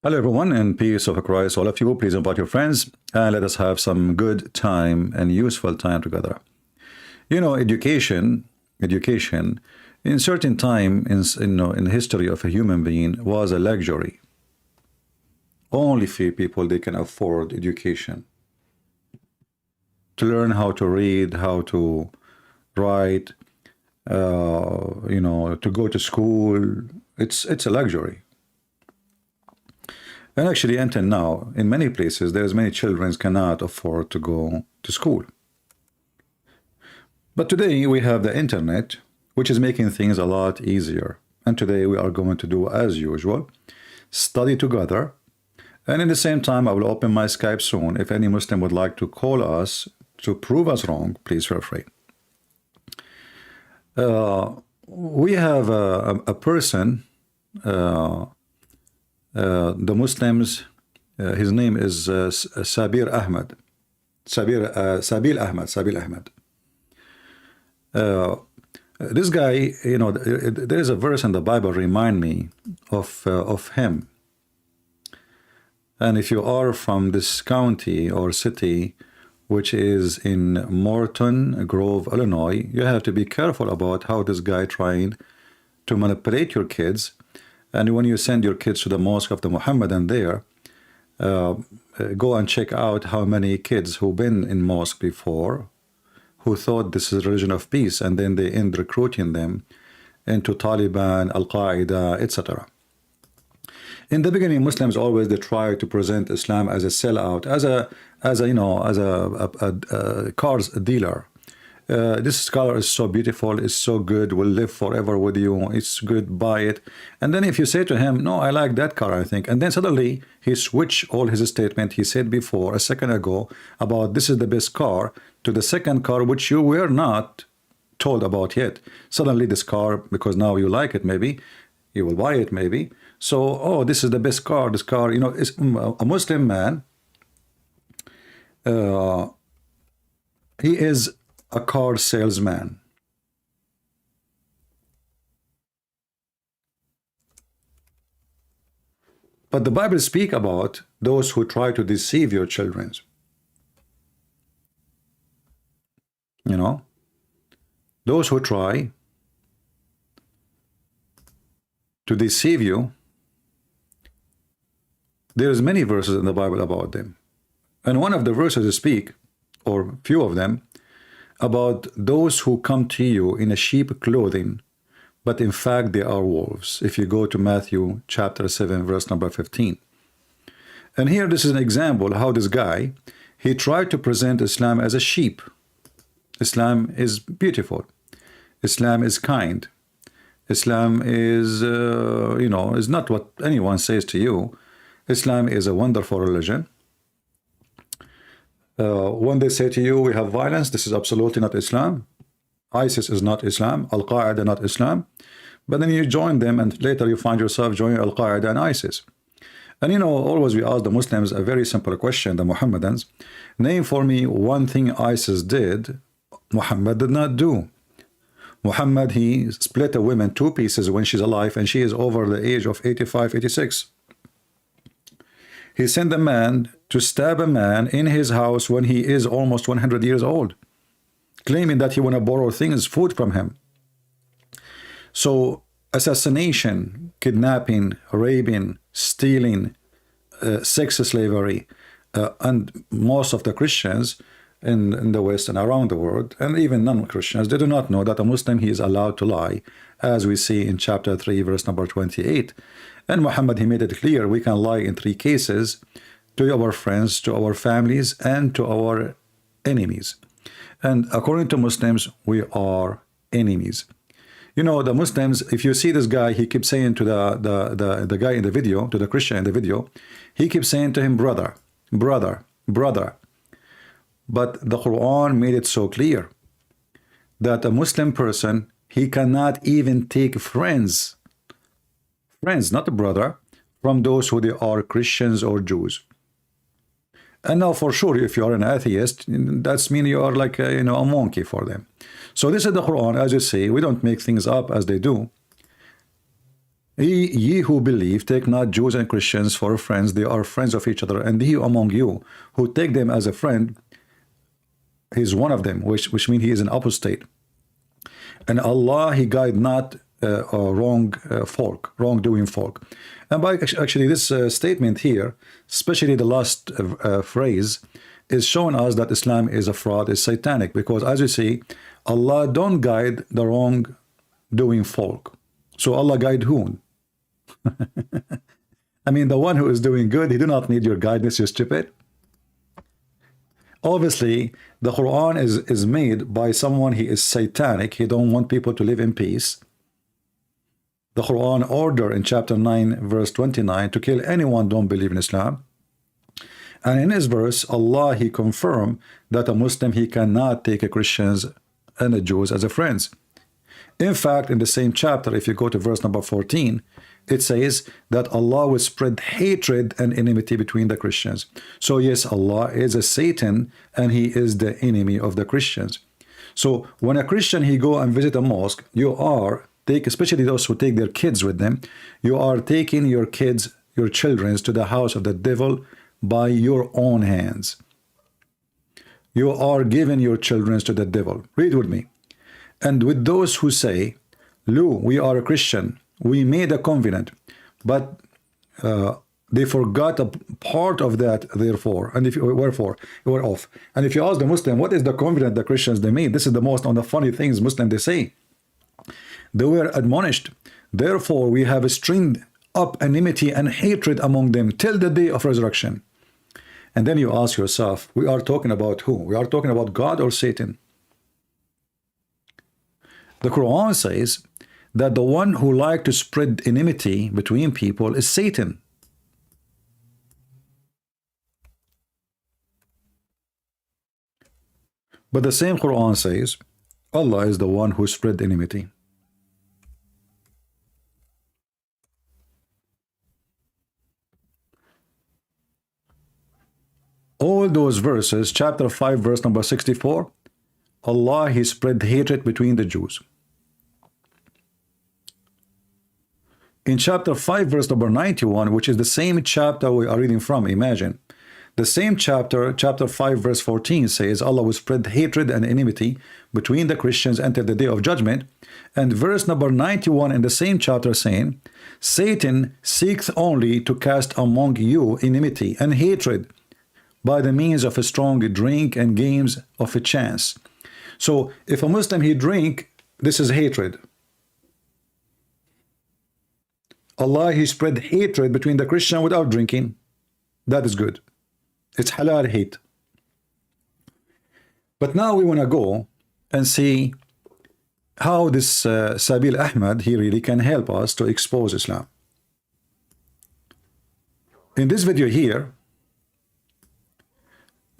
Hello, everyone, and peace of Christ, all of you. Please invite your friends and let us have some good time and useful time together. You know, education, in certain time in the history of a human being was a luxury. Only few people they can afford education to learn how to read, how to write, to go to school. It's a luxury. And actually, until now, in many places, there's many children cannot afford to go to school. But today we have the internet, which is making things a lot easier. And today we are going to do as usual, study together. And in the same time, I will open my Skype soon. If any Muslim would like to call us to prove us wrong, please feel free. We have a person, the Muslims, his name is Sabeel Ahmed. Sabeel Ahmed. This guy, you know, there is a verse in the Bible remind me of him. And if you are from this county or city, which is in Morton Grove, Illinois, you have to be careful about how this guy trying to manipulate your kids. And when you send your kids to the mosque of the Muhammadan there, go and check out how many kids who've been in mosque before, who thought this is a religion of peace, and then they end recruiting them into Taliban, Al-Qaeda, etc. In the beginning, Muslims always they try to present Islam as a sellout, as a cars dealer. This car is so beautiful, it's so good, will live forever with you, it's good, buy it. And then if you say to him, no, I like that car, I think, and then suddenly he switch all his statement he said before a second ago about this is the best car to the second car which you were not told about yet. Suddenly this car, because now you like it, maybe you will buy it, maybe. So, oh, this is the best car, this car, you know, is a Muslim man. He is a car salesman. But the Bible speaks about those who try to deceive your children. You know, those who try to deceive you, there's many verses in the Bible about them. And one of the verses speak, or few of them, about those who come to you in a sheep clothing, but in fact they are wolves. If you go to Matthew chapter 7, verse number 15. And here this is an example how this guy, he tried to present Islam as a sheep. Islam is beautiful. Islam is kind. Islam is, is not what anyone says to you. Islam is a wonderful religion. When they say to you, we have violence, this is absolutely not Islam. ISIS is not Islam. Al-Qaeda not Islam. But then you join them and later you find yourself joining Al-Qaeda and ISIS. And you know, always we ask the Muslims a very simple question, the Muhammadans. Name for me one thing ISIS did, Muhammad did not do. Muhammad, he split a woman two pieces when she's alive and she is over the age of 85, 86. He sent a man to stab a man in his house when he is almost 100 years old, claiming that he want to borrow things, food from him. So assassination, kidnapping, raping, stealing, sex slavery, and most of the Christians in the West and around the world, and even non-Christians, they do not know that a Muslim, he is allowed to lie, as we see in chapter 3, verse number 28. And Muhammad, he made it clear we can lie in three cases: to our friends, to our families, and to our enemies. And according to Muslims, we are enemies. You know, the Muslims, if you see this guy, he keeps saying to the guy in the video, to the Christian in the video, he keeps saying to him, brother, brother, brother. But the Quran made it so clear that a Muslim person, he cannot even take friends, not a brother, from those who they are Christians or Jews. And now for sure, if you are an atheist, that's mean you are like a monkey for them. So this is the Quran, as you see, we don't make things up as they do. Ye who believe, take not Jews and Christians for friends, they are friends of each other, and he among you who take them as a friend, he's one of them, which means he is an apostate. And Allah, he guide not wrongdoing folk. And by actually this statement here, especially the last phrase, is showing us that Islam is a fraud, is satanic, because as you see, Allah don't guide the wrongdoing folk. So Allah guide whom? I mean, the one who is doing good, he do not need your guidance, you stupid. Obviously, the Quran is made by someone, he is satanic, he don't want people to live in peace. The Quran order in chapter 9 verse 29 to kill anyone don't believe in Islam. And in his verse, Allah, he confirmed that a Muslim, he cannot take a Christians and the Jews as a friends. In fact, in the same chapter, if you go to verse number 14, it says that Allah will spread hatred and enmity between the Christians. So yes, Allah is a Satan and he is the enemy of the Christians. So when a Christian, he go and visit a mosque, you are especially those who take their kids with them, you are taking your kids, your children to the house of the devil by your own hands. You are giving your children to the devil. Read with me. And with those who say, Lou, we are a Christian, we made a covenant, but they forgot a part of that, therefore, and if you wherefore you were off. And if you ask the Muslim, what is the covenant the Christians they made? This is the most on the funny things Muslim they say. They were admonished, therefore we have stringed up enmity and hatred among them till the day of resurrection. And then you ask yourself, we are talking about who? We are talking about God or Satan? The Quran says that the one who likes to spread enmity between people is Satan. But the same Quran says Allah is the one who spread enmity. All those verses, chapter 5, verse number 64, Allah, he spread hatred between the Jews. In chapter 5, verse number 91, which is the same chapter we are reading from, imagine. The same chapter, chapter 5, verse 14 says, Allah will spread hatred and enmity between the Christians until the day of judgment. And verse number 91 in the same chapter saying, Satan seeks only to cast among you enmity and hatred by the means of a strong drink and games of a chance. So if a Muslim, he drink, this is hatred. Allah, he spread hatred between the Christian without drinking. That is good. It's halal hate. But now we want to go and see how this Sabeel Ahmed, he really can help us to expose Islam. In this video here,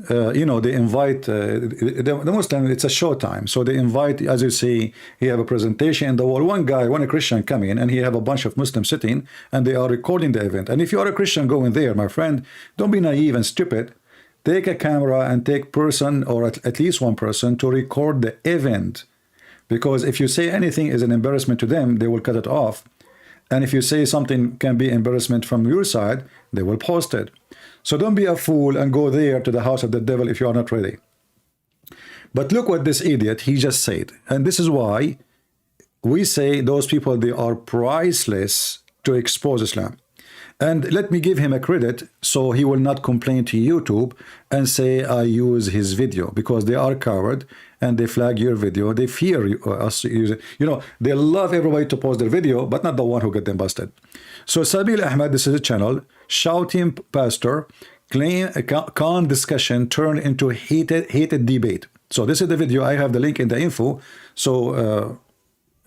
you know, they invite the Muslim, it's a show time, so they invite, as you see, he have a presentation in the wall. One guy, one Christian come in, and he have a bunch of Muslims sitting, and they are recording the event. And if you are a Christian going there, my friend, don't be naive and stupid. Take a camera and take person, or at least one person, to record the event, because if you say anything is an embarrassment to them, they will cut it off. And if you say something can be embarrassment from your side, they will post it. So don't be a fool and go there to the house of the devil if you are not ready. But look what this idiot, he just said. And this is why we say those people, they are priceless to expose Islam. And let me give him a credit, so he will not complain to YouTube and say I use his video, because they are coward and they flag your video. They fear us using, you know, they love everybody to post their video, but not the one who get them busted. So Sabeel Ahmed, this is a channel, shouting pastor, claim a calm discussion turned into hated debate. So this is the video. I have the link in the info. So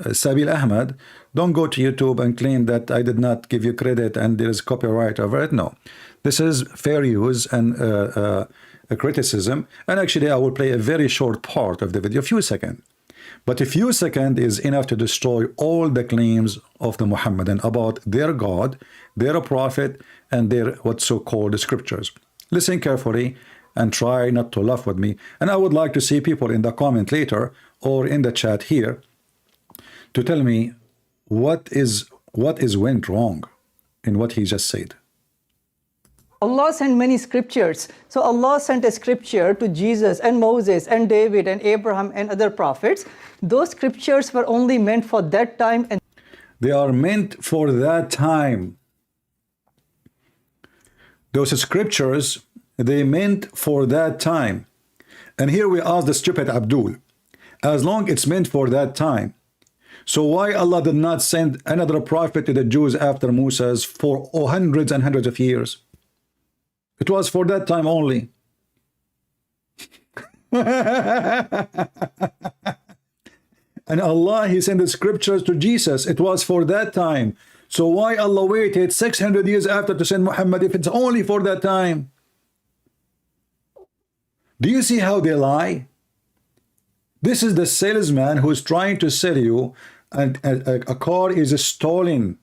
Sabeel Ahmed, don't go to YouTube and claim that I did not give you credit and there is copyright over it. No, this is fair use and a criticism. And actually, I will play a very short part of the video, a few seconds. But a few seconds is enough to destroy all the claims of the Muhammadan about their God, their prophet, and their what's so-called scriptures. Listen carefully and try not to laugh with me. And I would like to see people in the comment later or in the chat here to tell me what is What is went wrong in what he just said? Allah sent many scriptures. So Allah sent a scripture to Jesus and Moses and David and Abraham and other prophets. Those scriptures were only meant for that time, and they are meant for that time. Those scriptures, they meant for that time. And here we ask the stupid Abdul, as long it's meant for that time, so why Allah did not send another prophet to the Jews after Moses for hundreds and hundreds of years? It was for that time only. And Allah, he sent the scriptures to Jesus. It was for that time. So why Allah waited 600 years after to send Muhammad if it's only for that time? Do you see how they lie? This is the salesman who is trying to sell you a car is a stolen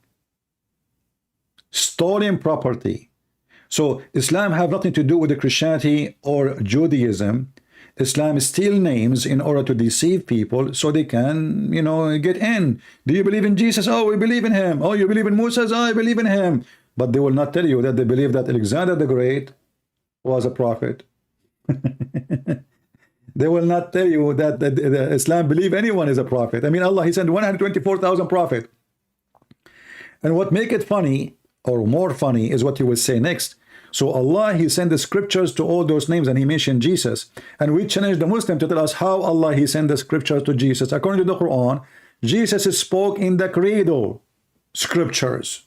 property. So Islam have nothing to do with the Christianity or Judaism. Islam steal names in order to deceive people so they can, you know, get in. Do you believe in Jesus? Oh, we believe in him. Oh, you believe in Moses? Oh, I believe in him. But they will not tell you that they believe that Alexander the Great was a prophet. They will not tell you that Islam believe anyone is a prophet. I mean, Allah, he sent 124,000 prophets. And what make it funny, or more funny, is what he will say next. So Allah, he sent the scriptures to all those names, and he mentioned Jesus. And we challenge the Muslim to tell us how Allah, he sent the scriptures to Jesus. According to the Quran, Jesus spoke in the cradle scriptures.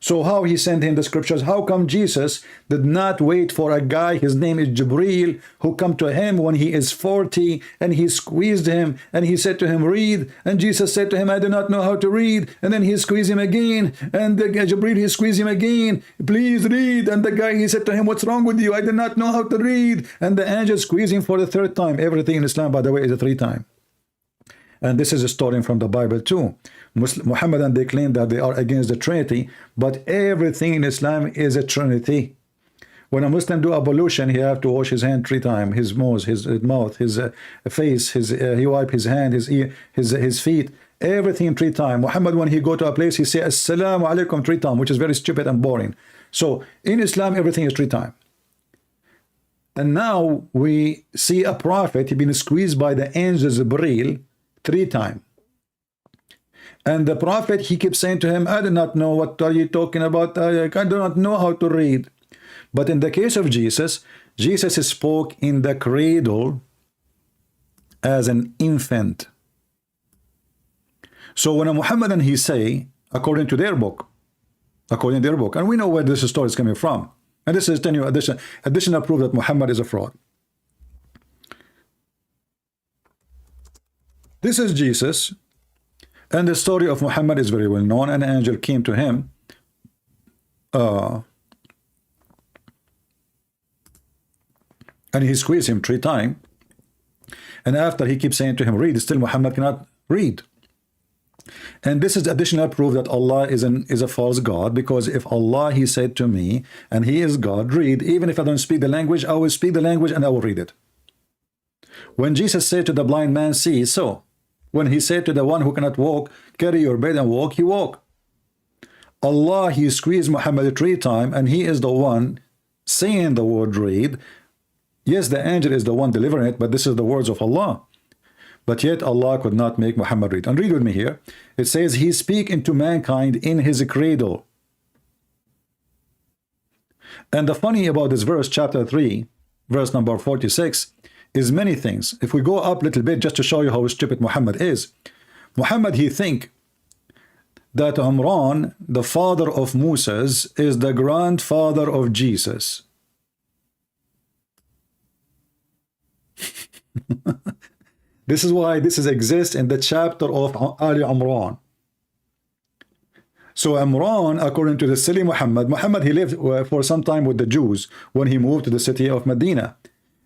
So how he sent him the scriptures? How come Jesus did not wait for a guy, his name is Jibreel, who come to him when he is 40, and he squeezed him, and he said to him, read, and Jesus said to him, I do not know how to read, and then he squeezed him again, and the Jibreel, he squeezed him again, please read, and the guy, he said to him, what's wrong with you? I do not know how to read, and the angel squeezed him for the third time. Everything in Islam, by the way, is a 3 time. And this is a story from the Bible too. Muhammadan, they claim that they are against the Trinity, but everything in Islam is a Trinity. When a Muslim do ablution, he have to wash his hand 3 times, his nose, his mouth, his face, he wipe his hand, his ear, his feet, everything 3 times. Muhammad, when he go to a place, he say Assalamu alaikum 3 times, which is very stupid and boring. So in Islam, everything is 3 times. And now we see a prophet, he been squeezed by the angel Jibreel 3 times. And the prophet, he keeps saying to him, I do not know what are you talking about. I do not know how to read. But in the case of Jesus, Jesus spoke in the cradle as an infant. So when a Muhammadan, he say, according to their book, and we know where this story is coming from, and this is additional proof that Muhammad is a fraud. This is Jesus. And the story of Muhammad is very well known. An angel came to him. And he squeezed him 3 times. And after he keeps saying to him, read, still Muhammad cannot read. And this is additional proof that Allah is a false God, because if Allah, he said to me, and he is God, read, even if I don't speak the language, I will speak the language and I will read it. When Jesus said to the blind man, see, so when he said to the one who cannot walk, carry your bed and walk, he walked. Allah, he squeezed Muhammad 3 times, and he is the one saying the word read. Yes, the angel is the one delivering it, but this is the words of Allah. But yet Allah could not make Muhammad read. And read with me here. It says, he speak into mankind in his cradle. And the funny about this verse, chapter 3, verse number 46, is many things. If we go up a little bit just to show you how stupid Muhammad is. Muhammad, he think that Imran, the father of Moses, is the grandfather of Jesus. This is why this exists in the chapter of Ali Imran. So Imran, according to the silly Muhammad, he lived for some time with the Jews when he moved to the city of Medina.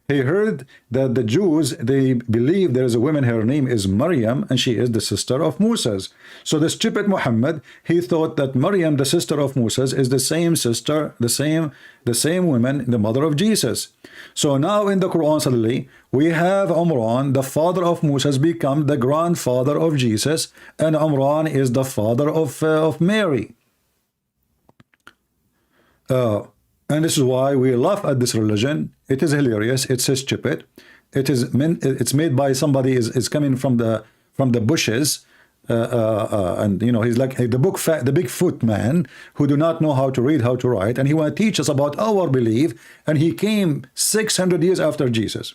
He heard that the Jews, they believe there is a woman, her name is Maryam, and she is the sister of Moses. So the stupid Muhammad, he thought that Maryam, the sister of Moses, is the same sister, the same woman, the mother of Jesus. So now in the Quran suddenly, we have Imran, the father of Moses, become the grandfather of Jesus, and Imran is the father of Mary. And this is why we laugh at this religion. It is hilarious. It's stupid. It's made by somebody is coming from the bushes, and you know, he's like the Bigfoot man who do not know how to read, how to write, and he want to teach us about our belief. And he came 600 years after Jesus.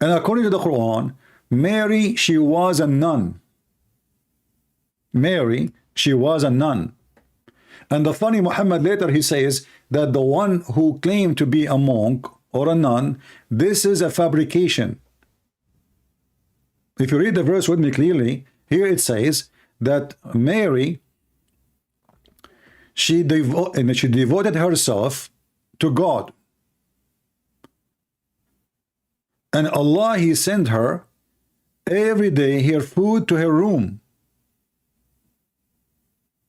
And according to the Quran, Mary, she was a nun. Mary, she was a nun. And the funny Muhammad later, he says that the one who claimed to be a monk or a nun, this is a fabrication. If you read the verse with me clearly, here it says that Mary, she devoted herself to God. And Allah, he sent her every day her food to her room.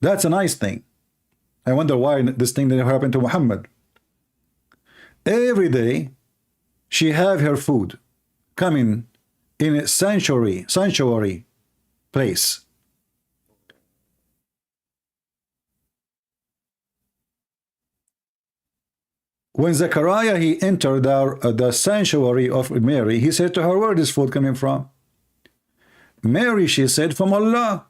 That's a nice thing. I wonder why this thing didn't happen to Muhammad. Every day, she have her food coming in a sanctuary place. When Zechariah, he entered the sanctuary of Mary, he said to her, where is this food coming from? Mary, she said, from Allah.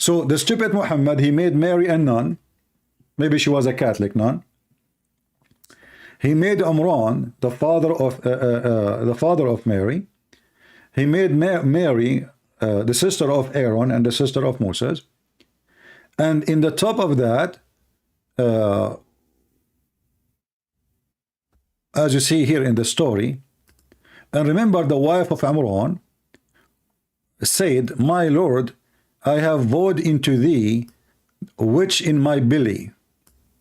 So the stupid Muhammad, he made Mary a nun. Maybe she was a Catholic nun. He made Imran the father of Mary. He made Mary the sister of Aaron and the sister of Moses. And in the top of that, as you see here in the story, and remember the wife of Imran said, my Lord, I have vowed into thee which in my belly,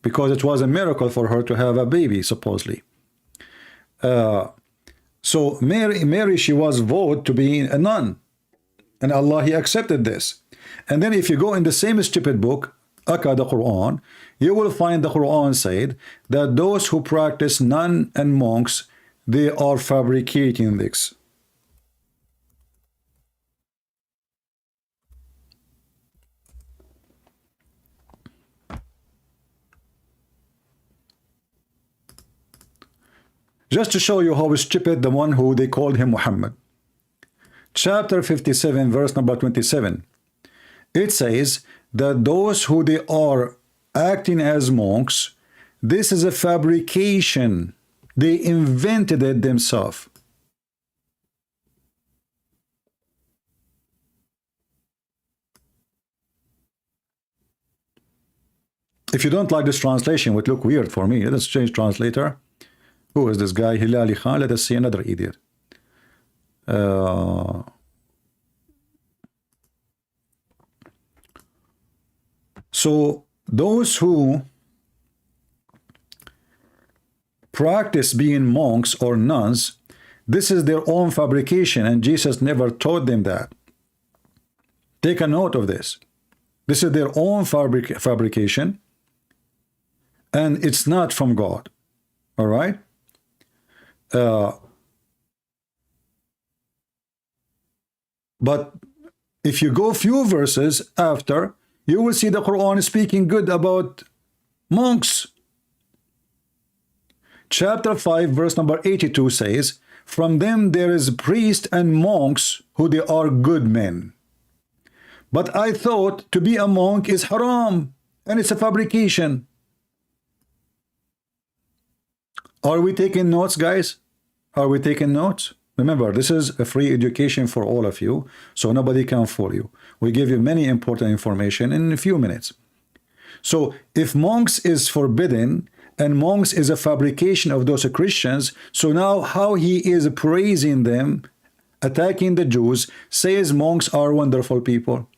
because it was a miracle for her to have a baby, supposedly. So Mary, she was vowed to be a nun, and Allah, he accepted this. And then if you go in the same stupid book, Akka, the Quran, you will find the Quran said that those who practice nun and monks, they are fabricating this. Just to show you how stupid the one who they called him Muhammad. Chapter 57, verse number 27. It says that those who they are acting as monks, this is a fabrication. They invented it themselves. If you don't like this translation, it would look weird for me. Let's change translator. Who is this guy? Hilali Khan. Let us see another idiot. So those who practice being monks or nuns, this is their own fabrication, and Jesus never taught them that. Take a note of this. This is their own fabrication, and it's not from God. All right? But if you go few verses after, you will see the Quran speaking good about monks. Chapter 5, verse number 82 says, from them there is priests and monks who they are good men. But I thought to be a monk is haram, and it's a fabrication. Are we taking notes, guys? Are we taking notes? Remember, this is a free education for all of you, so nobody can fool you. We give you many important information in a few minutes. So if monks is forbidden, and monks is a fabrication of those Christians, so now how he is praising them, attacking the Jews, says monks are wonderful people.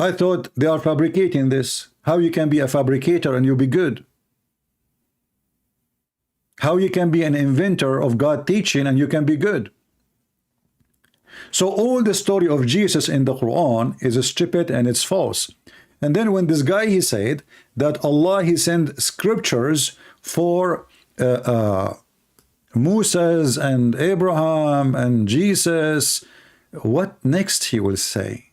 I thought they are fabricating this. How you can be a fabricator and you be good? How you can be an inventor of God teaching and you can be good? So all the story of Jesus in the Quran is stupid and it's false. And then when this guy, he said that Allah, he sent scriptures for Moses and Abraham and Jesus, what next he will say?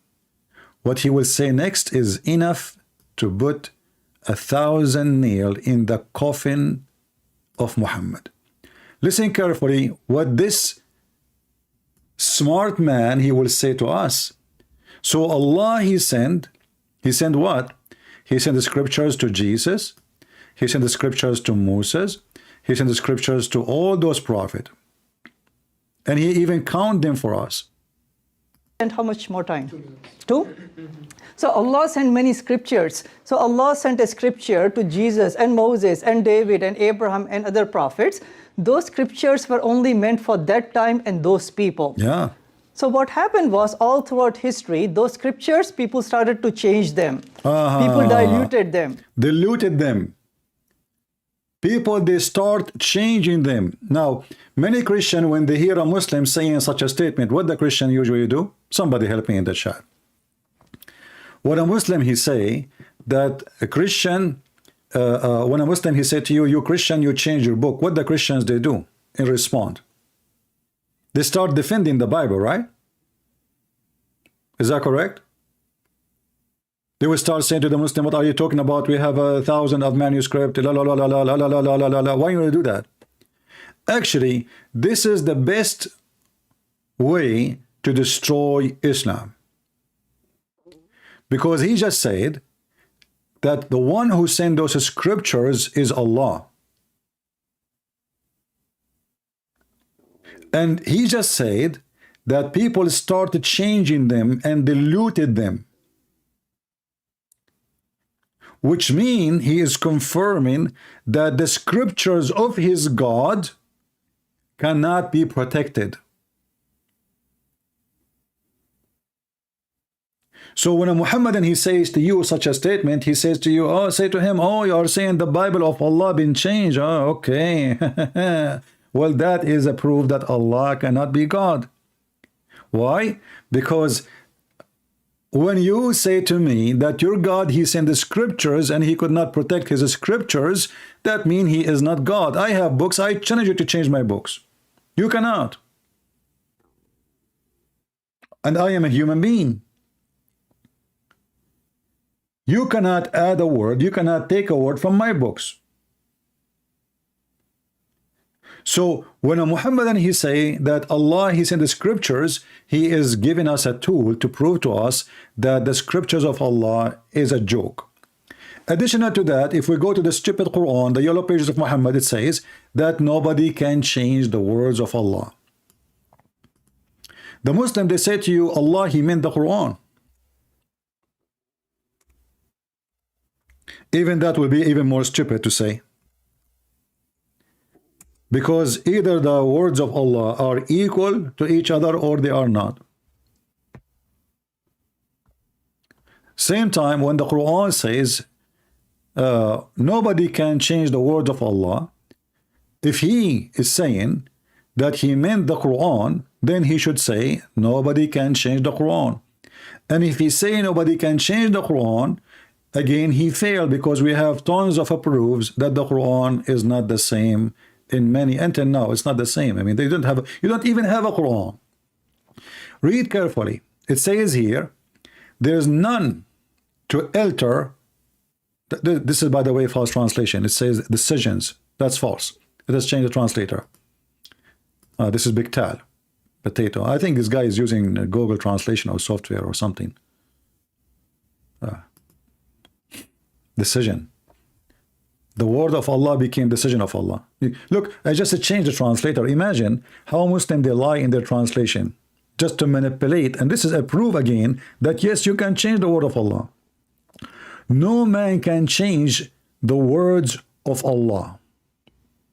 What he will say next is enough to put 1,000 nails in the coffin of Muhammad. Listen carefully what this smart man, he will say to us. So Allah, he sent what? He sent the scriptures to Jesus. He sent the scriptures to Moses. He sent the scriptures to all those prophets. And he even count them for us. And how much more time? 2? So Allah sent many scriptures. So Allah sent a scripture to Jesus and Moses and David and Abraham and other prophets. Those scriptures were only meant for that time and those people. Yeah. So what happened was, all throughout history, those scriptures, people started to change them. People diluted them. Diluted them. People, they start changing them. Now, many Christians, when they hear a Muslim saying such a statement, what the Christian usually do? Somebody help me in the chat. When a Muslim, he say that a Christian, when a Muslim, he say to you, you Christian, you change your book. What the Christians, they do in response? They start defending the Bible, right? Is that correct? They will start saying to the Muslim, what are you talking about? We have 1,000 of manuscript. La, la, la, la, la, la, la, la, la, la. Why you want to do that? Actually, this is the best way to destroy Islam. Because he just said that the one who sent those scriptures is Allah. And he just said that people started changing them and diluted them. Which means he is confirming that the scriptures of his God cannot be protected. So when a Muhammadan, he says to you such a statement, he says to you, oh, say to him, oh, you are saying the Bible of Allah been changed. Oh, okay. Well, that is a proof that Allah cannot be God. Why? Because when you say to me that your God, he sent the scriptures and he could not protect his scriptures, that means he is not God. I have books. I challenge you to change my books. You cannot. And I am a human being. You cannot add a word. You cannot take a word from my books. So when a Muhammadan, he say that Allah, he sent the scriptures, he is giving us a tool to prove to us that the scriptures of Allah is a joke. Additional to that, if we go to the stupid Quran, the yellow pages of Muhammad, it says that nobody can change the words of Allah. The Muslim, they say to you, Allah, he meant the Quran. Even that will be even more stupid to say. Because either the words of Allah are equal to each other or they are not. Same time, when the Quran says nobody can change the words of Allah, if he is saying that he meant the Quran, then he should say nobody can change the Quran. And if he say nobody can change the Quran, again he failed, because we have tons of proofs that the Quran is not the same in many, until now it's not the same. I mean, they don't have, you don't even have a Quran. Read carefully. It says here, there's none to alter. This is, by the way, false translation. It says decisions. That's false. It has changed the translator. This is Big Tal, potato. I think this guy is using Google translation or software or something. Decision. The word of Allah became decision of Allah. Look, I just changed the translator. Imagine how Muslims, they lie in their translation just to manipulate. And this is a proof again that yes, you can change the word of Allah. No man can change the words of Allah.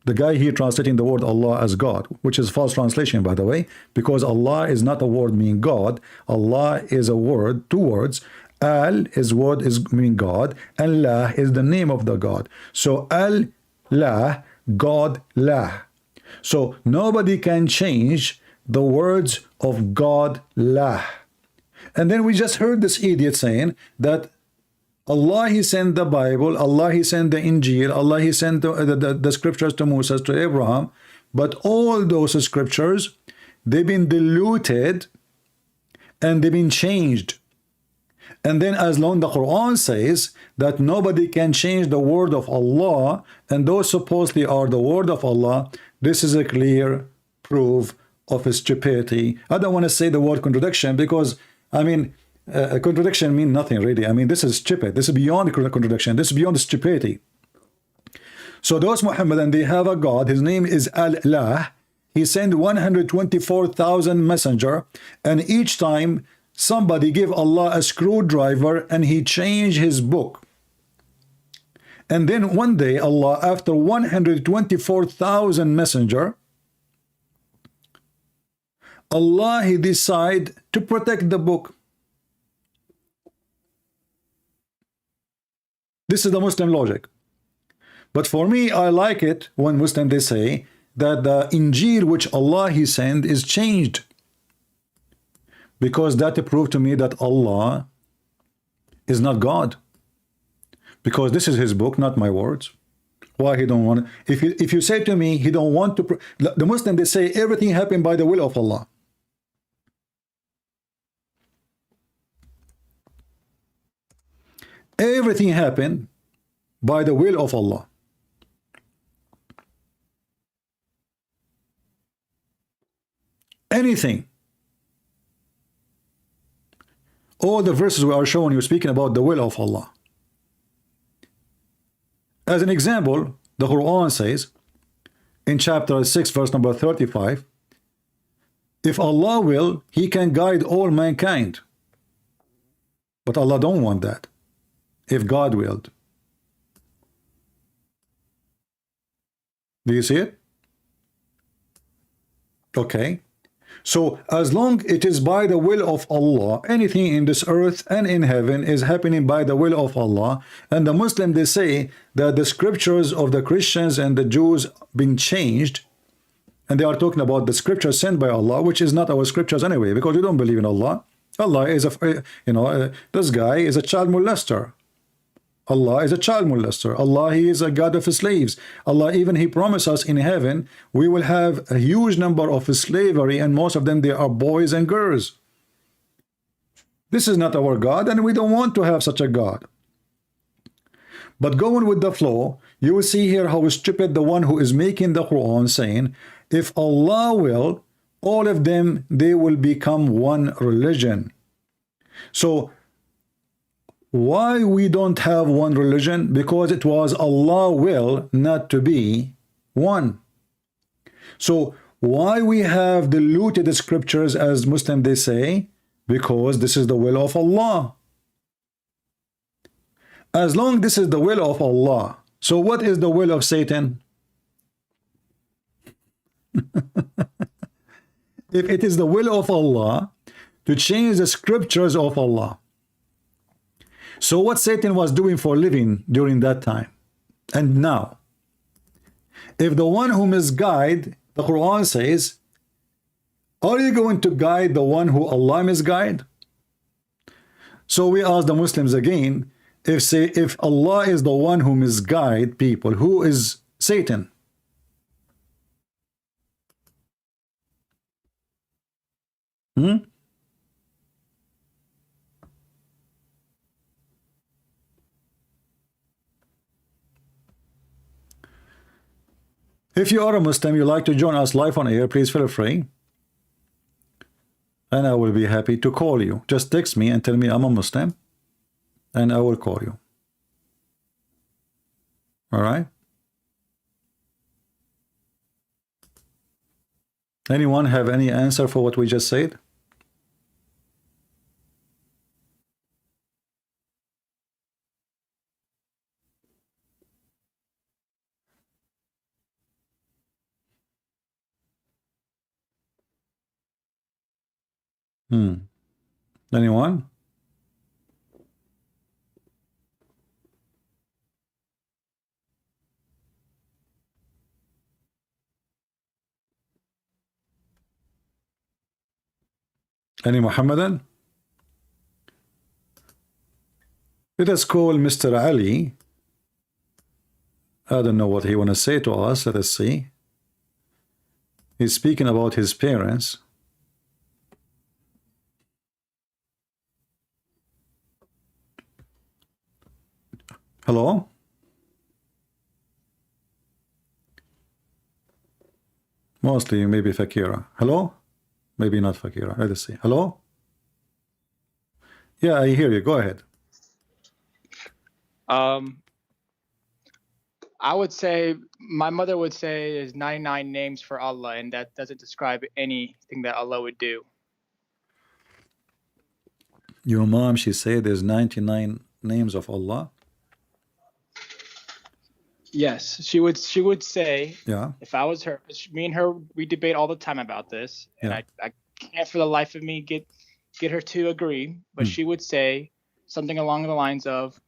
The guy here translating the word Allah as God, which is false translation, by the way, because Allah is not a word meaning God. Allah is a word, two words, Al is word is mean God, and La is the name of the God. So Al La, God La. So nobody can change the words of God La. And then we just heard this idiot saying that Allah He sent the Bible, Allah He sent the Injil, Allah He sent the scriptures to Moses, to Abraham, but all those scriptures, they've been diluted and they've been changed. And then as long the Quran says that nobody can change the word of Allah, and those supposedly are the word of Allah, this is a clear proof of stupidity. I don't want to say the word contradiction because, I mean, a contradiction means nothing really. I mean, this is stupid. This is beyond contradiction. This is beyond stupidity. So those Muhammadan, they have a God. His name is Allah. He sent 124,000 messenger, and each time somebody give Allah a screwdriver and he changed his book. And then one day Allah, after 124,000 messenger, Allah He decide to protect the book. This is the Muslim logic. But for me, I like it when Muslims they say that the Injil which Allah He sent is changed, because that proved to me that Allah is not God, because this is His book, not my words. Why He don't want? If you say to me He don't want to, the Muslim they say everything happened by the will of Allah. Everything happened by the will of Allah. Anything. All the verses we are showing you speaking about the will of Allah. As an example, the Quran says in chapter 6 verse number 35, if Allah will, He can guide all mankind. But Allah don't want that. If God willed. Do you see it? Okay. So as long it is by the will of Allah, anything in this earth and in heaven is happening by the will of Allah. And the Muslim they say that the scriptures of the Christians and the Jews been changed, and they are talking about the scriptures sent by Allah, which is not our scriptures anyway, because we don't believe in Allah. Allah is a, this guy is a child molester. Allah is a child molester. Allah, He is a God of slaves. Allah, even He promised us in heaven, we will have a huge number of slavery, and most of them, they are boys and girls. This is not our God, and we don't want to have such a God. But going with the flow, you will see here how stupid the one who is making the Quran saying, if Allah will, all of them, they will become one religion. So, why we don't have one religion? Because it was Allah will not to be one. So why we have diluted the scriptures as Muslim they say? Because this is the will of Allah. As long this is the will of Allah, so what is the will of Satan? If it is the will of Allah to change the scriptures of Allah, so what Satan was doing for living during that time and now? If the one who misguide, the Quran says, are you going to guide the one who Allah misguide? So we ask the Muslims again, if Allah is the one who misguide people, who is Satan? If you are a Muslim, you like to join us live on air, please feel free. And I will be happy to call you. Just text me and tell me I'm a Muslim, and I will call you. All right? Anyone have any answer for what we just said? Anyone? Any Muhammadan? Let us call Mr. Ali. I don't know what he want to say to us. Let us see. He's speaking about his parents. Hello? Mostly maybe Fakira. Hello? Maybe not Fakira. Let us see. Hello? Yeah, I hear you. Go ahead. I would say my mother would say there's 99 names for Allah, and that doesn't describe anything that Allah would do. Your mom, she said there's 99 names of Allah. Yes, she would say, Yeah. if I was her, me and her, we debate all the time about this, and Yeah. I can't for the life of me get her to agree, but she would say something along the lines of,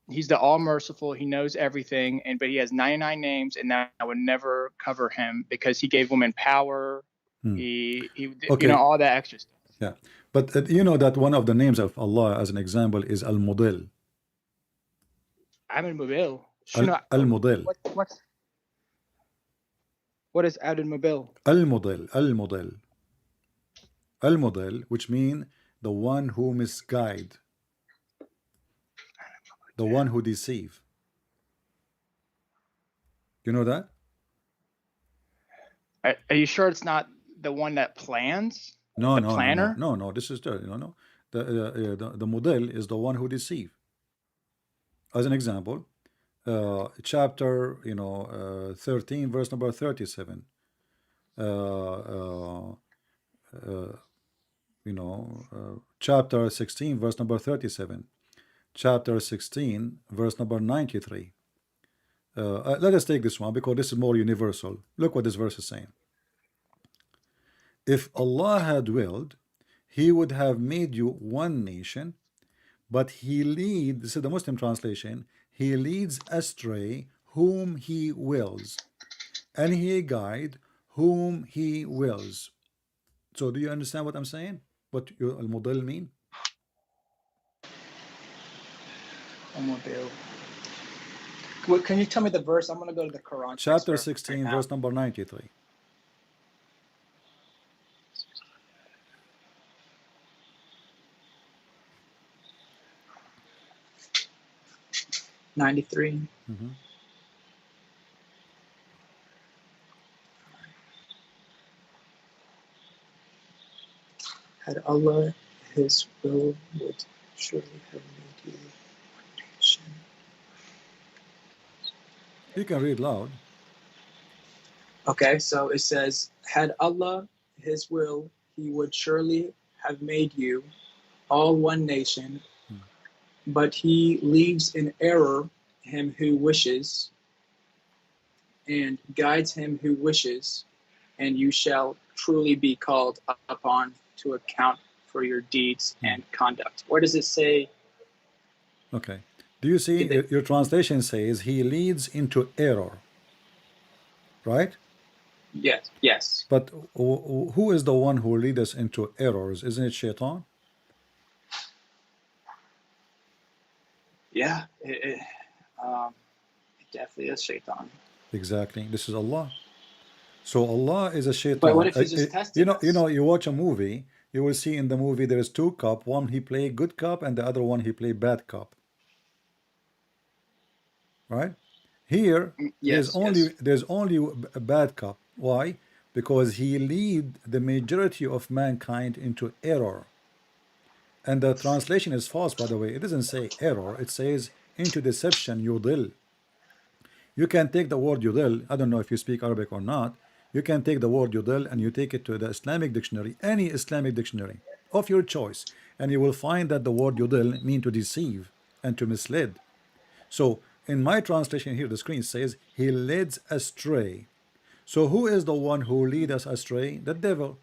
he's the all merciful, he knows everything, but he has 99 names, and that would never cover him because he gave women power. He Okay. all that extra stuff. Yeah. But you know that one of the names of Allah, as an example, is Al-Mudil. Abdul Mubil. Al-Mudil. What is Abdul Mubil? Al-Mudil. Al-Mudil. Al-Mudil, which means the one who misguide, the one who deceive. You know that? Are you sure it's not the one that plans? No, the planner? no. This is the the model is the one who deceive. As an example, chapter 13, verse number 37. Chapter 16, verse number 37. Chapter 16, verse number 93. Let us take this one because this is more universal. Look what this verse is saying. If Allah had willed, He would have made you one nation, but He leads, this is the Muslim translation, He leads astray whom He wills, and He guide whom He wills. So do you understand what I'm saying? What al-mudil mean? Al-Mudil. Can you tell me the verse? I'm going to go to the Quran. Chapter 16, verse number 93. Had Allah His will would surely have made you one nation. You can read loud. Okay, so it says, had Allah His will, He would surely have made you all one nation, but He leaves in error him who wishes and guides him who wishes, and you shall truly be called upon to account for your deeds and conduct. Where does it say? Okay. Do you see your translation says He leads into error, right? Yes. But who is the one who leads us into errors? Isn't it Shaitan? Yeah, it definitely is Shaitan. Exactly. This is Allah. So Allah is a Shaitan. But what if he's just testing us? You watch a movie, you will see in the movie there is two cop. One he play good cop, and the other one he play bad cop. Right? Here, there's only a bad cop. Why? Because he lead the majority of mankind into error. And the translation is false, by the way. It doesn't say error. It says into deception, yudil. You can take the word yudil. I don't know if you speak Arabic or not. You can take the word yudil and you take it to the Islamic dictionary, any Islamic dictionary of your choice, and you will find that the word yudil mean to deceive and to mislead. So in my translation here, the screen says he leads astray. So who is the one who lead us astray? The devil.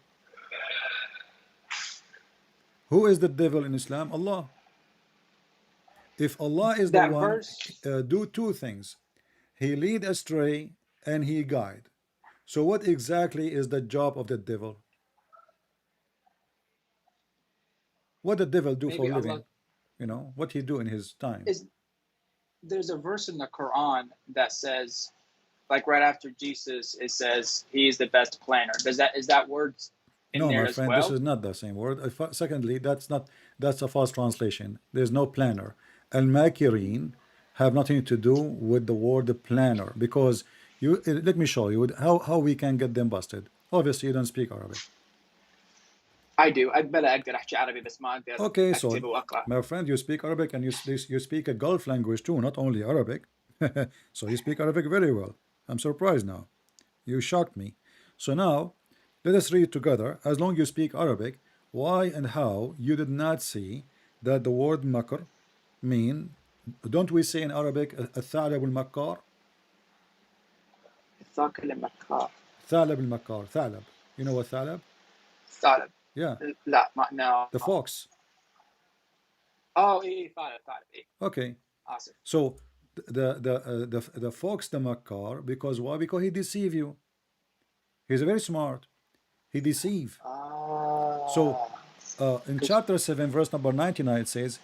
Who is the devil in Islam? Allah. If Allah is the one, do two things. He lead astray and he guide. So what exactly is the job of the devil? What the devil do for maybe a Allah living? You know, what he do in his time? is. There's a verse in the Quran that says, like right after Jesus, it says he is the best planner. Is that words in No, there my as friend, this well? is not the same word. Secondly, that's a false translation. There's no planner. Al-Makirin have nothing to do with the word planner, because you let me show you how we can get them busted. Obviously, you don't speak Arabic. I do. أقدر أحكي عربي بس ما أقدر Okay, so أكتب وأقرأ. my friend, you speak Arabic and you speak a Gulf language too, not only Arabic. So you speak Arabic very well. I'm surprised now. You shocked me. So now, let us read together. As long you speak Arabic, why and how you did not see that the word makr mean, don't we say in Arabic, الثعلب المكار? ثاقب المكار. ثعلب المكار, ثعلب. You know what ثعلب? ثعلب. Yeah, لا ما no. the fox. Oh إيه ثعلب إيه. Okay. آسف. So the fox, the makar, because why? Because he deceive you. He's very smart. He deceive. So in chapter 7, verse number 99, it says,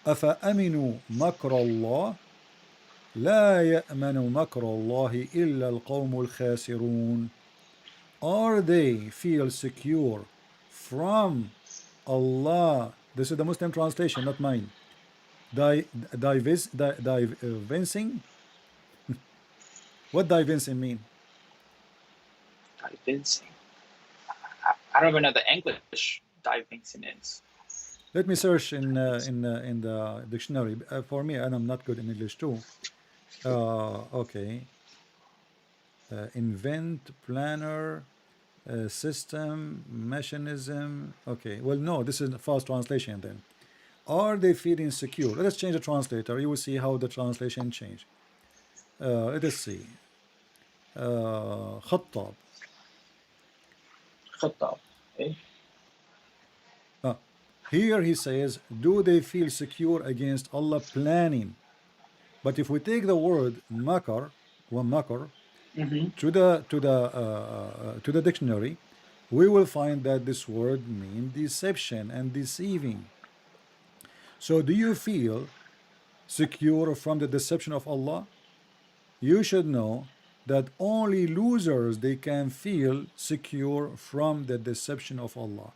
أفأمنوا مكر الله لا يأمن مكر الله إلا القوم الخاسرون. Are they feel secure from Allah? This is the Muslim translation, not mine. Divincing? What divincing mean? Divincing. I don't even know the English divincing is. Let me search in the dictionary. For me, and I'm not good in English too. Okay. Invent, planner, system, mechanism. Okay. Well, no, this is a false translation then. Are they feeling secure? Let us change the translator. You will see how the translation change. Let us see. خطاب. خطاب. إيه. Here he says, do they feel secure against Allah planning? But if we take the word makar, makar, to the dictionary, we will find that this word means deception and deceiving. So do you feel secure from the deception of Allah? You should know that only losers they can feel secure from the deception of Allah.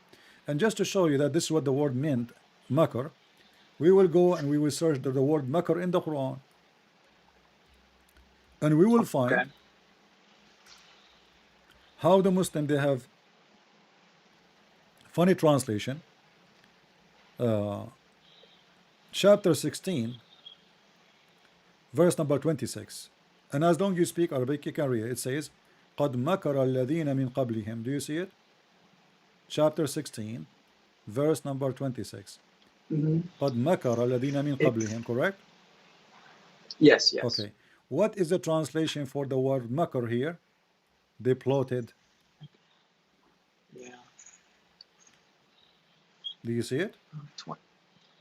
And just to show you that this is what the word meant, makar, we will go and we will search the word makar in the Quran, and we will find Okay. how the Muslim they have funny translation. Chapter 16, verse number 26. And as long as you speak Arabic, you can read it. It says, قَدْ مَكَرَ الَّذِينَ مِنْ قَبْلِهِمْ. Do you see it? Chapter 16, verse number 26. قَدْ مَكَرَ الَّذِينَ مِنْ قَبْلِهِمْ. Correct? Yes. Okay. What is the translation for the word makar here? They plotted. Yeah. Do you see it?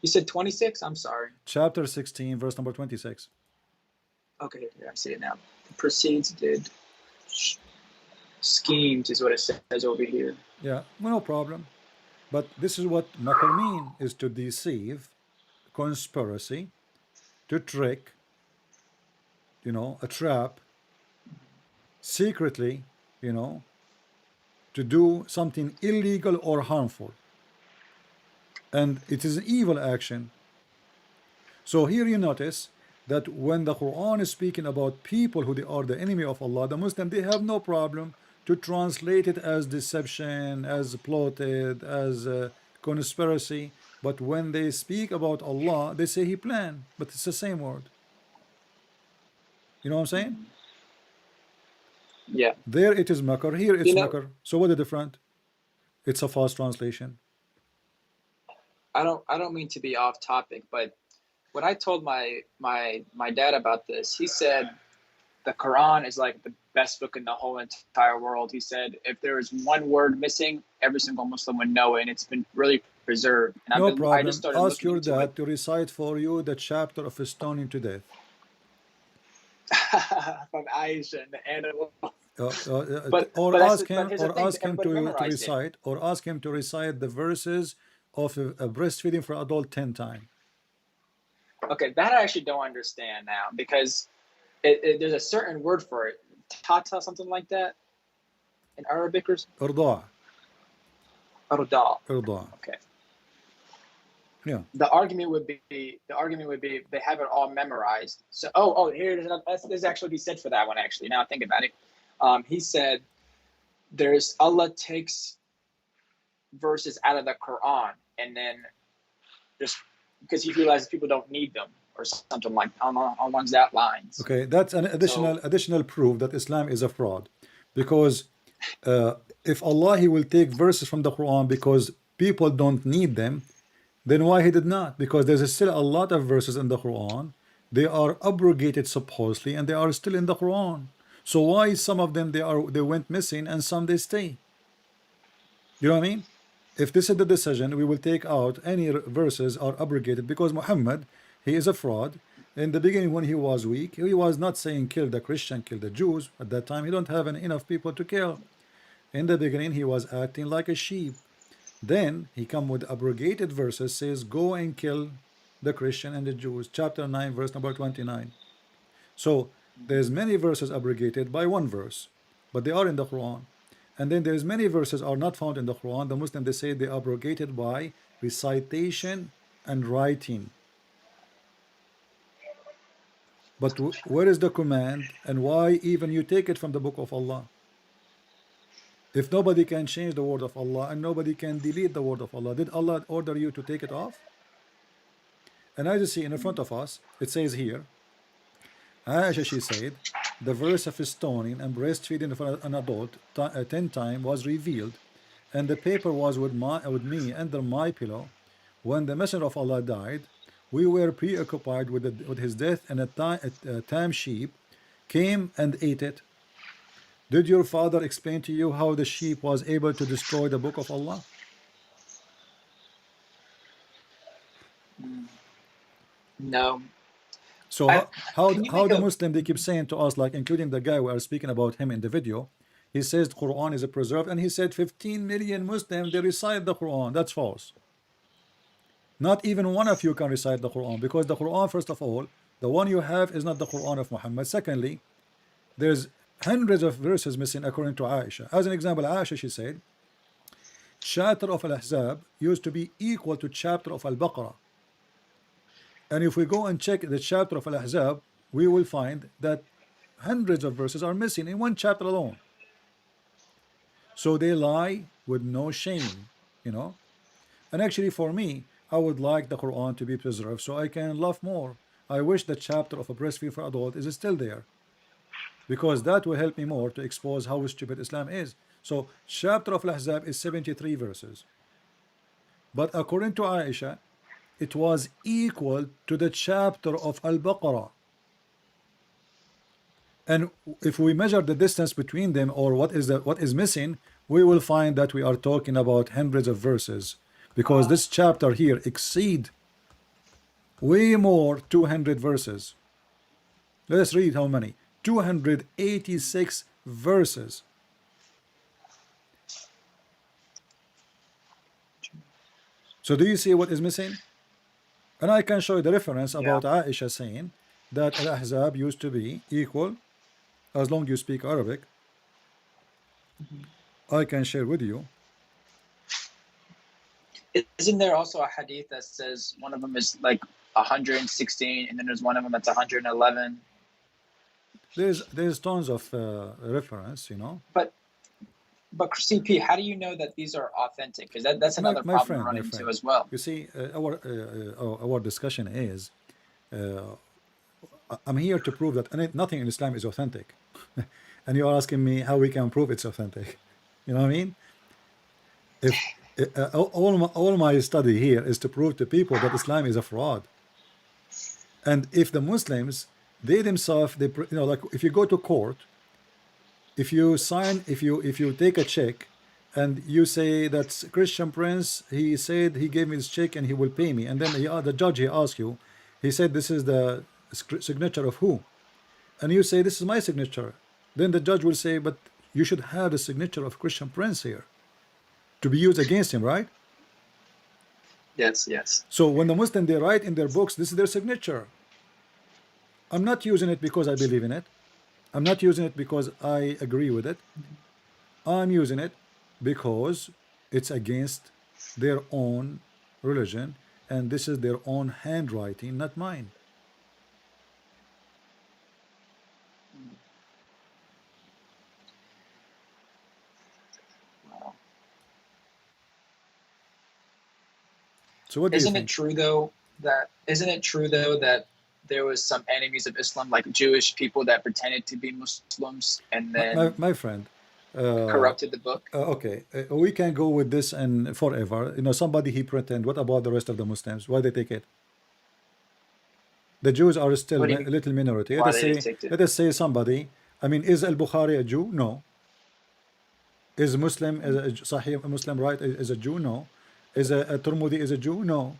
You said 26? I'm sorry. Chapter 16, verse number 26. Okay, yeah, I see it now. The proceeds did schemes is what it says over here. Yeah, well, no problem. But this is what makar mean, is to deceive, conspiracy, to trick, you know, a trap, secretly, you know, to do something illegal or harmful. And it is an evil action. So here you notice that when the Quran is speaking about people who they are the enemy of Allah, the Muslim, they have no problem to translate it as deception, as plotted, as conspiracy. But when they speak about Allah, they say He planned, but it's the same word. You know what I'm saying? Yeah. There it is makar, here it's You know, makar. So what is different? It's a false translation. I don't mean to be off topic, but when I told my dad about this, he said the Quran is like the best book in the whole entire world. He said if there is one word missing, every single Muslim would know it, and it's been really preserved. And No I just problem. started Ask looking your into dad it. to recite for you the chapter of stoning to death. From Aisha and the animal. Or But ask him, here's the thing, to everybody memorized it. recite, or ask him to recite the verses of a breastfeeding for adult 10 times. Okay, that I actually don't understand now, because there's a certain word for it, tata, something like that, in Arabic, or إرضاع. arda. إرضاع. Okay. Yeah. The argument would be they have it all memorized. So here it is. There's actually be said for that one, actually. Now I think about it. He said there's Allah takes verses out of the Quran, and then just because he realizes people don't need them or something like on that lines. Okay, that's an additional proof that Islam is a fraud, because if Allah he will take verses from the Quran because people don't need them, then why he did not? Because there's still a lot of verses in the Quran. They are abrogated supposedly, and they are still in the Quran. So why some of them they went missing and some they stay? You know what I mean? If this is the decision, we will take out any verses are abrogated, because Muhammad, he is a fraud. In the beginning, when he was weak, he was not saying kill the Christian, kill the Jews. At that time, he don't have enough people to kill. In the beginning, he was acting like a sheep. Then he come with abrogated verses, says go and kill the Christian and the Jews. Chapter 9, verse number 29. So there's many verses abrogated by one verse, but they are in the Quran. And then there's many verses are not found in the Quran. The Muslim, they say they abrogated by recitation and writing. But where is the command, and why even you take it from the book of Allah? If nobody can change the word of Allah and nobody can delete the word of Allah, did Allah order you to take it off? And as you see in front of us, it says here, Aisha, she said, the verse of stoning and breastfeeding for an adult 10 times was revealed, and the paper was with me under my pillow. When the Messenger of Allah died, we were preoccupied with his death, and a tame sheep came and ate it. Did your father explain to you how the sheep was able to destroy the book of Allah? No. So how the Muslim, they keep saying to us, like including the guy we are speaking about him in the video, he says the Quran is a preserved, and he said 15 million Muslims they recite the Quran. That's false. Not even one of you can recite the Quran, because the Quran, first of all, the one you have is not the Quran of Muhammad. Secondly, there's hundreds of verses missing according to Aisha. As an example, Aisha, she said chapter of Al-Ahzab used to be equal to chapter of Al-Baqarah. And if we go and check the chapter of Al-Ahzab, we will find that hundreds of verses are missing in one chapter alone. So they lie with no shame, you know. And actually for me, I would like the Quran to be preserved so I can love more. I wish the chapter of a breastfeed for adult is still there, because that will help me more to expose how stupid Islam is. So chapter of Al-Ahzab is 73 verses, but according to Aisha, it was equal to the chapter of Al-Baqarah. And if we measure the distance between them, or what is missing, we will find that we are talking about hundreds of verses, because this chapter here exceed way more 200 verses. Let us read how many. 286 verses. So do you see what is missing? And I can show you the reference about Aisha saying that Al-Ahzab used to be equal, as long as you speak Arabic. I can share with you. Isn't there also a hadith that says one of them is like 116, and then there's one of them that's 111? There's tons of reference, you know. But CP, how do you know that these are authentic? Because that's another problem we're running into as well. You see, our discussion is, I'm here to prove that nothing in Islam is authentic, and you are asking me how we can prove it's authentic. You know what I mean? If all my study here is to prove to people that Islam is a fraud, and if the Muslims, they themselves, like if you go to court, if you take a check and you say that Christian Prince, he said he gave me this check and he will pay me, and then the judge, he asks you, he said this is the signature of who, and you say this is my signature, then the judge will say, but you should have the signature of Christian Prince here to be used against him, right? Yes, yes. So when the Muslim, they write in their books, this is their signature. I'm not using it because I believe in it. I'm not using it because I agree with it. I'm using it because it's against their own religion, and this is their own handwriting, not mine. Wow. So what do you Isn't it think? true though that there was some enemies of Islam, like Jewish people that pretended to be Muslims and then My friend, uh, corrupted the book? okay, we can go with this and forever. You know, somebody he pretend. What about the rest of the Muslims? Why they take it? The Jews are still What do you a mean? little minority. Why they didn't take it? Let us say somebody. I mean, is Al Bukhari a Jew? No. Is Muslim is a Sahih Muslim right? Is a Jew? No. Is a Turmudi is a Jew? No.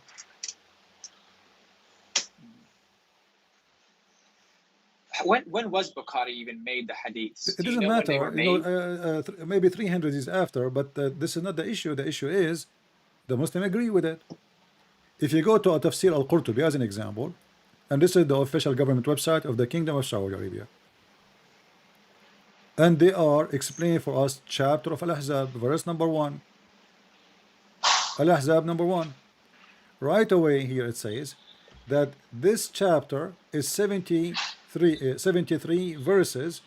When was Bukhari even made the hadiths? It Do you doesn't know when they were matter. You know, made? maybe 300 is after, but this is not the issue. The issue is the Muslim agree with it. If you go to a Tafsir al-Qurtubi as an example, and this is the official government website of the Kingdom of Saudi Arabia, and they are explaining for us chapter of Al-Ahzab, verse number 1. Al-Ahzab number 1. Right away here it says that this chapter is 73 verses,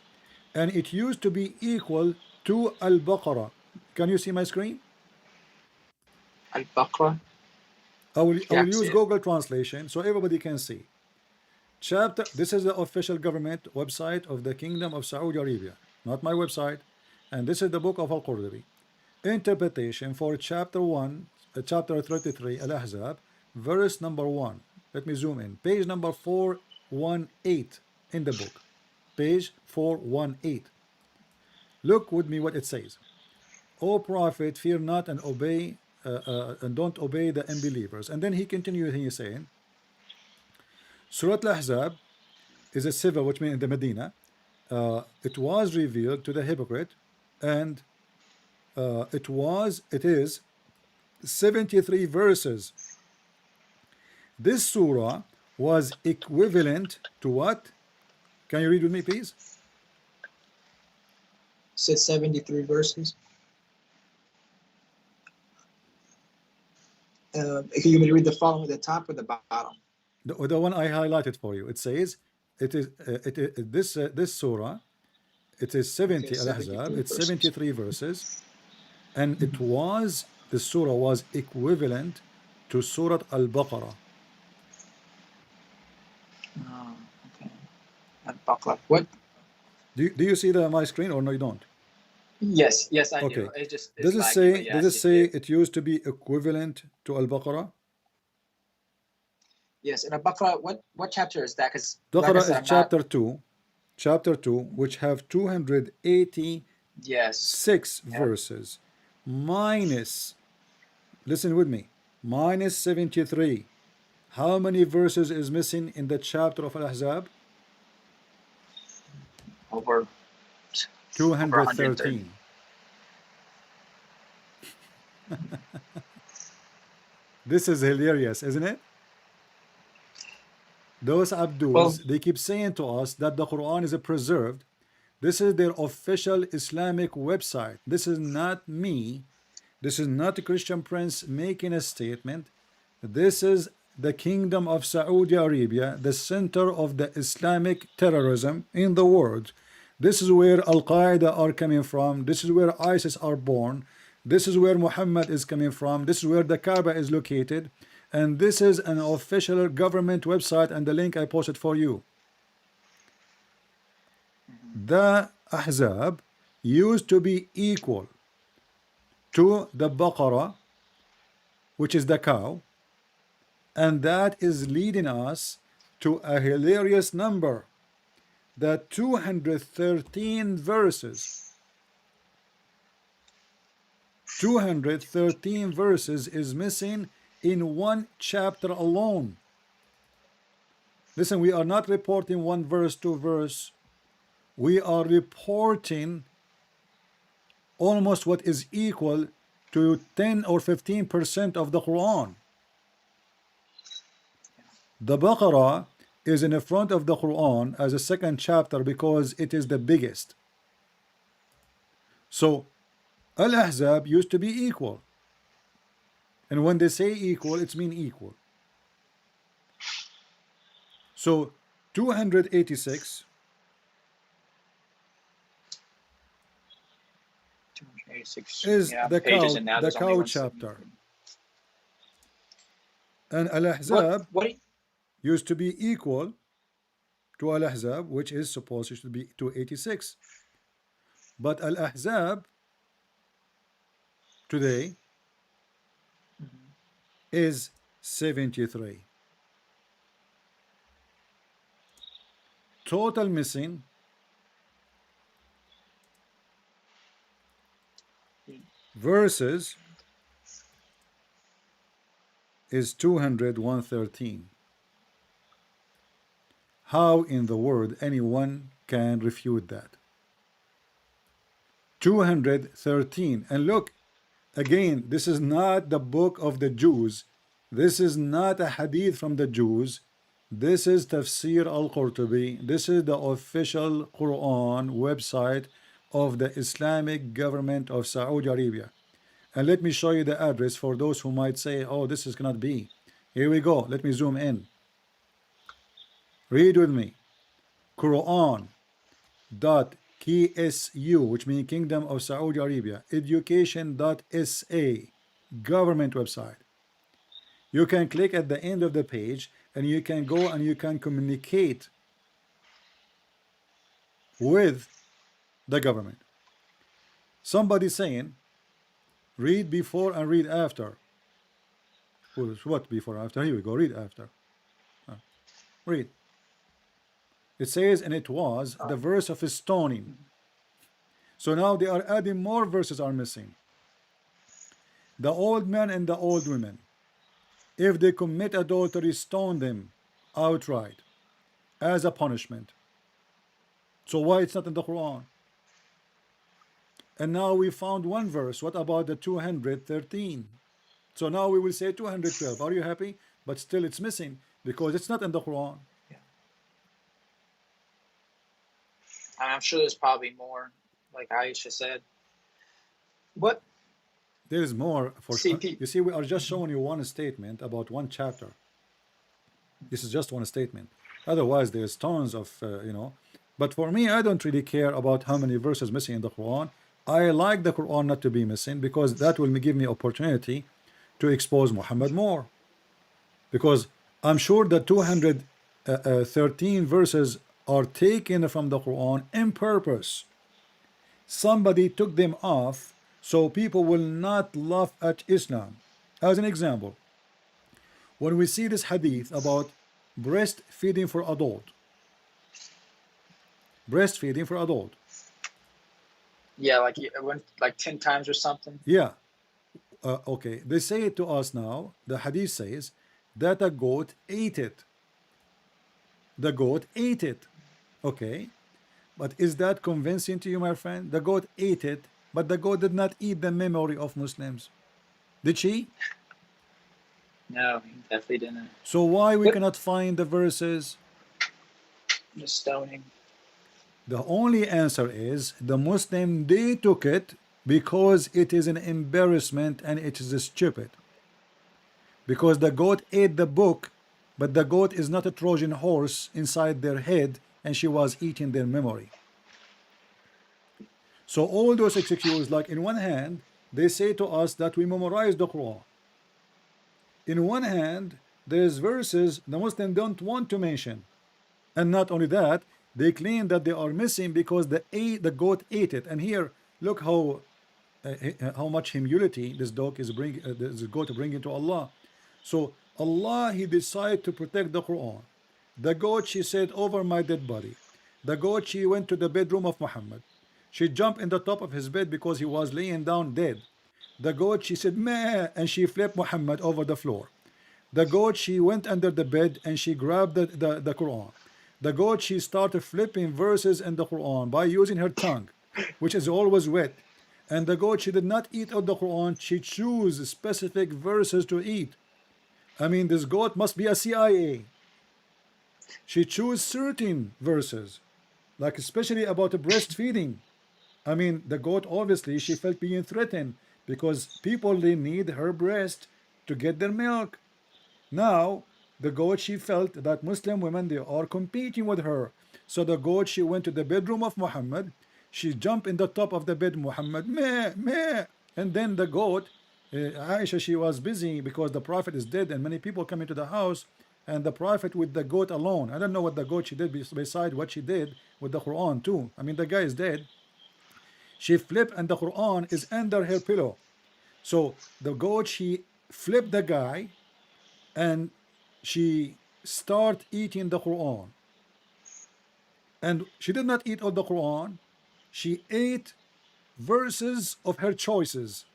and it used to be equal to Al-Baqarah. Can you see my screen? Al-Baqarah? I Yeah, I will can see use it. Google translation so everybody can see. Chapter, this is the official government website of the Kingdom of Saudi Arabia, not my website. And this is the book of Al-Qurtubi. Interpretation for chapter 1, chapter 33, Al-Ahzab, verse number 1. Let me zoom in. Page number 418 in the book. Page 418. Look with me what it says. O Prophet, fear not and obey and don't obey the unbelievers. And then he continued, he is saying, Surah Al-Ahzab is a civil, which means in the Medina. It was revealed to the hypocrite, and it is 73 verses. This surah was equivalent to what? Can you read with me, please? Said 73 verses. Can you read the following at the top or the bottom? The one I highlighted for you. It says it is this surah. It is 70 Okay, Al-Ahzab. 73 It's verses. 73 verses, and the surah was equivalent to Surah Al-Baqarah. Oh, okay. Al-Baqarah. What? Do you see my screen or no? You don't. Yes, yes, I do. Okay. It's laggy, but Does it yes, say it used to be equivalent to Al-Baqarah? yes. And Al-Baqarah, what chapter is that? Because like I Baqarah said, is I'm not. chapter 2, which have 286 Yes. Yep. verses, minus, listen with me, minus 73. How many verses is missing in the chapter of Al-Ahzab? Over 130. 213. This is hilarious, isn't it? Those Well, Abduls, they keep saying to us that the Quran is preserved. This is their official Islamic website. This is not me. This is not a Christian prince making a statement. This is the Kingdom of Saudi Arabia, the center of the Islamic terrorism in the world. This is where Al-Qaeda are coming from. This is where ISIS are born. This is where Muhammad is coming from. This is where the Kaaba is located. And this is an official government website, and the link I posted for you. The Ahzab used to be equal to the Baqarah, which is the cow, and that is leading us to a hilarious number, that 213 verses. 213 verses is missing in one chapter alone. Listen, we are not reporting one verse, two verse. We are reporting almost what is equal to 10 or 15% of the Quran. The Baqarah is in the front of the Quran as a second chapter because it is the biggest. So Al-Ahzab used to be equal. And when they say equal, it's mean equal. So 286 286. is Yeah, the pages, and now the there's only cow 170. chapter. And What? Al-Ahzab What? used to be equal to Al-Ahzab, which is supposed to be 286. But Al-Ahzab today is 73. Total missing verses is 200, 113. How in the world anyone can refute that? 213. And look, again, this is not the book of the Jews. This is not a hadith from the Jews. This is Tafsir al-Qurtubi. This is the official Quran website of the Islamic government of Saudi Arabia. And let me show you the address for those who might say, oh, this is cannot be. Here we go. Let me zoom in. Read with me. Quran.ksu, which means Kingdom of Saudi Arabia, education.sa, government website. You can click at the end of the page and you can go and you can communicate with the government. Somebody saying, read before and read after. What before and after? Here we go, read after. Read. It says, and it was the verse of stoning. So now they are adding more verses are missing. The old men and the old women, if they commit adultery, stone them outright as a punishment. So why it's not in the Quran? And now we found one verse. What about the 213? So now we will say 212. Are you happy? But still it's missing because it's not in the Quran. I'm sure there's probably more, like Aisha said. What? There is more for CP. you see, we are just showing you one statement about one chapter. This is just one statement. Otherwise, there's tons of But for me, I don't really care about how many verses missing in the Quran. I like the Quran not to be missing because that will give me opportunity to expose Muhammad more. Because I'm sure that 213 verses are taken from the Quran in purpose. Somebody took them off so people will not laugh at Islam. As an example, when we see this hadith about breastfeeding for adult, Yeah, like it went like 10 times or something. Yeah. Okay, they say it to us now. The hadith says that a goat ate it. The goat ate it. Okay, but is that convincing to you, my friend? The goat ate it, but the goat did not eat the memory of Muslims. Did she? No, he definitely didn't. So why we cannot find the verses? The stoning. The only answer is the Muslim, they took it because it is an embarrassment and it is stupid. Because the goat ate the book, but the goat is not a Trojan horse inside their head, and she was eating their memory. So all those excuses, like in one hand, they say to us that we memorize the Quran. In one hand, there's verses the Muslims don't want to mention. And not only that, they claim that they are missing because the goat ate it. And here, look how much humility this goat is bringing to Allah. So Allah, He decided to protect the Quran. The goat, she said, over my dead body. The goat, she went to the bedroom of Muhammad. She jumped in the top of his bed because he was laying down dead. The goat, she said, meh, and she flipped Muhammad over the floor. The goat, she went under the bed and she grabbed the Quran. The goat, she started flipping verses in the Quran by using her tongue, which is always wet. And the goat, she did not eat out the Quran. She chose specific verses to eat. I mean, this goat must be a CIA. She chose certain verses, like especially about breastfeeding. I mean, the goat, obviously she felt being threatened because people, they need her breast to get their milk. Now the goat, she felt that Muslim women, they are competing with her. So the goat, she went to the bedroom of Muhammad. She jumped in the top of the bed, Muhammad, meh, meh. And then the goat, Aisha, she was busy because the Prophet is dead and many people come into the house, and the Prophet with the goat alone. I don't know what the goat she did beside what she did with the Quran too. I mean, the guy is dead. She flipped and the Quran is under her pillow. So the goat, she flipped the guy and she start eating the Quran. And she did not eat all the Quran. She ate verses of her choices.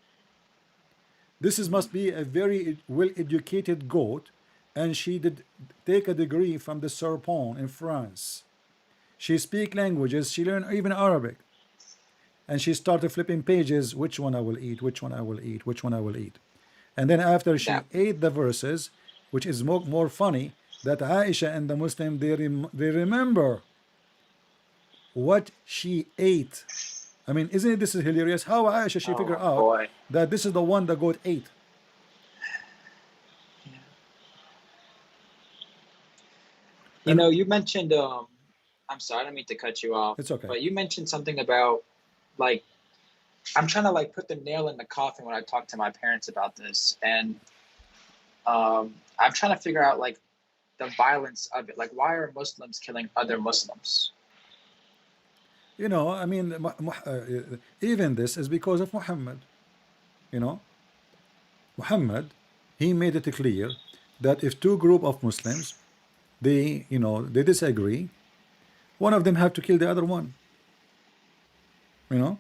This is must be a very well-educated goat, and she did take a degree from the Sorbonne in France. She speak languages. She learned even Arabic, and she started flipping pages. Which one I will eat? Which one I will eat? Which one I will eat? And then after she That ate the verses, which is more funny, that Aisha and the Muslim, they remember what she ate. I mean, isn't it, this is hilarious? How Aisha, she figured oh out boy. that this is the one the goat ate. You And know, you mentioned I'm sorry, I don't mean to cut you off, it's okay. but you mentioned something about like I'm trying to like put the nail in the coffin when I talk to my parents about this, and I'm trying to figure out like the violence of it. Like, why are Muslims killing other Muslims? You know, I mean, even this is because of Muhammad. You know, Muhammad, he made it clear that if two group of Muslims, they, you know, they disagree, one of them have to kill the other one. You know,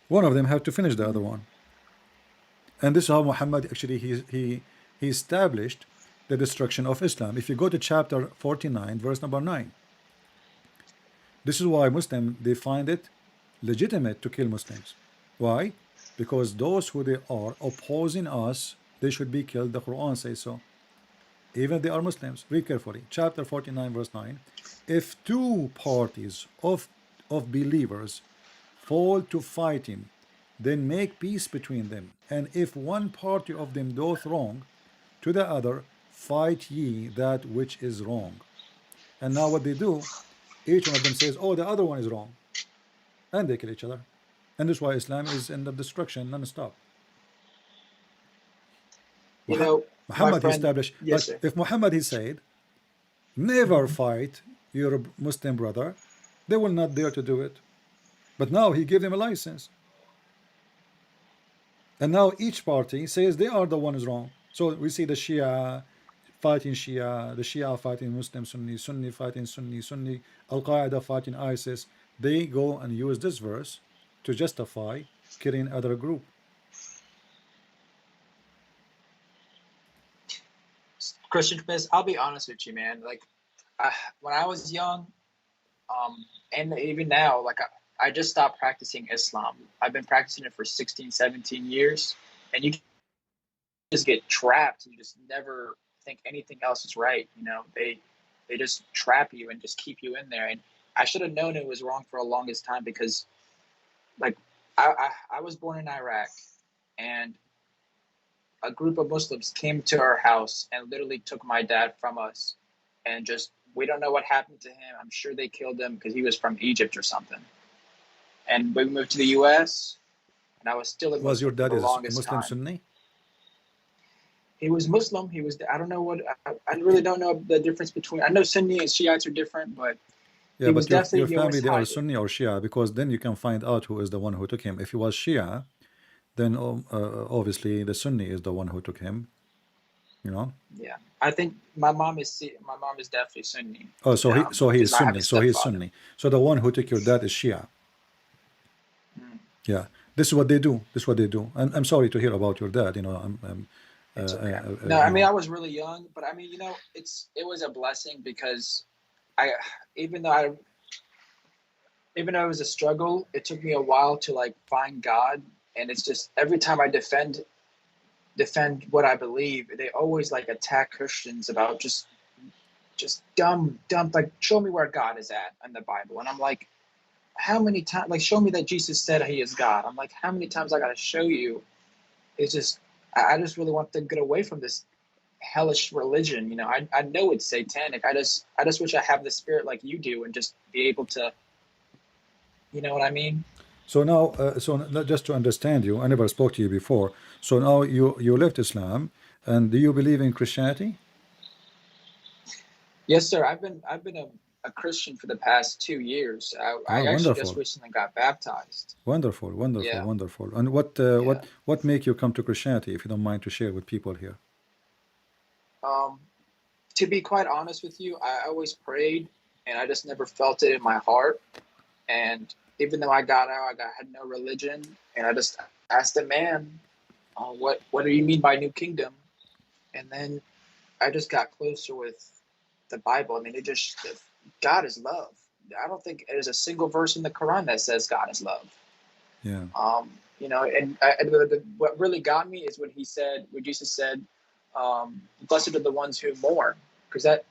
one of them have to finish the other one. And this is how Muhammad actually he established the destruction of Islam. If you go to chapter 49, verse number 9, this is why Muslims, they find it legitimate to kill Muslims. Why? Because those who they are opposing us, they should be killed. The Quran says so. Even if they are Muslims. Read carefully. Chapter 49, verse 9. If two parties of believers fall to fighting, then make peace between them. And if one party of them doth wrong to the other, fight ye that which is wrong. And now what they do, each one of them says, oh, the other one is wrong. And they kill each other. And that's why Islam is in the destruction non-stop. You know, my Muhammad friend. established, Yes, like sir. if Muhammad he said, never fight your Muslim brother, they will not dare to do it. But now he gave them a license. And now each party says they are the one who's wrong. So we see the Shia fighting Shia, the Shia fighting Muslim, Sunni, Sunni fighting Sunni, Sunni, Al-Qaeda fighting ISIS. They go and use this verse to justify killing other group. Christian Smith, I'll be honest with you, man. Like, when I was young, and even now, like, I just stopped practicing Islam. I've been practicing it for 16, 17 years, and you just get trapped. You just never think anything else is right. You know, they just trap you and just keep you in there. And I should have known it was wrong for the longest time because, like, I was born in Iraq, and a group of Muslims came to our house and literally took my dad from us, and just we don't know what happened to him. I'm sure they killed him because he was from Egypt or something. And we moved to the U.S. and I was still a Was your Muslim for dad the is longest Muslim time. Sunni? He was Muslim. He was. I don't know what. I really don't know the difference between. I know Sunni and Shiites are different, but Yeah, he was but your definitely family, they are Yoruba-sided. Sunni or Shia, because then you can find out who is the one who took him. If he was Shia, then obviously the Sunni is the one who took him. You know. Yeah, I think my mom is definitely Sunni. Oh, so he is Because I have Sunni. a So he is stepfather. Sunni. So the one who took your dad is Shia. Mm, Yeah, this is what they do. This is what they do. And I'm sorry to hear about your dad. You know, it's okay. No, I you mean know. I was really young, but I mean it was a blessing because I even though I even though it was a struggle, it took me a while to like find God, and it's just every time I defend what I believe, they always like attack Christians about just just dumb, like, show me where God is at in the Bible. And I'm like, how many times, like, show me that Jesus said he is God. I'm like, how many times I got to show you? It's just, I just really want to get away from this hellish religion. You know, I know it's satanic. I just wish I have the spirit like you do and just be able to, you know what I mean? So now, just to understand you, I never spoke to you before. So now you left Islam, and do you believe in Christianity? Yes, sir. I've been a Christian for the past 2 years. I Ah, actually just wonderful, recently got baptized. wonderful, wonderful, Yeah, wonderful. And what yeah. what make you come to Christianity, if you don't mind to share with people here? Um, to be quite honest with you, I always prayed, and I just never felt it in my heart. And even though I got out, had no religion, and I just asked the man, what do you mean by new kingdom? And then I just got closer with the Bible. I mean, God is love. I don't think there's a single verse in the Quran that says God is love. Yeah, You know, and what really got me is when Jesus said, "Blessed are the ones who mourn," because that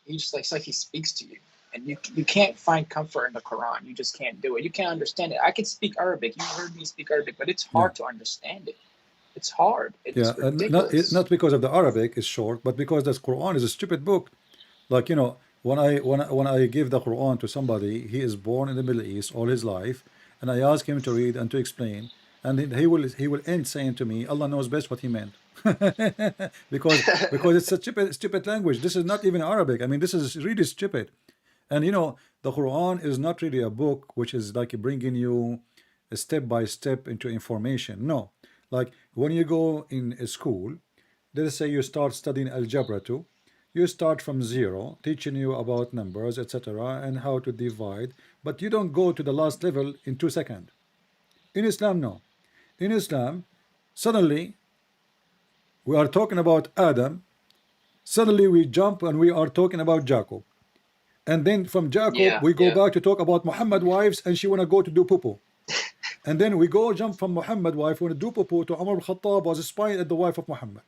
he just, like, it's like he speaks to you, and you can't find comfort in the Quran. You just can't do it. You can't understand it. I can speak Arabic. You heard me speak Arabic, but it's yeah, hard to understand it. It's hard. yeah. It's And ridiculous. not because of the Arabic is short, but because this Quran is a stupid book. Like, when I give the Quran to somebody, he is born in the Middle East all his life, and I ask him to read and to explain, and then he will end saying to me, Allah knows best what he meant. Because it's a stupid language. This is not even Arabic. I mean, this is really stupid. And the Quran is not really a book which is like bringing you a step by step into information. No, like when you go in a school, let's say you start studying algebra 2, you start from zero, teaching you about numbers, etc., and how to divide, but you don't go to the last level in 2 seconds. In Islam, no. In Islam, suddenly we are talking about Adam, suddenly we jump and we are talking about Jacob. And then from Jacob, Yeah, we go yeah. back to talk about Muhammad wives, and she want to go to do poo. And then we go jump from Muhammad wife, want to do poo, to Umar al-Khattab was spying at the wife of Muhammad.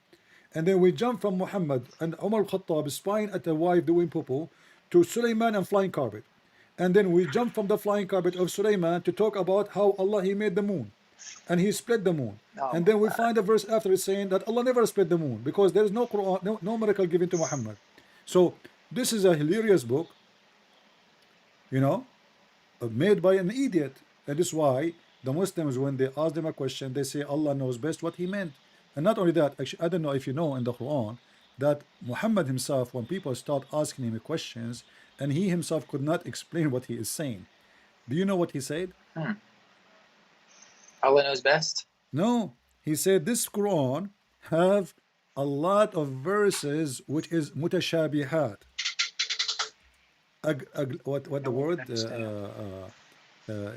And then we jump from Muhammad and Umar al-Khattab spying at the wife doing poo to Sulaiman and flying carpet. And then we jump from the flying carpet of Sulaiman to talk about how Allah he made the moon and he split the moon. Oh And my then we God. find a verse after it saying that Allah never split the moon because there is no Quran, no miracle given to Muhammad. So this is a hilarious book, you know, made by an idiot. And this is why the Muslims, when they ask them a question, they say Allah knows best what he meant. And not only that, actually, I don't know if you know in the Quran that Muhammad himself, when people start asking him questions, and he himself could not explain what he is saying. Do you know what he said? Hmm. Allah knows best. No, he said this Quran have a lot of verses which is mutashabihat. What the I wouldn't word understand.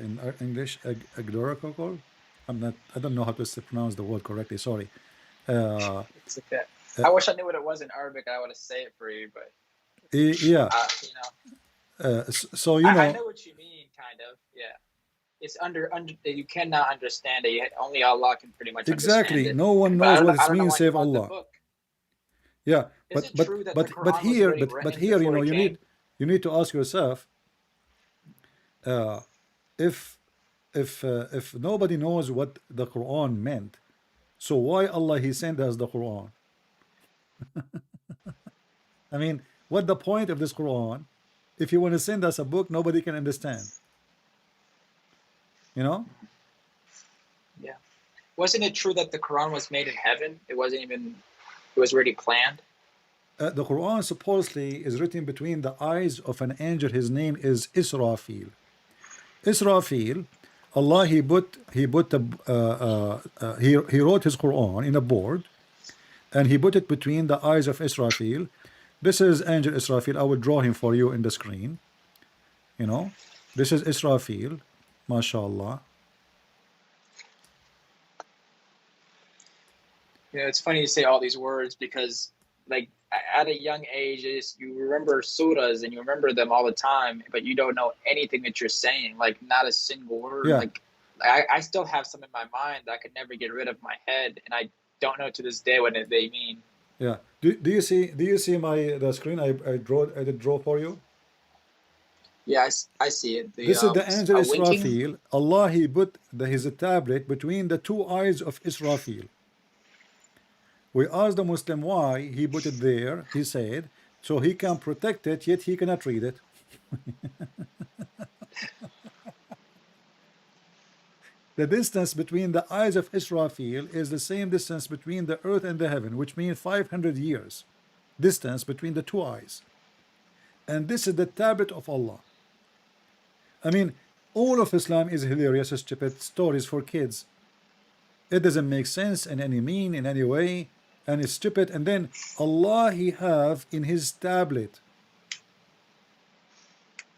in English, agorical. I don't know how to pronounce the word correctly. Sorry. Uh, It's okay. uh, I wish I knew what it was in Arabic. I would have say it for you, but yeah. you know, So I know what you mean, kind of. Yeah, it's under you cannot understand it. Only Allah can pretty much understand exactly. it. No one But knows what I it don't know means why you save bought the Allah. book. Yeah, Is it true that the but Quran was here already but written here before it you came? need to ask yourself uh, if if nobody knows what the Quran meant, so why Allah he sent us the Quran? I mean, what the point of this Quran if you want to send us a book nobody can understand? You know, Yeah. Wasn't it true that the Quran was made in heaven? It wasn't even. It was already planned. the Quran supposedly is written between the eyes of an angel. His name is Israfil. Israfil, Allah he wrote his Quran in a board and he put it between the eyes of Israfil. This is angel Israfil. I will draw him for you in the screen. You know, this is Israfil, mashallah. You know, it's funny you say all these words because, like, at a young age, you remember surahs and you remember them all the time, but you don't know anything that you're saying, like, not a single word. Yeah, Like, I still have some in my mind that I could never get rid of my head, and I don't know to this day what they mean. Yeah. Do you see my the screen I did draw for you? Yeah, I see it. The This is the angel winking. Israfil. Allah, he put his tablet between the two eyes of Israfil. We asked the Muslim why he put it there. He said, so he can protect it, yet he cannot read it. The distance between the eyes of Israfil is the same distance between the earth and the heaven, which means 500 years distance between the two eyes. And this is the tablet of Allah. I mean, all of Islam is hilarious, stupid stories for kids. It doesn't make sense in any mean, in any way, and it's stupid. And then Allah, he have in his tablet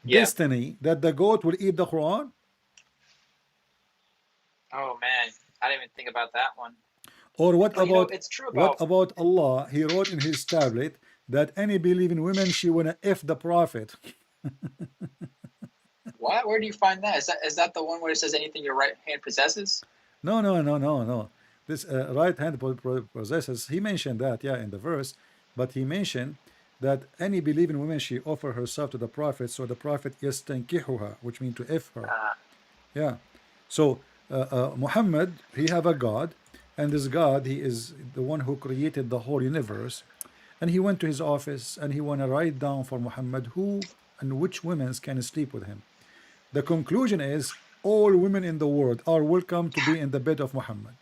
Yeah. destiny that the goat will eat the Quran. Oh man, I didn't even think about that one. Or But you know, it's true what about. about Allah? He wrote in his tablet that any believing women she wanna f the prophet. What? Where do you find that? Is that the one where it says anything your right hand possesses? No, no, no, no, no. This right hand possesses. He mentioned that, yeah, in the verse, but he mentioned that any believing woman she offer herself to the prophet, so the prophet yastankihuha, which means to f her. Uh, Yeah. So Muhammad, he have a God, and this God, he is the one who created the whole universe. And he went to his office and he want to write down for Muhammad who and which women can sleep with him. The conclusion is all women in the world are welcome to be in the bed of Muhammad.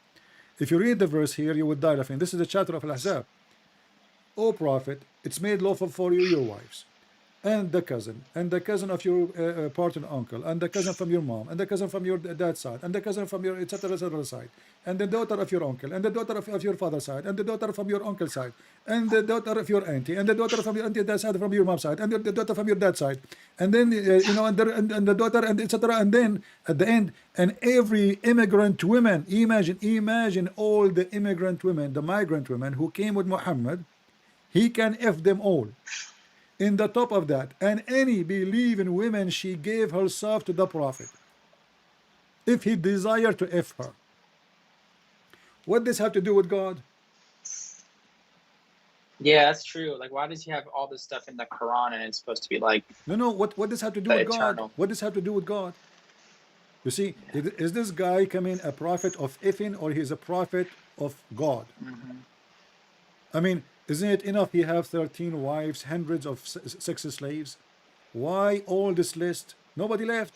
If you read the verse here, you would die laughing. This is the chapter of Al-Ahzab. O Prophet, it's made lawful for you, your wives, and the cousin of your partner uncle, and the cousin from your mom, and the cousin from your dad's side, and the cousin from your etc. etc. side, and the daughter of your uncle, and the daughter of your father's side, and the daughter from your uncle's side, and the daughter of your auntie, and the daughter from your auntie dad's side from your mom's side, and the daughter from your dad's side, and then you know, and the daughter, and etc. And then at the end, and every immigrant women. Imagine all the immigrant women, the migrant women who came with Muhammad. He can f them all. In the top of that, and any believing women she gave herself to the prophet if he desired to f her. What does have to do with God? yeah, that's true. Like, why does he have all this stuff in the Quran and it's supposed to be like No, what does have to do the with God? eternal? What does have to do with God? You see, is this guy coming a prophet of effing, or he's a prophet of God? I mean, isn't it enough he have 13 wives, hundreds of sex slaves? Why all this list? Nobody left.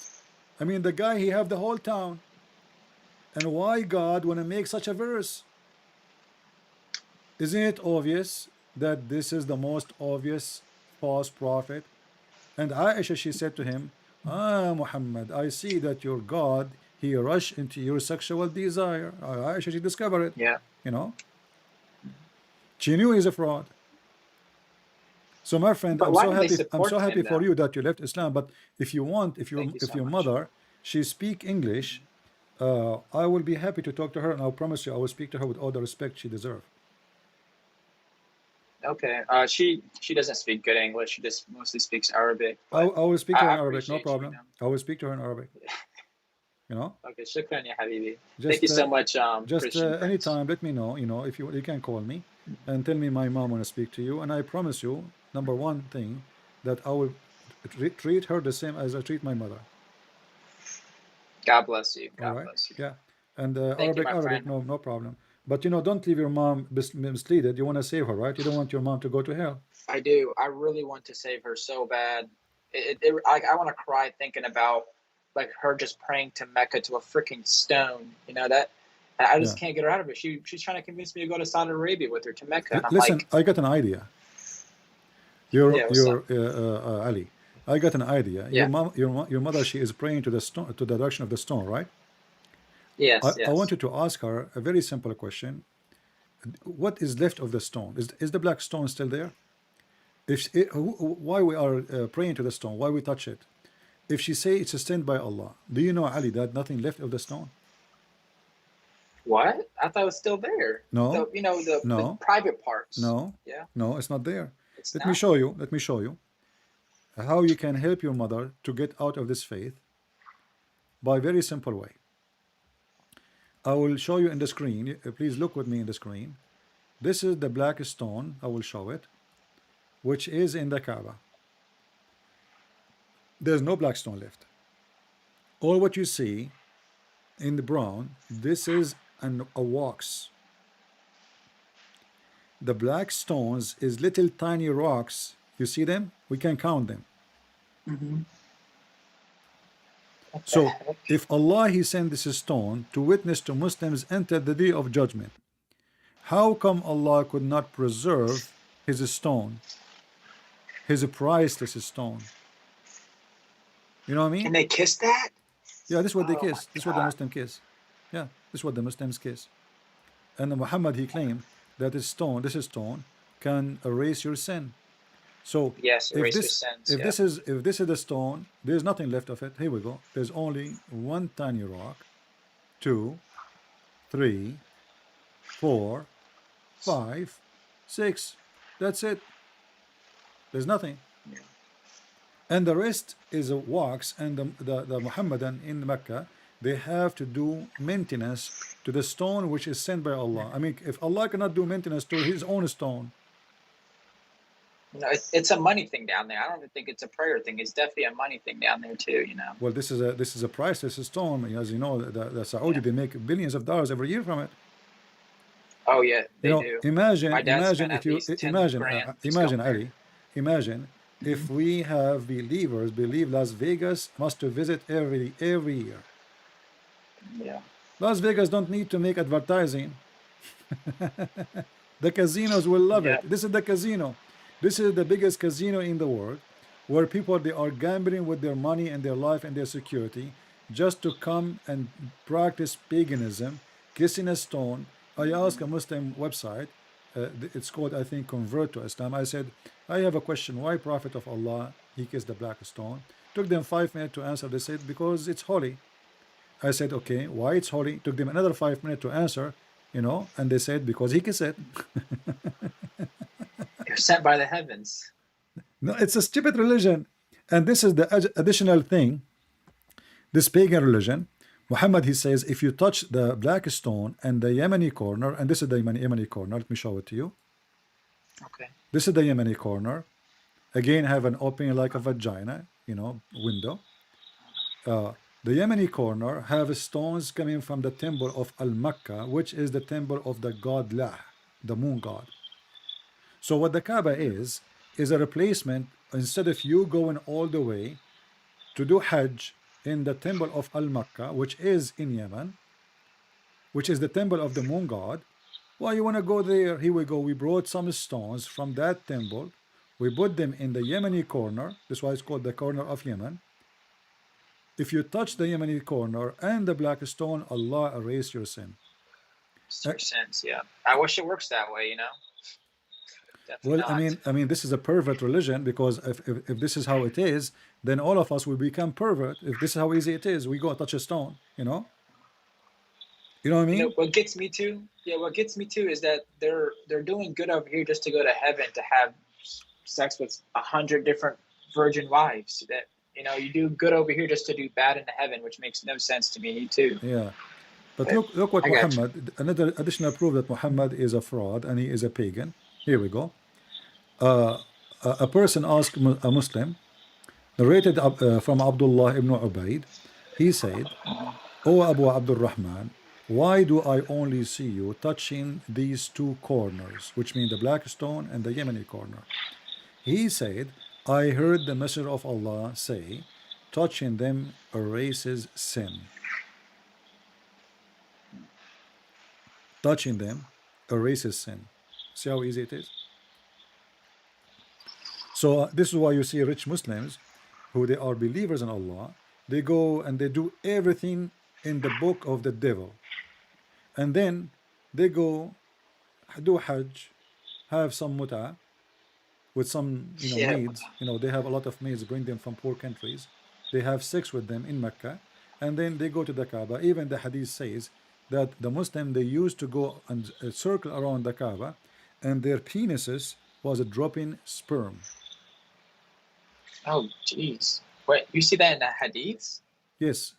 I mean, the guy, he have the whole town. And why God want to make such a verse? Isn't it obvious that this is the most obvious false prophet? And Aisha, she said to him, ah, Muhammad, I see that your God, he rushed into your sexual desire. Aisha, she discovered it, Yeah. you know. She knew he's a fraud. So my friend, But I'm why so do they happy. I'm support so happy him for though? you that you left Islam. But if you want, Thank you if so your much. mother, she speak English, I will be happy to talk to her, and I'll promise you, I will speak to her with all the respect she deserves. Okay. She doesn't speak good English. She just mostly speaks Arabic. I But will speak to her I in Arabic, no appreciate you. problem. I will speak to her in Arabic. You know, Okay. Shukran, ya habibi. Thank just you so much, Christian Prince. anytime, let me know. You know, if you can call me and tell me my mom want to speak to you, and I promise you, number one thing, that I will treat her the same as I treat my mother. God bless you. All God right, bless you. yeah, and Thank you, my Arabic, friend. no problem. But you know, don't leave your mom misleaded. You want to save her, right? You don't want your mom to go to hell. I do. I really want to save her so bad. I want to cry thinking about like her just praying to Mecca to a freaking stone. You know that. I Yeah. just can't get her out of it. She's trying to convince me to go to Saudi Arabia with her to Mecca, and I'm Listen, like, I got an idea. yeah, what's up? Ali. I got an idea. Yeah. Your mother, she is praying to the stone, to the direction of the stone, right? Yes. I want Yes. you to ask her a very simple question. What is left of the stone? Is the black stone still there? Why we are praying to the stone? Why we touch it? If she say it's sustained by Allah, do you know, Ali, that nothing left of the stone? What? I thought it was still there. No, The no, private parts. no, Yeah. no, it's not there. It's Let me not. show you. Let me show you how you can help your mother to get out of this faith by a very simple way. I will show you in the screen. Please look with me in the screen. This is the black stone, I will show it, which is in the Kaaba. There's no black stone left. All what you see in the brown, this is a wax. The black stones is little tiny rocks. You see them? We can count them. What the So heck? if Allah He sent this stone to witness to Muslims enter the day of judgment, how come Allah could not preserve His stone, His priceless stone? You know what I mean? And they kiss that? Yeah, this is what they Oh my kiss. This is what the God. Muslim kiss. Yeah, this is what the Muslims kiss. And Muhammad he claimed that this stone can erase your sin. So Yes, if erase your this sins. if Yeah. this is if this is the stone, there's nothing left of it. Here we go. There's only one tiny rock, 2, 3, 4, 5, 6. That's it. There's nothing. Yeah. And the rest is a wax. And the Muhammadan in Mecca, they have to do maintenance to the stone which is sent by Allah. I mean, if Allah cannot do maintenance to His own stone, No, it's a money thing down there. I don't even think it's a prayer thing. It's definitely a money thing down there too, you know. well, this is a priceless stone. As you know, the Saudi they make billions of dollars every year from it. Oh yeah, You they know, do. imagine, My dad imagine spent if at you least 10 imagine, grand just imagine going there. Ali, imagine if we have believers believe Las Vegas must to visit every year. Yeah. Las Vegas don't need to make advertising. The casinos will love Yeah. it. This is the casino. This is the biggest casino in the world, where people they are gambling with their money and their life and their security just to come and practice paganism, kissing a stone. I asked a Muslim website, it's called I think Convert to Islam. I said, I have a question. Why Prophet of Allah he kissed the black stone? Took them 5 minutes to answer. They said because it's holy. I said, okay, why it's holy? Took them another 5 minutes to answer, you know, and they said because he kissed it. You're sent by the heavens. No, it's a stupid religion. And this is the additional thing, this pagan religion. Muhammad, he says, if you touch the black stone and the Yemeni corner, and this is the Yemeni corner, let me show it to you. Okay. This is the Yemeni corner. Again, have an opening like a vagina, you know, window. The Yemeni corner have stones coming from the temple of Al-Makkah, which is the temple of the god Lah, the moon god. So what the Kaaba is a replacement. Instead of you going all the way to do Hajj in the temple of Al-Makkah, which is in Yemen, which is the temple of the moon god, why you want to go there? Here we go. We brought some stones from that temple. We put them in the Yemeni corner. That's why it's called the corner of Yemen. If you touch the Yemeni corner and the black stone, Allah erase your sin. It's your sins, yeah. I wish it works that way, you know. Definitely Well, not. I mean, this is a pervert religion because if this is how it is, then all of us will become pervert. If this is how easy it is, we go touch a stone, you know. You know what I You mean? know what gets me too? Yeah, what gets me too is that they're doing good over here just to go to heaven to have sex with 100 different virgin wives. That you know, you do good over here just to do bad in heaven, which makes no sense to me too. Yeah. But But look what I got you. Muhammad, another additional proof that Muhammad is a fraud and he is a pagan. Here we go. A person asked a Muslim, narrated from Abdullah ibn Ubaid, he said, O Abu Abdul Rahman, why do I only see you touching these two corners, which mean the black stone and the Yemeni corner? He said, I heard the Messenger of Allah say, touching them erases sin. Touching them erases sin. See how easy it is? So this is why you see rich Muslims who they are believers in Allah, they go and they do everything in the book of the devil. And then they go do Hajj, have some muta with some Yeah. maids. They have a lot of maids, bring them from poor countries. They have sex with them in Mecca, and then they go to the Kaaba. Even the hadith says that the Muslim they used to go and circle around the Kaaba, and their penises was dropping sperm. Oh, jeez. Wait, you see that in the hadiths? Yes.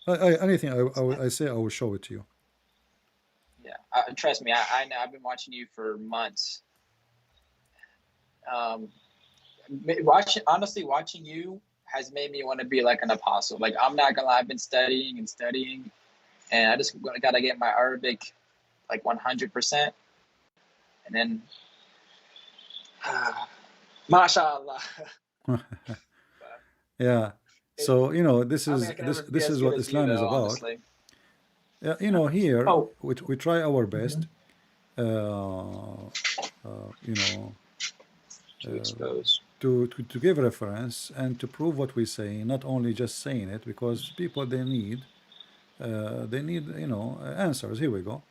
Anything I say, I will show it to you. Yeah. Trust me, I know. I've been watching you for months. Watching you has made me want to be like an apostle. Like, I'm not gonna lie, I've been studying and studying, and I just gotta get my Arabic like 100%, and then, mashallah. Yeah. So this I don't is think I can ever be this as is good what as you, Islam is though. about. Honestly. Yeah, here Oh, we try our best, you know, to expose. to give reference and to prove what we say, not only just saying it, because people they need answers. Here we go.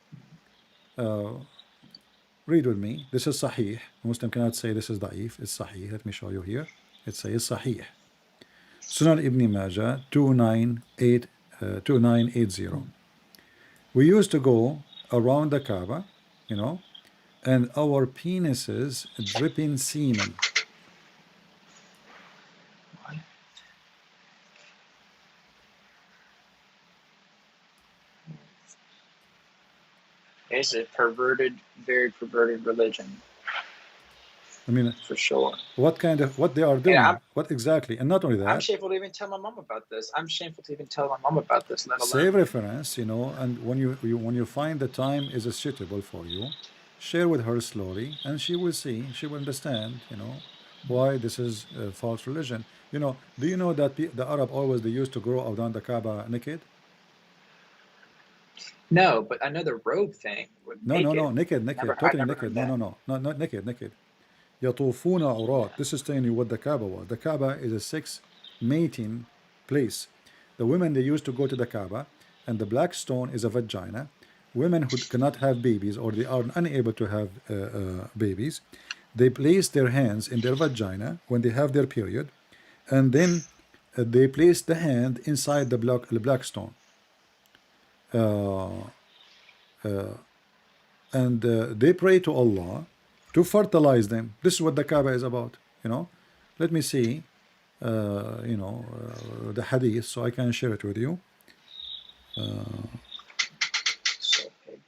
Read with me. This is Sahih. A Muslim cannot say this is Da'if. It's Sahih. Let me show you here. It says Sahih. Sunan Ibn Majah 2980. We used to go around the Kaaba, and our penises dripping semen. It's a very perverted religion, I mean, for sure. what they are And doing? What exactly? And not only I'm that, shameful to even tell my mom about this. Let save alone. reference, and when you find the time is suitable for you, share with her slowly, and she will see, she will understand, why this is a false religion. Do you know that the Arab always they used to go around the Kaaba naked? No, but I know the robe thing would No, make it. naked, I've totally never naked. heard that. Not naked. يطوفون عراة. This is telling you what the Kaaba was. The Kaaba is a sex mating place. The women, they used to go to the Kaaba, and the black stone is a vagina. Women who cannot have babies, or they are unable to have babies, they place their hands in their vagina when they have their period, and then they place the hand inside the black stone. And they pray to Allah to fertilize them. This is what the Kaaba is about. Let me see the hadith so I can share it with you. So pagan.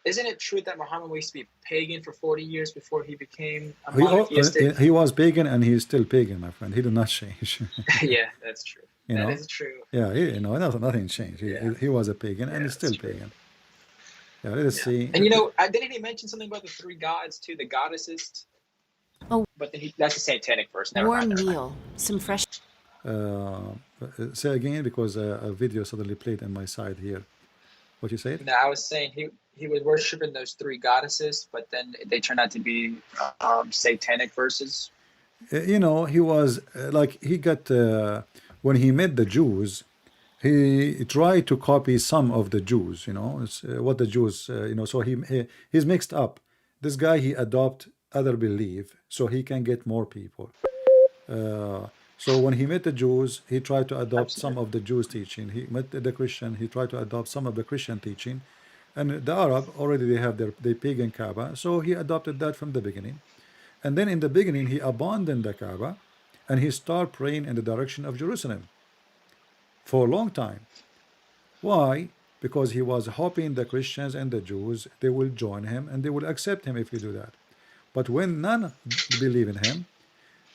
Isn't it true that Muhammad used to be pagan for 40 years before he became a monotheistic? He was pagan, and he is still pagan, my friend. He did not change. Yeah, that's true. That is true. Yeah, nothing changed. He was a pagan, and he's still pagan. Yeah, let's see. And didn't he mention something about the three gods too, the goddesses? Oh. But then that's a satanic verse. Never Warm mind. meal, some fresh. Say again, because a video suddenly played on my side here. What you said? No, I was saying he was worshiping those three goddesses, but then they turned out to be satanic verses. He was he got when he met the Jews, he tried to copy some of the Jews. It's, what the Jews, so he's mixed up. This guy, he adopt other belief so he can get more people. So when he met the Jews, he tried to adopt some of the Jews' teaching. He met the Christian, he tried to adopt some of the Christian teaching. And the Arab, already they have their pagan Kaaba, so he adopted that from the beginning. And then in the beginning, he abandoned the Kaaba, and he started praying in the direction of Jerusalem for a long time. Why? Because he was hoping the Christians and the Jews, they will join him and they will accept him if he do that. But when none believe in him,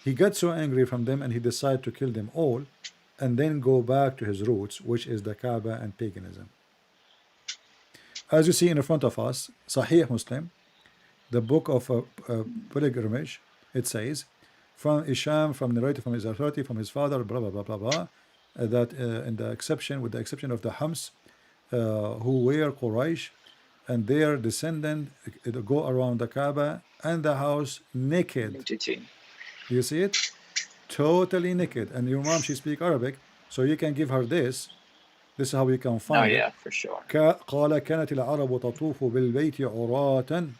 he got so angry from them, and he decided to kill them all and then go back to his roots, which is the Kaaba and paganism. As you see in front of us, Sahih Muslim, the book of pilgrimage, it says, from Isham, from narrated from his authority, from his father, blah blah blah blah blah, that with the exception of the Hams, who were Quraysh, and their descendant go around the Kaaba and the house naked. You see it? Totally naked. And your mom, she speaks Arabic, so you can give her this. This is how you can find it. Oh yeah, for sure. قال كانت العرب تطوف بالبيت عراة.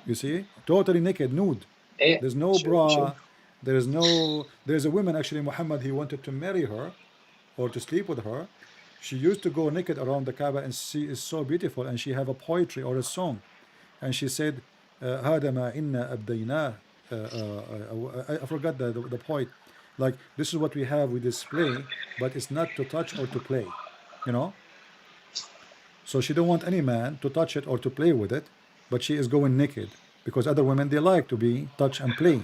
You see? Totally naked, nude. There's no bra. There's a woman, actually, Muhammad, he wanted to marry her or to sleep with her. She used to go naked around the Kaaba, and she is so beautiful, and she have a poetry or a song. And she said, هذا ما إنا أبديناه. I forgot the point. Like, this is what we display, but it's not to touch or to play. So she don't want any man to touch it or to play with it, but she is going naked because other women, they like to be touch and play.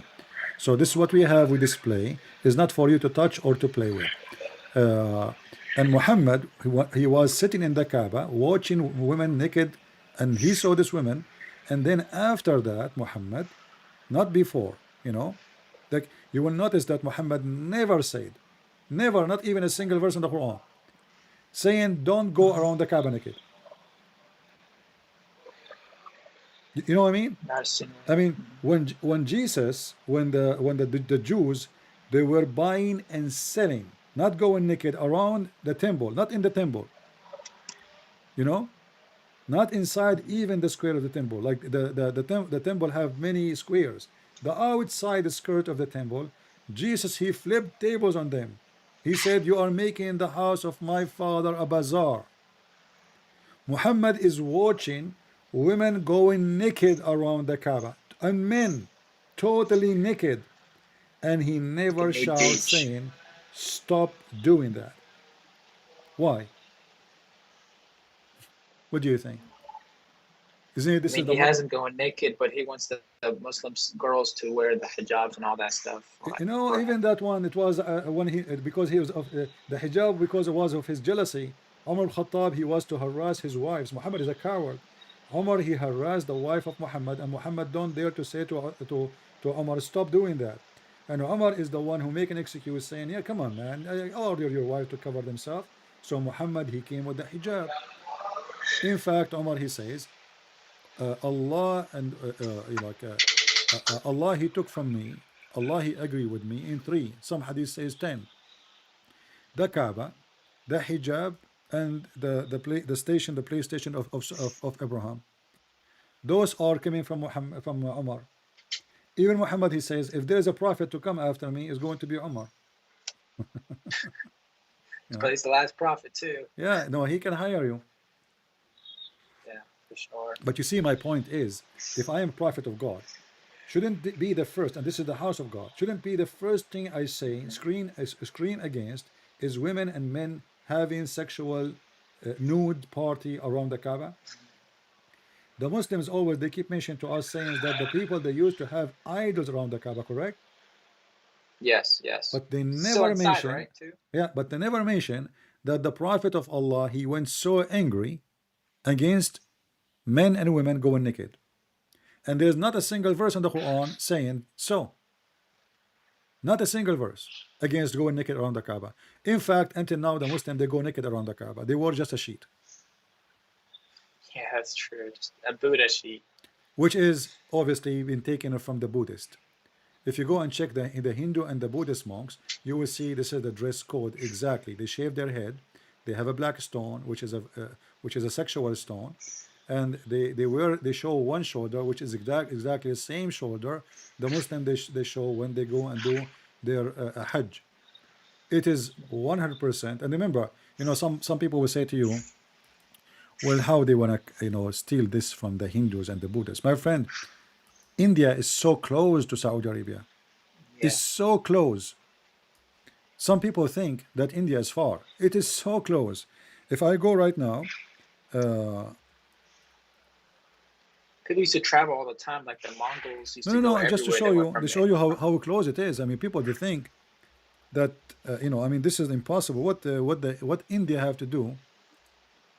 So this is what we have, we display is not for you to touch or to play with. uh, and Muhammad, he was sitting in the Kaaba watching women naked, and he saw this women. And then after that, Muhammad, not before, like you will notice that Muhammad never said, never, not even a single verse in the Quran saying don't go around the Kaaba naked. You know what I mean? Not a single. I mean, when Jesus, when the Jews, they were buying and selling, not going naked around the temple, not in the temple, not inside even the square of the temple. Like the temple have many squares. The outside skirt of the temple, Jesus, he flipped tables on them. He said, "You are making the house of my father a bazaar." Muhammad is watching women going naked around the Kaaba, and men totally naked, and he never In a shouts beach. saying, "Stop doing that." Why? What do you think? Isn't it I this is mean, the he hasn't gone naked, but he wants the Muslim girls to wear the hijabs and all that stuff. even that one, it was when he because he was of the hijab, because it was of his jealousy. Umar al-Khattab, he was to harass his wives. Muhammad is a coward. Umar, he harassed the wife of Muhammad, and Muhammad don't dare to say to Umar, "Stop doing that." And Umar is the one who make an excuse saying, "Yeah, come on, man, I order your wife to cover themselves." So Muhammad, he came with the hijab. In fact, Umar, he says, Allah and Allah, he took from me, Allah, he agreed with me in three. Some hadith says 10. The Kaaba, the hijab, and the station, the PlayStation of Abraham. Those are coming from Muhammad, from Umar. Even Muhammad, he says, if there is a prophet to come after me, it's going to be Umar. Because he's the last prophet too. Yeah, no, he can hire you. Yeah, for sure. But you see, my point is, if I am prophet of God, shouldn't it be the first, and this is the house of God, shouldn't be the first thing I say, scream against, is women and men having sexual nude party around the Kaaba? The Muslims always, they keep mentioning to us saying that the people, they used to have idols around the Kaaba, correct? Yes, yes. But they Still never inside, mention, right? Too. yeah, but they never mention that the Prophet of Allah, he went so angry against men and women going naked. And there's not a single verse in the Quran saying so. Not a single verse against going naked around the Kaaba. In fact, until now, the Muslim, they go naked around the Kaaba. They wore just a sheet, Yeah, that's true. Just a Buddha sheet. which is obviously been taken from the Buddhist. If you go and check the Hindu and the Buddhist monks, you will see this is the dress code exactly. They shave their head. They have a black stone, which is a sexual stone, and they show one shoulder, which is exactly the same shoulder the Muslim they show when they go and do their Hajj. It is 100%. And remember, some people will say to you, well, how they want to steal this from the Hindus and the Buddhists? My friend, India is so close to Saudi Arabia. Yeah. It's so close. Some people think that India is far. It is so close. If I go right now, People used to travel all the time, like the Mongols used to go no, just to everywhere. show They went you, from how close it is. I mean, people, they think that I mean, this is impossible. What India have to do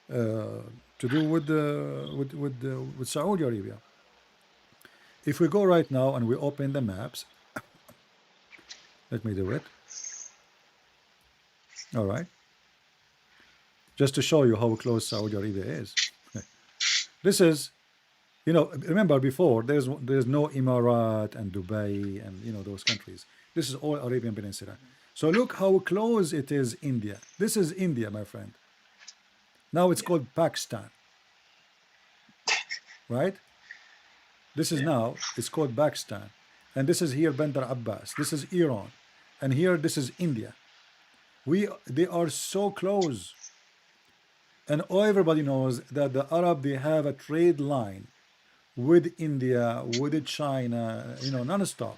with Saudi Arabia? If we go right now and we open the maps, let me do it. All right, just to show you how close Saudi Arabia is. This is, remember before there's no Emirat and Dubai and those countries. This is all Arabian Peninsula. So look how close it is India. This is India, my friend. Now it's called Pakistan, right? This is now, it's called Pakistan. And this is here Bandar Abbas. This is Iran. And here, this is India. They are so close. And everybody knows that the Arab, they have a trade line with India, with China, non-stop.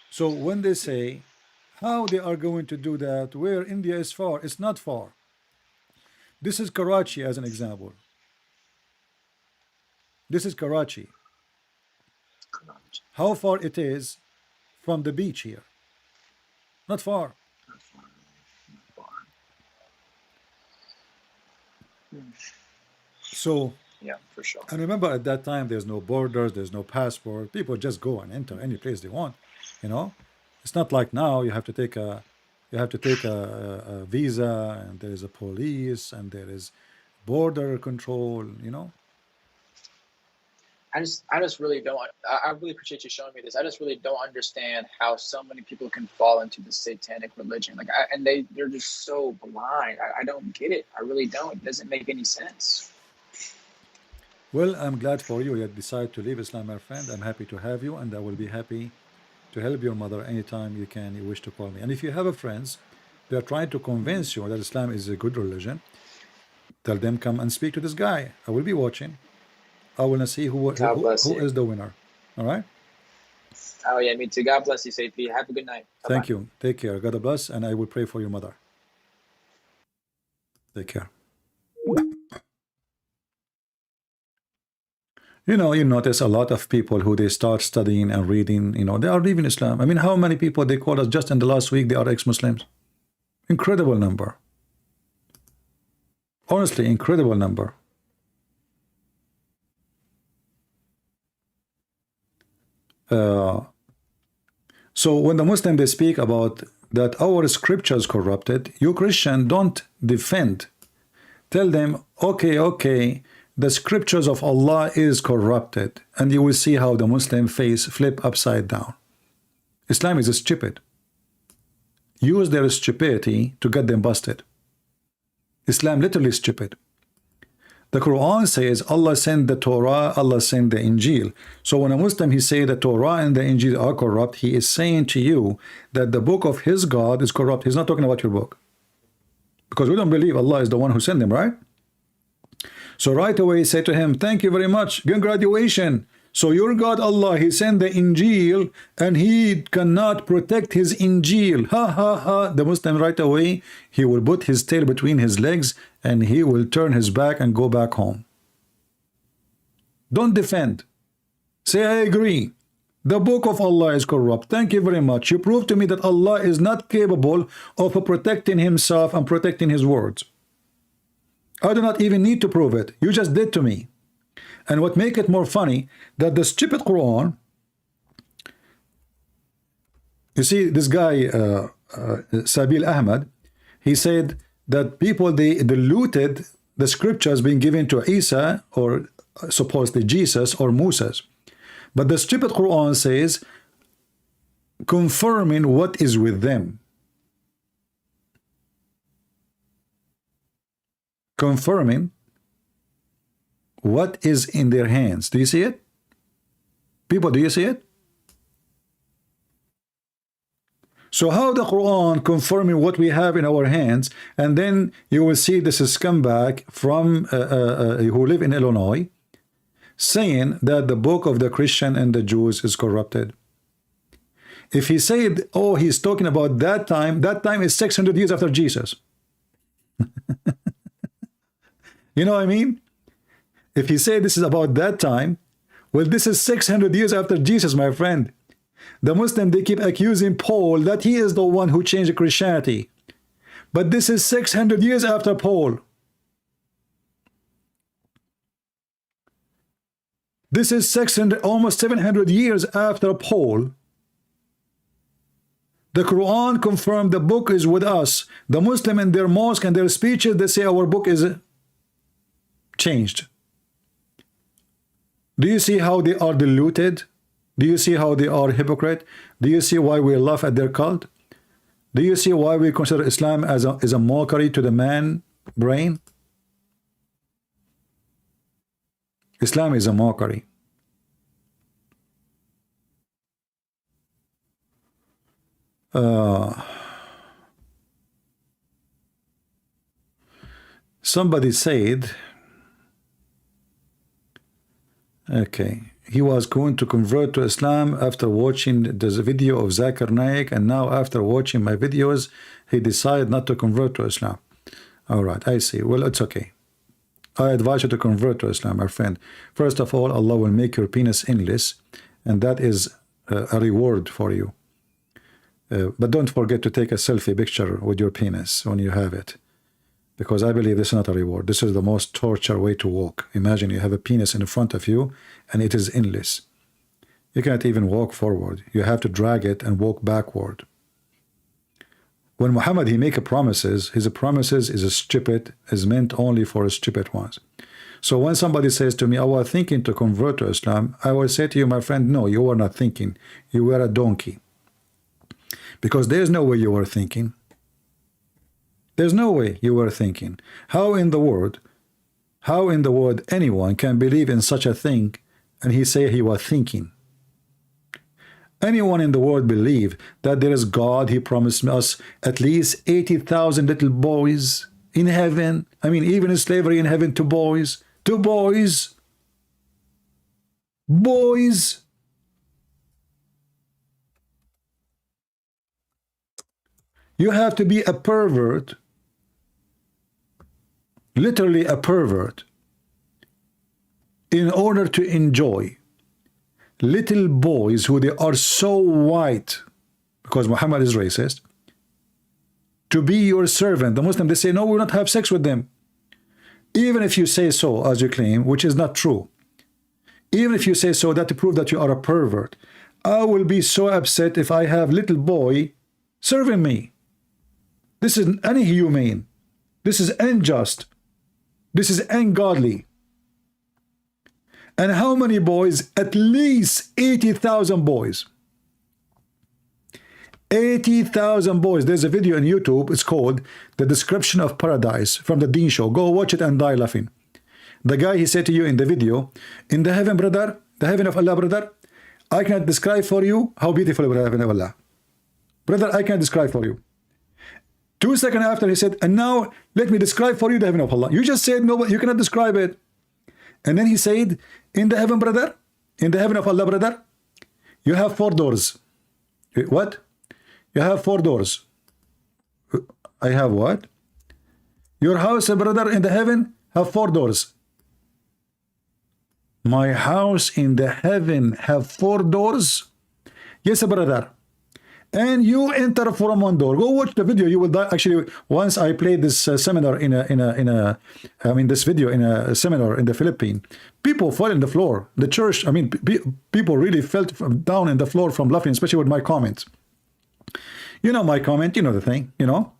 So when they say how they are going to do that, where India is far, it's not far. This is Karachi as an example. This is Karachi. How far it is from the beach here? Not far. So, Yeah, for sure. and remember at that time, there's no borders, there's no passport. People just go and enter any place they want. You know, it's not like now you have to take a visa, and there is a police, and there is border control. You know. I just really don't. I really appreciate you showing me this. I just really don't understand how so many people can fall into the satanic religion. Like, they're just so blind. I don't get it. I really don't. It doesn't make any sense. Well, I'm glad for you. You decide to leave Islam, my friend. I'm happy to have you, and I will be happy to help your mother anytime you can. You wish to call me. And if you have a friends, they are trying to convince you that Islam is a good religion, tell them come and speak to this guy. I will be watching. I want to see who is the winner. All right. Oh yeah, me too. God bless you, Safi. Have a good night. Bye-bye. Thank you. Take care. God bless, and I will pray for your mother. Take care. You know, you notice a lot of people who they start studying and reading, you know, they are leaving Islam. I mean, how many people they call us just in the last week, they are ex-Muslims? Incredible number. Honestly, incredible number. So when the Muslim they speak about that our scriptures corrupted, you Christian don't defend. Tell them, okay, the scriptures of Allah is corrupted, and you will see how the Muslim face flip upside down. Islam is stupid. Use their stupidity to get them busted. Islam literally stupid. The Quran says Allah sent the Torah, Allah sent the Injil. So when a Muslim he say the Torah and the Injil are corrupt, he is saying to you that the book of his God is corrupt. He's not talking about your book, because we don't believe Allah is the one who sent them, right? So right away say to him, thank you very much, congratulations. So your God Allah, he sent the Injil and he cannot protect his Injil. Ha ha ha. The Muslim right away, he will put his tail between his legs and he will turn his back and go back home. Don't defend. Say, I agree. The book of Allah is corrupt. Thank you very much. You proved to me that Allah is not capable of protecting himself and protecting his words. I do not even need to prove it. You just did to me. And what make it more funny, that the stupid Quran, you see this guy, Sabeel Ahmed, he said that people, they diluted the scriptures being given to Isa, or supposedly Jesus or Moses. But the stupid Quran says, confirming what is with them. Confirming what is in their hands. Do you see it? People, do you see it? So how the Quran confirming what we have in our hands, and then you will see this scumbag from who live in Illinois saying that the book of the Christian and the Jews is corrupted. If he said, oh, he's talking about that time is 600 years after Jesus. You know what I mean? If he said this is about that time, well, this is 600 years after Jesus, my friend. The Muslim, they keep accusing Paul that he is the one who changed Christianity. But this is 600 years after Paul. This is 600, almost 700 years after Paul. The Quran confirmed the book is with us. The Muslim in their mosque and their speeches, they say our book is changed. Do you see how they are diluted? Do you see how they are hypocrite? Do you see why we laugh at their cult? Do you see why we consider Islam as a mockery to the man brain? Islam is a mockery. Somebody said, okay, he was going to convert to Islam after watching the video of Zakir Naik, and now after watching my videos, he decided not to convert to Islam. All right, I see. Well, it's okay. I advise you to convert to Islam, my friend. First of all, Allah will make your penis endless, and that is a reward for you. But don't forget to take a selfie picture with your penis when you have it, because I believe this is not a reward. This is the most torture way to walk. Imagine you have a penis in front of you and it is endless. You can't even walk forward. You have to drag it and walk backward. When Muhammad, he make promises, his promises is stupid, is meant only for stupid ones. So when somebody says to me, I was thinking to convert to Islam, I will say to you, my friend, no, you were not thinking. You were a donkey. Because there's no way you were thinking. There's no way you were thinking. How in the world anyone can believe in such a thing and he say he was thinking? Anyone in the world believe that there is God, he promised us at least 80,000 little boys in heaven. I mean, even in slavery in heaven, to boys. Boys. You have to be a pervert, literally a pervert, in order to enjoy little boys who they are so white, because Muhammad is racist, to be your servant. The Muslim, they say, no, we will not have sex with them. Even if you say so, as you claim, which is not true. Even if you say so, that to prove that you are a pervert. I will be so upset if I have little boy serving me. This is inhumane. This is unjust. This is ungodly. And how many boys? At least 80,000 boys. 80,000 boys. There's a video on YouTube. It's called The Description of Paradise from the Dean Show. Go watch it and die laughing. The guy, he said to you in the video, in the heaven, brother, the heaven of Allah, brother, I cannot describe for you how beautiful the heaven of Allah. Brother, I can't describe for you. 2 seconds after, he said, and now let me describe for you the heaven of Allah. You just said, no, you cannot describe it. And then he said, in the heaven, brother, in the heaven of Allah, brother, you have 4 doors. What? You have 4 doors. I have what? Your house, brother, in the heaven have 4 doors. My house in the heaven have 4 doors? Yes, brother. And you enter from 1 door. Go watch the video. You will die. Actually, once I played this seminar this video in a seminar in the Philippines. People fell in the floor. The church, people really fell down in the floor from laughing, especially with my comments. You know my comment. You know the thing. You know.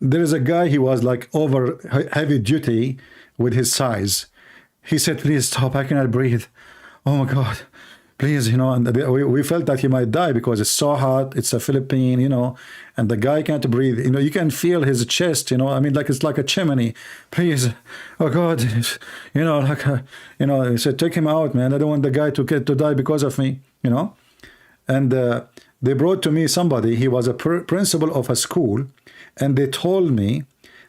There is a guy. He was like over heavy duty with his size. He said, "Please stop. I cannot breathe. Oh my God." Please, you know, and we felt that he might die because it's so hot. It's a Philippine, you know, and the guy can't breathe. You know, you can feel his chest, you know, like it's like a chimney. Please, oh God, you know, he said, take him out, man. I don't want the guy to die because of me, you know. And they brought to me somebody. He was a principal of a school, and they told me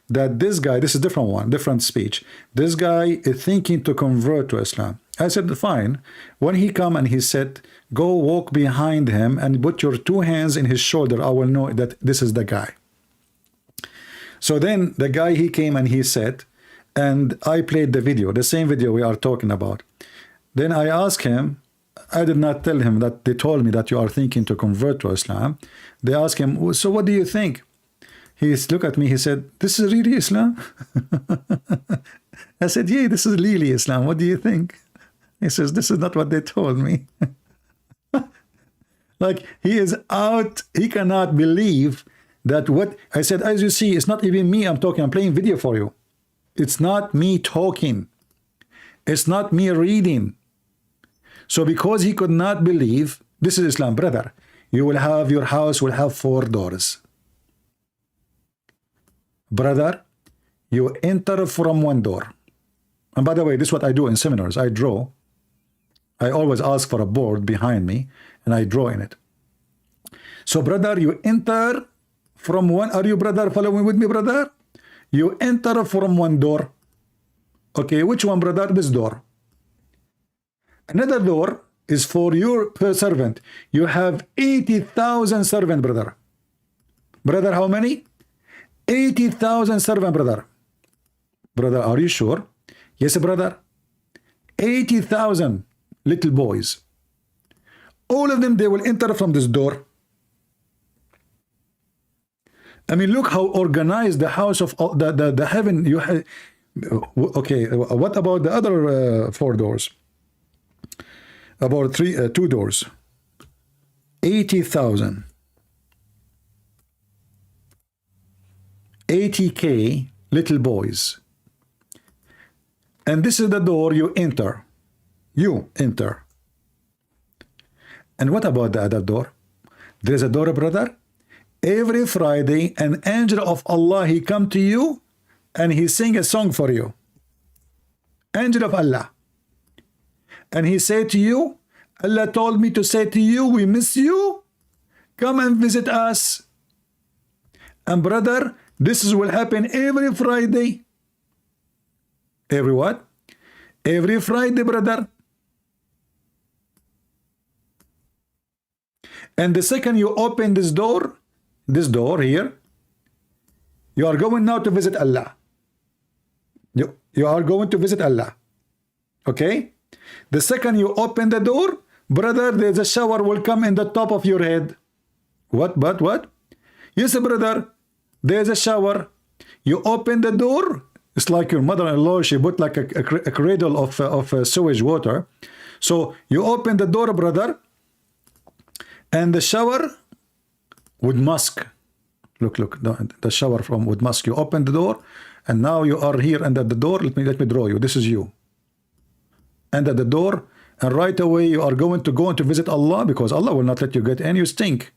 that this guy, this is different speech. This guy is thinking to convert to Islam. I said, fine. When he come and he said, go walk behind him and put your 2 hands in his shoulder, I will know that this is the guy. So then the guy, he came and he said, and I played the video, the same video we are talking about. Then I asked him, I did not tell him that they told me that you are thinking to convert to Islam. They asked him, so what do you think? He looked at me, he said, this is really Islam? I said, yeah, this is really Islam. What do you think? He says, this is not what they told me. Like, he is out. He cannot believe that what I said. As you see, it's not even me I'm talking. I'm playing video for you. It's not me talking. It's not me reading. So because he could not believe, this is Islam, brother. Your house will have 4 doors. Brother, you enter from 1 door. And by the way, this is what I do in seminars. I draw. I always ask for a board behind me, and I draw in it. So, brother, you enter from 1. Are you, brother, following with me, brother? You enter from 1 door. Okay, which one, brother? This door. Another door is for your servant. You have 80,000 servants, brother. Brother, how many? 80,000 servant, brother. Brother, are you sure? Yes, brother. 80,000 little boys. All of them, they will enter from this door. I mean, look how organized the house of the heaven you have. Okay, what about the other 4 doors? About 2 doors. 80,000. 80K little boys. And this is the door you enter. You enter. And what about the other door? There's a door, brother. Every Friday, an angel of Allah, he come to you and he sing a song for you. Angel of Allah. And he say to you, Allah told me to say to you, we miss you. Come and visit us. And brother, this will happen every Friday. Every what? Every Friday, brother. And the second you open this door here, you are going now to visit Allah. You are going to visit Allah. Okay? The second you open the door, brother, there's a shower will come in the top of your head. What? Yes, brother. There's a shower. You open the door. It's like your mother-in-law. She put like a cradle of sewage water. So you open the door, brother, and the shower with musk. Look, the shower from with musk. You open the door, and now you are here under the door. Let me draw you. This is you. Under the door, and right away you are going to visit Allah, because Allah will not let you get in. You stink.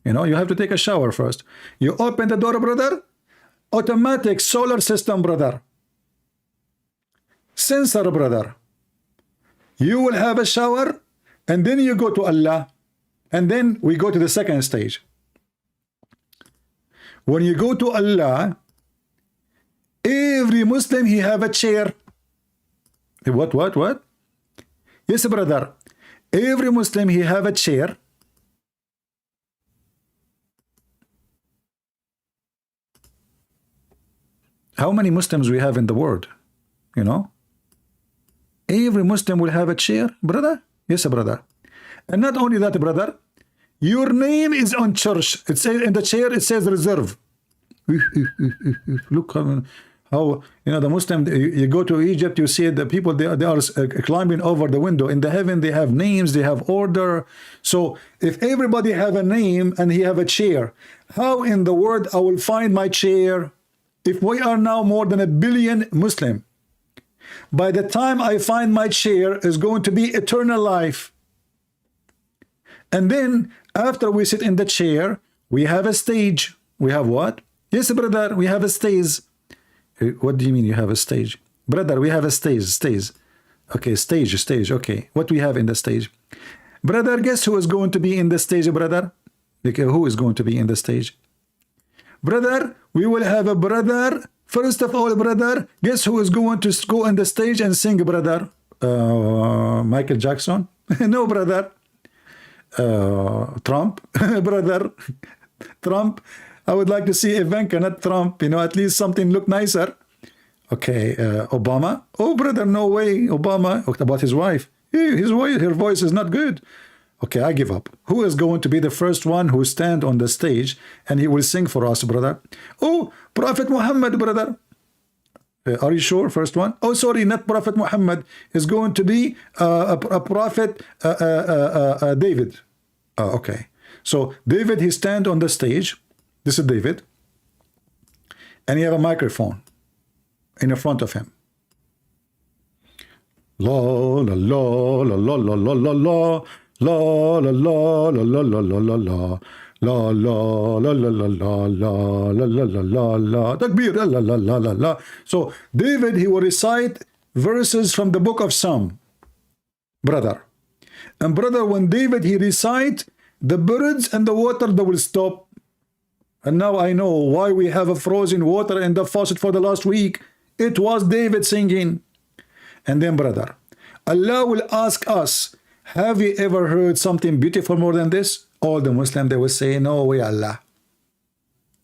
You know, you have to take a shower first. You open the door, brother. Automatic solar system, brother. Sensor, brother. You will have a shower, and then you go to Allah, and then we go to the second stage. When you go to Allah, every Muslim, he have a chair. What? Yes, brother. Every Muslim, he have a chair. How many Muslims we have in the world? You know? Every Muslim will have a chair, brother. Yes, brother. And not only that, brother, your name is on church. It says in the chair, it says reserve. Look how you know the Muslim, you go to Egypt, you see the people, they are climbing over the window. In the heaven, they have names, they have order. So if everybody have a name and he have a chair, how in the world I will find my chair? If we are now more than 1 billion Muslim, by the time I find my chair is going to be eternal life. And then after we sit in the chair, we have a stage. We have what? Yes, brother, we have a stage. What do you mean you have a stage? Brother, we have a stage. Okay, stage. Okay, what we have in the stage? Brother, guess who is going to be in the stage, brother? Okay, who is going to be in the stage? Brother, we will have a brother. First of all, brother, guess who is going to go on the stage and sing, brother? Michael Jackson? No, brother. Trump? Brother. Trump. I would like to see Ivanka, not Trump. You know, at least something look nicer. Okay, Obama? Oh, brother, no way. Obama. What about his wife? Her voice is not good. Okay, I give up. Who is going to be the first one who stand on the stage and he will sing for us, brother? Oh, Prophet Muhammad, brother. Are you sure? First one? Oh, sorry, not Prophet Muhammad. Is going to be a Prophet David. Okay. So David, he stand on the stage. This is David. And he have a microphone in the front of him. La la la la la la la la la. La la la la la la la la la la la la la la la la la la la la takbir la la la la la. So David, he will recite verses from the book of Psalm, brother. And brother, when David he recite, the birds and the water, they will stop. And now I know why we have a frozen water in the faucet for the last week. It was David singing. And then brother, Allah will ask us, have you ever heard something beautiful more than this? All the Muslims, they will say, no way, Allah.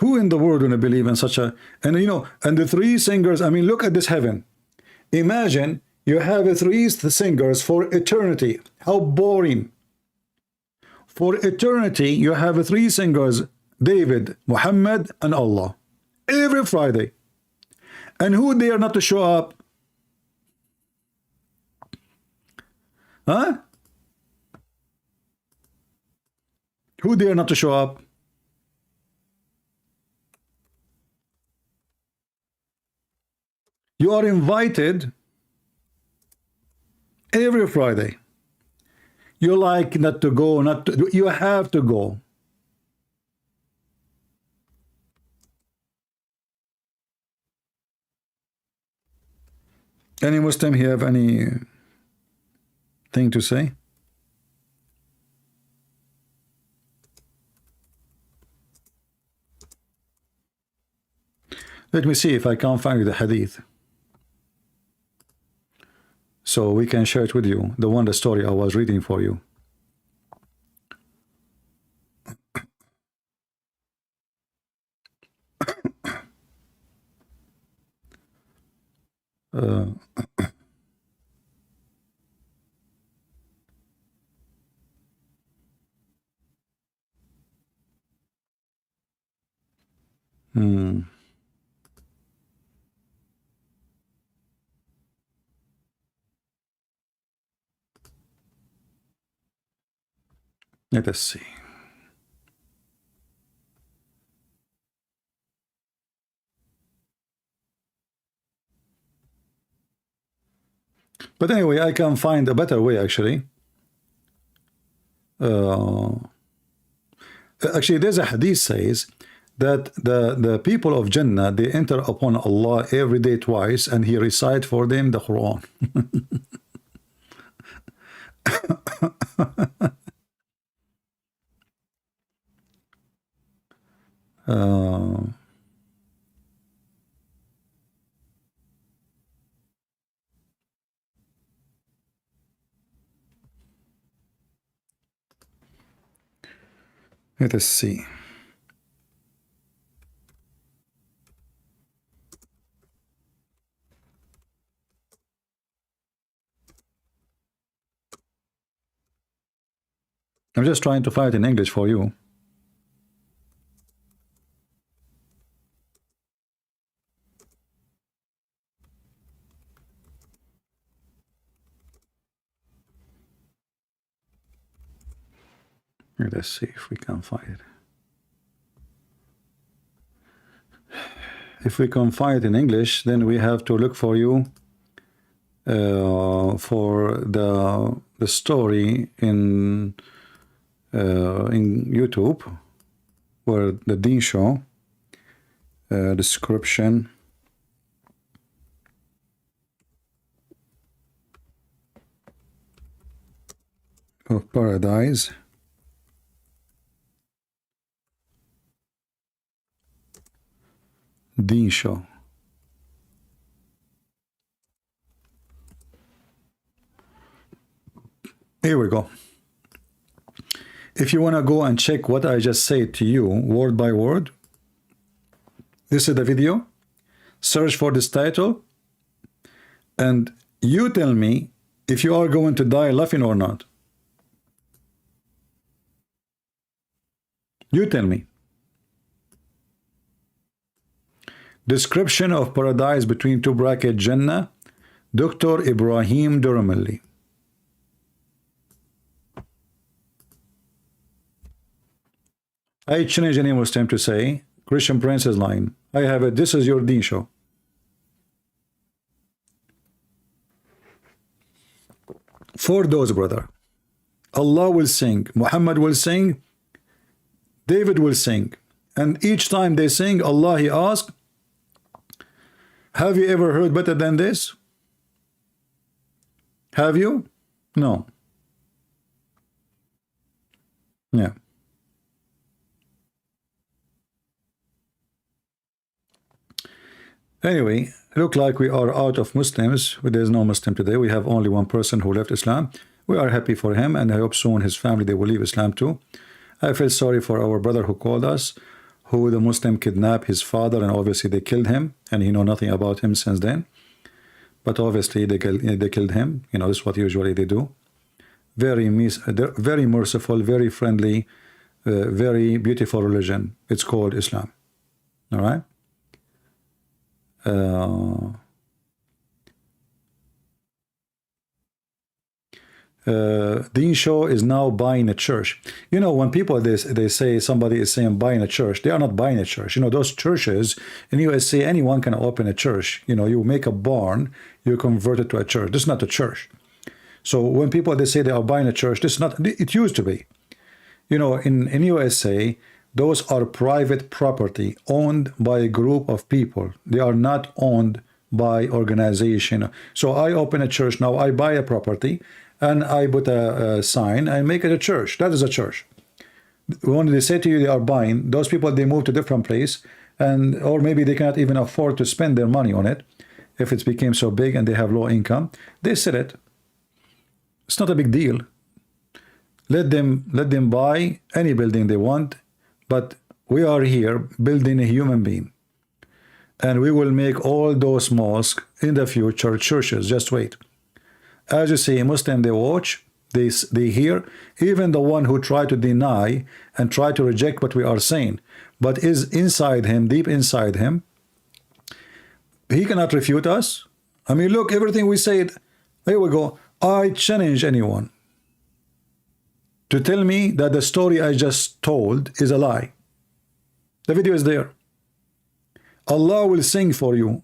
Who in the world would believe in such a, and you know, and the three singers, I mean, look at this heaven. Imagine you have three singers for eternity. How boring. For eternity, you have three singers, David, Muhammad, and Allah. Every Friday. And who dare not to show up? Huh? Who dare not to show up? You are invited every Friday. You like not to go, not to, you have to go. Any Muslim here have any thing to say? Let me see if I can find the hadith, so we can share it with you, the story I was reading for you. uh, hmm. Let us see. But anyway, I can find a better way actually. Actually, there's a hadith says that the people of Jannah, they enter upon Allah every day twice, and He recite for them the Quran. Let us see. I'm just trying to find it in English for you. Let's see if we can find it. If we can find it in English, then we have to look for you for the story in YouTube, where the Deen Show description of paradise. Deen Show. Here we go. If you want to go and check what I just said to you word by word, this is the video. Search for this title and you tell me if you are going to die laughing or not. You tell me. Description of paradise between two brackets Jannah, Dr. Ibrahim Durmali. I challenge any Muslim to say Christian Prince is lying. I have it. This is your Deen Show. For those, brother, Allah will sing, Muhammad will sing, David will sing, and each time they sing, Allah, He asks, have you ever heard better than this? Have you? No. Yeah. Anyway, look like we are out of Muslims. There's no Muslim today. We have only one person who left Islam. We are happy for him, and I hope soon his family, they will leave Islam too. I feel sorry for our brother who called us. who the Muslim kidnapped his father, and obviously they killed him, and he know nothing about him since then. But obviously they killed him. You know, this is what usually they do. They're very merciful, very friendly, very beautiful religion. It's called Islam. All right. Dean Shaw is now buying a church. You know, when people they say somebody is saying buying a church, they are not buying a church. You know, those churches in USA, anyone can open a church. You know, you make a barn, you convert it to a church. This is not a church. So when people they say they are buying a church, this is not. It used to be. You know, in USA, those are private property owned by a group of people. They are not owned by organization. So I open a church now. I buy a property. And I put a sign and make it a church. That is a church. When they say to you they are buying, those people, they move to different place, and or maybe they cannot even afford to spend their money on it. If it became so big and they have low income, they sell it. It's not a big deal. Let them buy any building they want, but we are here building a human being. And we will make all those mosques in the future churches. Just wait. As you see, Muslim, they watch, they hear, even the one who try to deny and try to reject what we are saying, but is inside him, deep inside him, he cannot refute us. I mean, look, everything we said, there we go. I challenge anyone to tell me that the story I just told is a lie. The video is there. Allah will sing for you.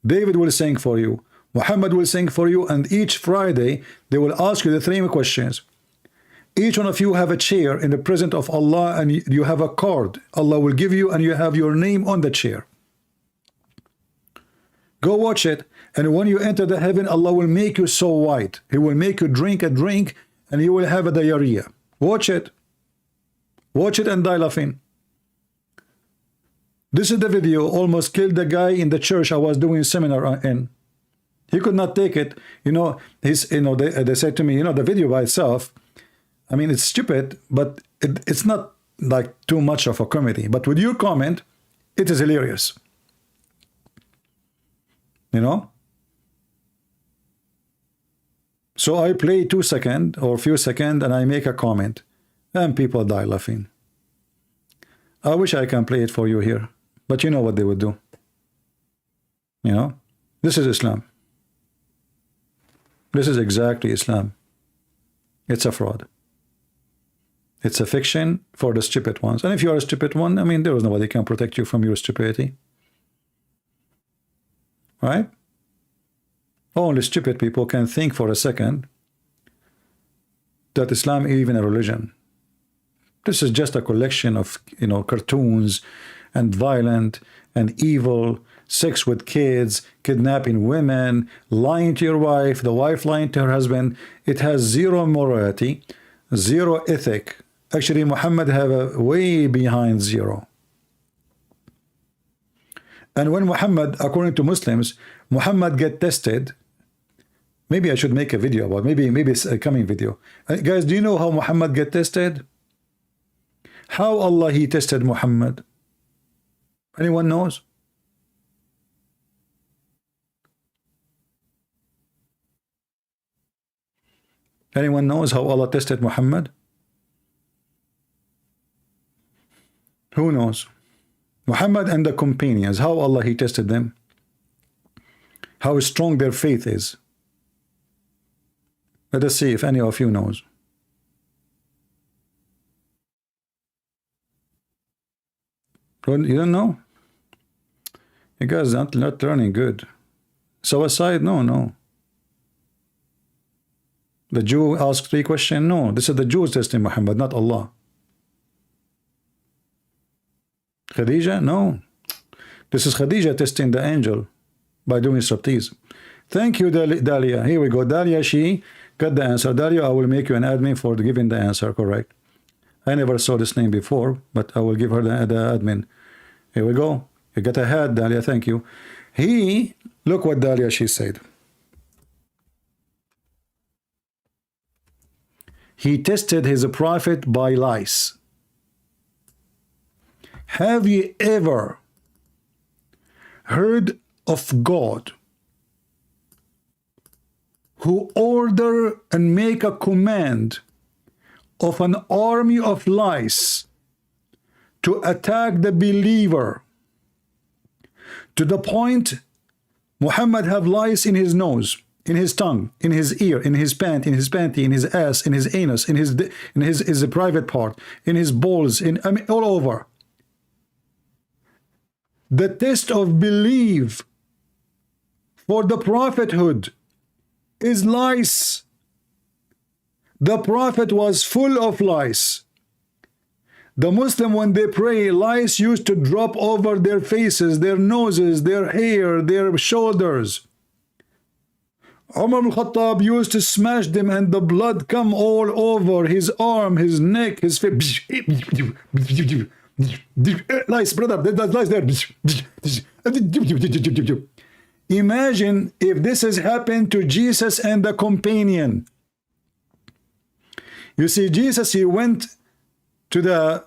David will sing for you. Muhammad will sing for you, and each Friday they will ask you the three questions. Each one of you have a chair in the presence of Allah, and you have a card Allah will give you, and you have your name on the chair. Go watch it, and when you enter the heaven, Allah will make you so white. He will make you drink a drink, and you will have a diarrhea. Watch it. Watch it and die laughing. This is the video almost killed the guy in the church I was doing seminar in. He could not take it. You know, they said to me, you know, the video by itself, I mean, it's stupid, but it's not like too much of a comedy. But with your comment, it is hilarious. You know? So I play 2 seconds or few seconds and I make a comment and people die laughing. I wish I can play it for you here, but you know what they would do. You know? This is Islam. This is exactly Islam. It's a fraud. It's a fiction for the stupid ones. And if you are a stupid one, I mean, there is nobody can protect you from your stupidity. Right? Only stupid people can think for a second that Islam is even a religion. This is just a collection of, you know, cartoons and violent and evil, sex with kids, kidnapping women, lying to your wife, the wife lying to her husband. It has zero morality, zero ethic. Actually, Muhammad have a way behind zero. And when Muhammad, according to Muslims, Muhammad get tested, maybe I should make a video about, maybe it's a coming video. Guys, do you know how Muhammad get tested? How Allah he tested Muhammad? Anyone knows? Anyone knows how Allah tested Muhammad? Who knows? Muhammad and the companions, how Allah he tested them? How strong their faith is. Let us see if any of you knows. You don't know? You guys are not learning good. Suicide? No. The Jew asked 3 questions. No, this is the Jews testing Muhammad, not Allah. Khadija? No. This is Khadija testing the angel by doing striptease. Thank you, Dalia. Here we go. Dalia, she got the answer. Dalia, I will make you an admin for giving the answer correct. I never saw this name before, but I will give her the admin. Here we go. You got a hat, Dalia. Thank you. Look what Dalia, she said. He tested his prophet by lies. have you ever heard of God who order and make a command of an army of lice to attack the believer to the point Muhammad have lice in his nose, in his tongue, in his ear, in his pant, in his panty, in his ass, in his anus, in his private part, in his balls, I mean, all over. The test of belief for the prophethood is lice. The prophet was full of lice. The Muslim, when they pray, lice used to drop over their faces, their noses, their hair, their shoulders. Umar al-Khattab used to smash them and the blood come all over his arm, his neck, his face. Lice, brother, there's lice there. Imagine if this has happened to Jesus and the companion. You see, Jesus, he went to the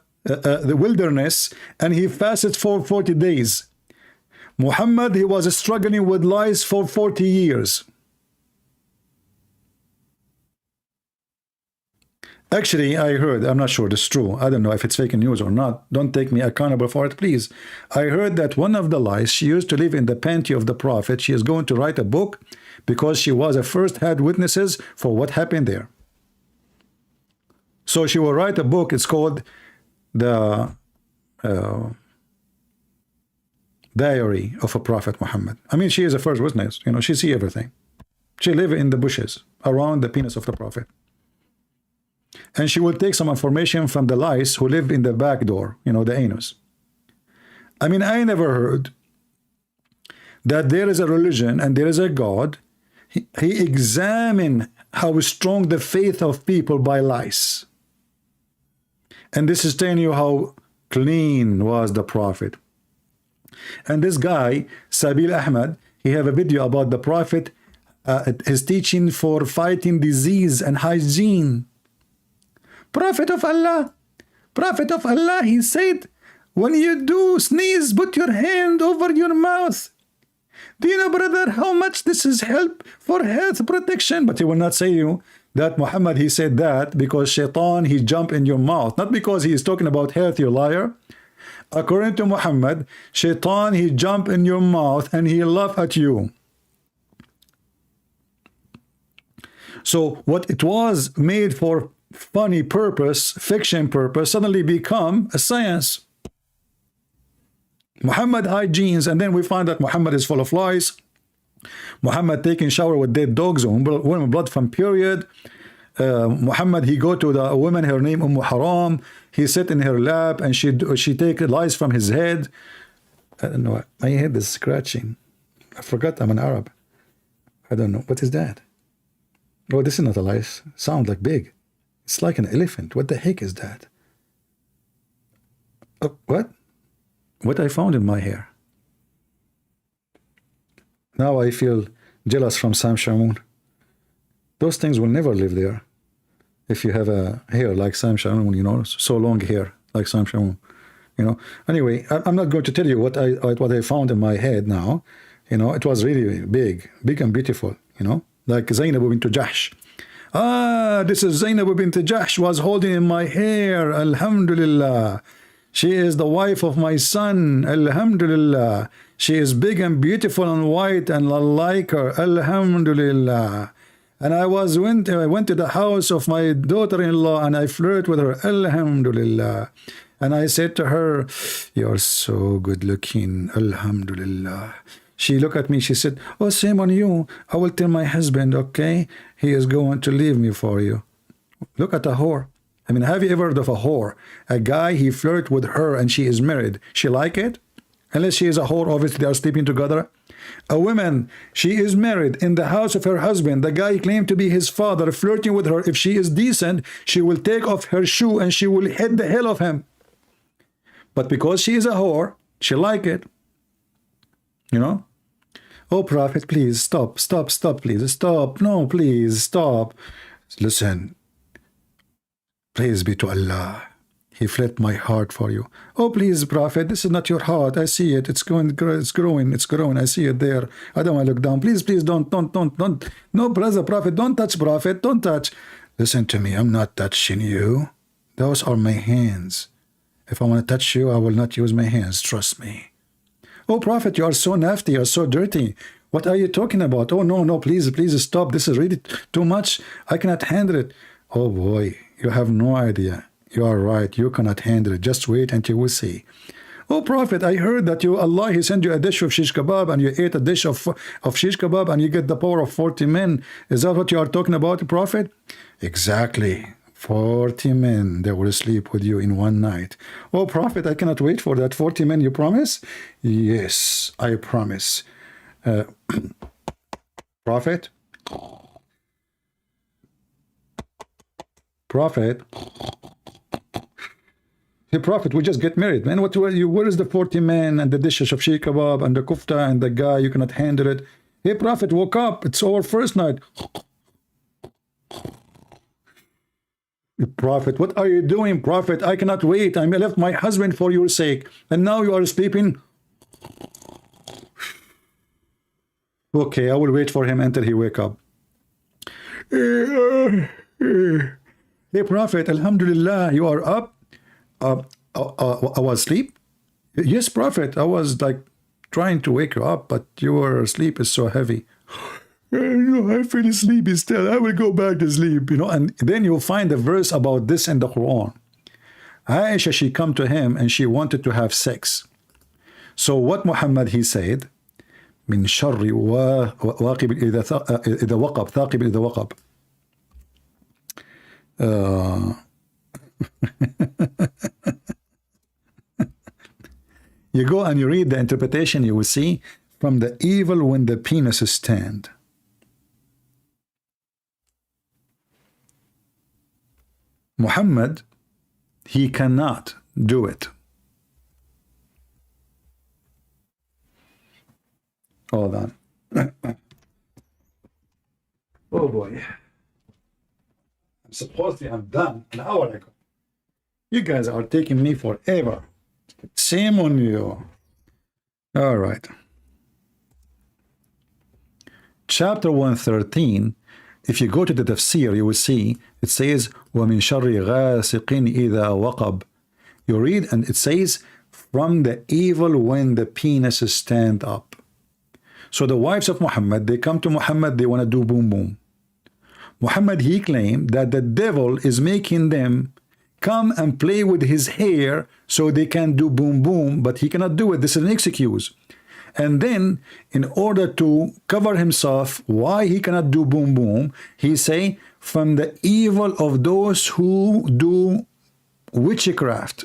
wilderness and he fasted for 40 days. Muhammad, he was struggling with lice for 40 years. Actually, I heard, I'm not sure it's true, I don't know if it's fake news or not, don't take me accountable for it, please. I heard that one of the lice, she used to live in the panty of the prophet. She is going to write a book because she was a first-hand witnesses for what happened there. So she will write a book. It's called the Diary of a Prophet Muhammad. I mean, she is a first witness. You know, she see everything. She live in the bushes around the penis of the prophet. And she will take some information from the lice who live in the back door, you know, the anus. I mean, I never heard that there is a religion and there is a God. He examined how strong the faith of people by lice. And this is telling you how clean was the prophet. And this guy, Sabeel Ahmed, he have a video about the prophet, his teaching for fighting disease and hygiene. Prophet of Allah, he said, when you do sneeze, put your hand over your mouth. Do you know, brother, how much this is help for health protection? But he will not say you that Muhammad, he said that because shaitan, he jump in your mouth. Not because he is talking about health, you liar. According to Muhammad, shaitan, he jump in your mouth and he laugh at you. So what it was made for funny purpose, fiction purpose, suddenly become a science. Muhammad hygienes, and then we find that Muhammad is full of lies. Muhammad taking shower with dead dogs, women blood from period. Muhammad, he go to the woman, her name Haram. He sit in her lap and she take lice from his head. I don't know. My head is scratching. I forgot I'm an Arab. I don't know. What is that? Oh, this is not a lice. Sound like big. It's like an elephant. What the heck is that? What? What I found in my hair? Now I feel jealous from Sam Shamoun. Those things will never live there. If you have a hair like Sam Shamoun, you know, so long hair like Sam Shamoun, you know. Anyway, I'm not going to tell you what I found in my head now. You know, it was really big and beautiful, you know, like Zainab bint Jahsh. Ah, this is Zainab bint Jahsh was holding in my hair. Alhamdulillah. She is the wife of my son. Alhamdulillah. She is big and beautiful and white and I like her. Alhamdulillah. And I went to the house of my daughter-in-law and I flirted with her. Alhamdulillah. And I said to her, you're so good looking. Alhamdulillah. She looked at me, she said, oh, shame on you. I will tell my husband, okay? He is going to leave me for you. Look at a whore. I mean, have you ever heard of a whore? A guy, he flirt with her and she is married. She like it? Unless she is a whore, obviously they are sleeping together. A woman, she is married in the house of her husband. The guy claimed to be his father, flirting with her. If she is decent, she will take off her shoe and she will hit the hell of him. But because she is a whore, she like it. You know? Oh, Prophet, please, stop, please, stop. No, please, stop. Listen. Praise be to Allah. He fled my heart for you. Oh, please, Prophet, this is not your heart. I see it. It's going, it's growing. I see it there. I don't want to look down. Please, please, don't. No, brother, Prophet, don't touch, Prophet. Don't touch. Listen to me. I'm not touching you. Those are my hands. If I want to touch you, I will not use my hands. Trust me. Oh, Prophet, you are so nasty. You are so dirty. What are you talking about? Oh, no, please, please stop. This is really too much. I cannot handle it. Oh, boy, you have no idea. You are right. You cannot handle it. Just wait until we see. Oh, Prophet, I heard that Allah, He sent you a dish of shish kebab and you ate a dish of shish kebab and you get the power of 40 men. Is that what you are talking about, Prophet? Exactly. 40 men, they will sleep with you in one night. Oh, Prophet, I cannot wait for that. 40 men, you promise? Yes, I promise. Prophet? Prophet? Hey, Prophet, we just get married, man. Where is the 40 men and the dishes of shish kebab and the kufta and the guy? You cannot handle it. Hey, Prophet, woke up. It's our first night. Prophet, what are you doing, Prophet? I cannot wait. I left my husband for your sake. And now you are sleeping. Okay, I will wait for him until he wake up. Hey, Prophet, Alhamdulillah, you are up. I was asleep. Yes, Prophet, I was like trying to wake you up, but your sleep is so heavy. I feel sleepy still. I will go back to sleep, and then you'll find a verse about this in the Quran. Aisha, she come to him and she wanted to have sex. So what Muhammad, he said, من شر واقب إذا وقب ثاقب إذا وقب. You go and you read the interpretation, you will see, from the evil when the penis stand. Muhammad, he cannot do it. Hold on. Oh boy. I'm done an hour ago. You guys are taking me forever. Shame on you. All right. Chapter 113. If you go to the tafsir, you will see it says وَمِن شَرِّ غَاسِقٍ إِذَا وَقَبْ. You read and it says from the evil when the penis stand up. So the wives of Muhammad, they come to Muhammad, they want to do boom boom. Muhammad, he claimed that the devil is making them come and play with his hair so they can do boom boom, but he cannot do it. This is an excuse. And then, in order to cover himself why he cannot do boom boom, he say, from the evil of those who do witchcraft.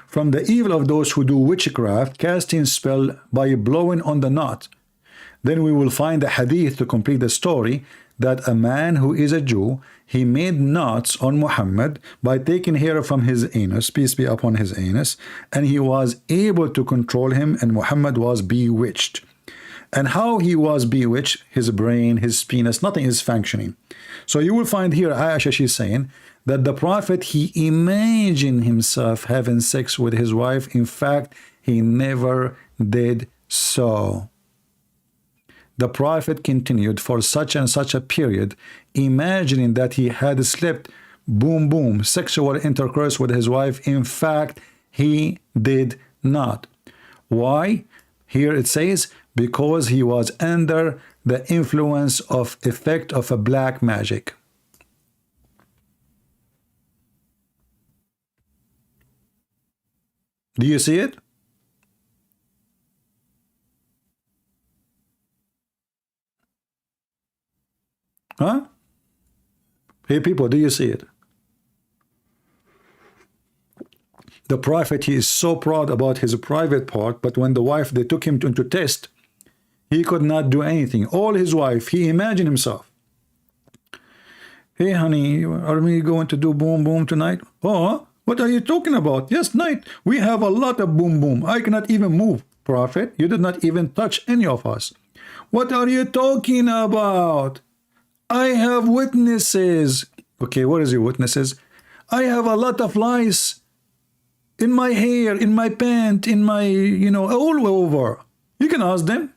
From the evil of those who do witchcraft, casting spell by blowing on the knot. Then we will find a hadith to complete the story that a man who is a Jew, he made knots on Muhammad by taking hair from his anus, peace be upon his anus, and he was able to control him, and Muhammad was bewitched. And how he was bewitched, his brain, his penis, nothing is functioning. So you will find here Aisha, she's saying that the Prophet, he imagined himself having sex with his wife. In fact, he never did so. The Prophet continued for such and such a period, imagining that he had slept, boom, boom, sexual intercourse with his wife. In fact, he did not. Why? Here it says, because he was under the influence of effect of a black magic. Do you see it? Huh? Hey people, do you see it? The Prophet, he is so proud about his private part, but when the wife, they took him into test, he could not do anything. All his wife, he imagined himself. Hey honey, are we going to do boom boom tonight? Oh, what are you talking about? Yes, night. We have a lot of boom boom. I cannot even move. Prophet, you did not even touch any of us. What are you talking about? I have witnesses. Okay, what is your witnesses? I have a lot of lice in my hair, in my pant, in my, you know, all over. You can ask them.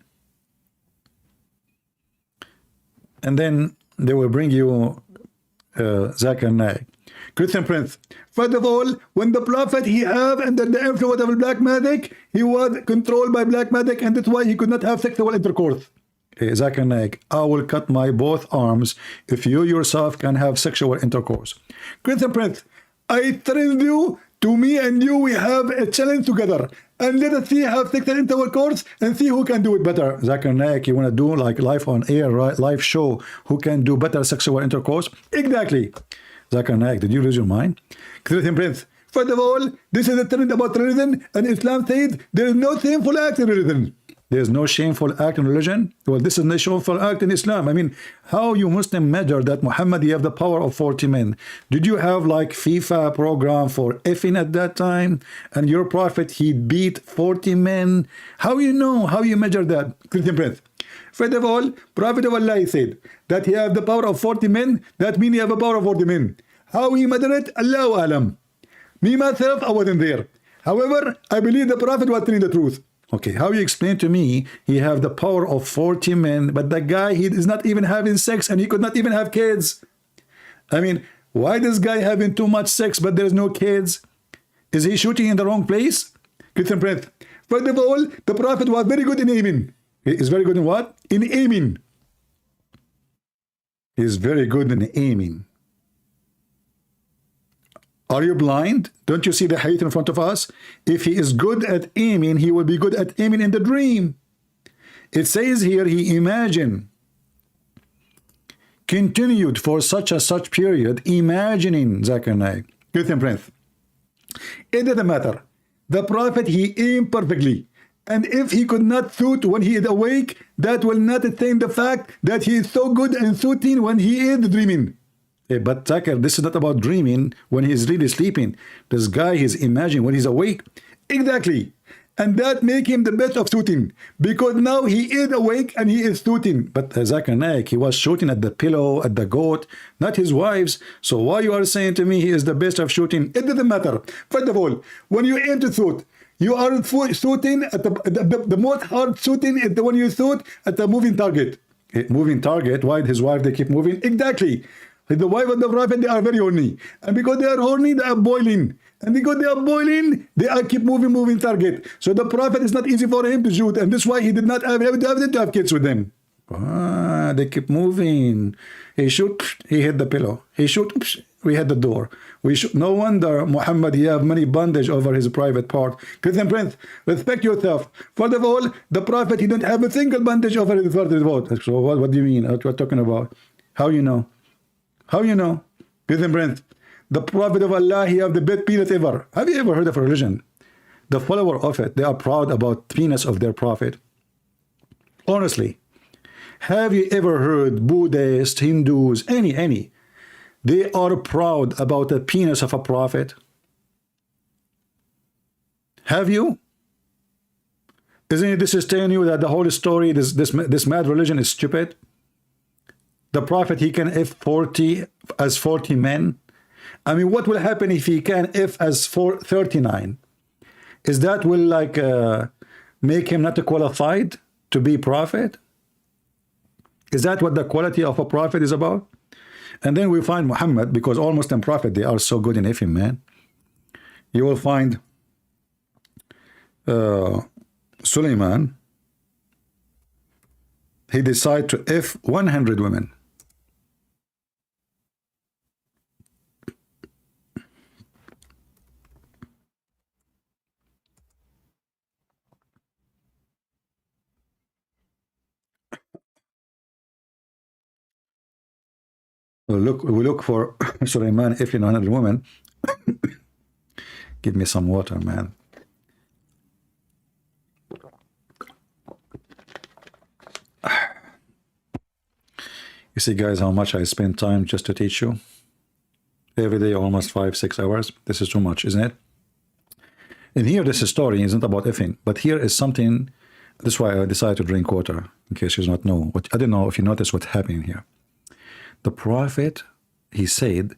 And then they will bring you Zakir Naik. Christian Prince. First of all, when the Prophet he have under the influence of black magic, he was controlled by black magic, and that's why he could not have sexual intercourse. Zakir Naik, I will cut my both arms if you yourself can have sexual intercourse. Christian Prince, I threaten you, to me and you, we have a challenge together. And let us see have sexual intercourse and see who can do it better. Zakir Naik, you want to do like live on air, right? Live show, who can do better sexual intercourse? Exactly. Zakir Naik, did you lose your mind? Christian Prince, first of all, this is a trend about religion, and Islam says there is no shameful act in religion. There is no shameful act in religion. Well, this is no shameful act in Islam. I mean, how you Muslim measure that Muhammad, you have the power of 40 men? Did you have like FIFA program for effing at that time? And your prophet, he beat 40 men? How you know? How you measure that? Christian Prince. First of all, Prophet of Allah said that he have the power of 40 men. That means he have a power of 40 men. How he measure it? Allahu Alam. Me myself, I wasn't there. However, I believe the Prophet was telling the truth. Okay, how you explain to me he have the power of 40 men, but the guy, he is not even having sex and he could not even have kids? I mean, why this guy having too much sex but there's no kids? Is he shooting in the wrong place? Christian Prince. First of all, the Prophet was very good in aiming. He is very good in what? In aiming. He is very good in aiming. Are you blind? Don't you see the height in front of us? If he is good at aiming, he will be good at aiming in the dream. It says here he imagined, continued for such a such period, imagining. Zakir Naik. Christian Prince. It doesn't matter. The Prophet, he aimed perfectly. And if he could not shoot when he is awake, that will not attain the fact that he is so good in shooting when he is dreaming. But Zakir, this is not about dreaming when he's really sleeping. This guy is imagining when he's awake. Exactly. And that make him the best of shooting. Because now he is awake and he is shooting. But Zakir Naik, he was shooting at the pillow, at the goat, not his wives. So why you are saying to me he is the best of shooting? It doesn't matter. First of all, when you aim to shoot, you are shooting at the most hard shooting is the one you shoot at the moving target. Moving target, why his wife, they keep moving? Exactly. The wife of the Prophet, they are very horny. And because they are horny, they are boiling. And because they are boiling, they are keep moving target. So the Prophet is not easy for him to shoot. And this is why he did not have to have kids with them. They keep moving. He shoot, he hit the pillow. He shoot, we hit the door. We shoot. No wonder Muhammad, he have many bandage over his private part. Christian Prince, respect yourself. First of all, the Prophet, he didn't have a single bandage over his part. So what do you mean? What you're talking about? How you know? How you know? Christian Prince, the Prophet of Allah, he have the best penis ever. Have you ever heard of a religion? The follower of it, they are proud about penis of their Prophet. Honestly, have you ever heard Buddhists, Hindus, any? They are proud about the penis of a Prophet. Have you? Isn't it this is telling you that the whole story, this mad religion is stupid? The Prophet, he can if 40 as 40 men. I mean, what will happen if he can if as 39? Is that will like make him not qualified to be prophet? Is that what the quality of a prophet is about? And then we find Muhammad, because all Muslim prophet, they are so good in ifing, man. You will find Suleiman, he decided to if 100 women. We look for Suleiman if 100 women. Give me some water, man. You see, guys, how much I spend time just to teach you? Every day, almost 5-6 hours. This is too much, isn't it? And here, this story isn't about effing, but here is something. That's why I decided to drink water, in case you not know. I don't know if you notice what's happening here. The Prophet, he said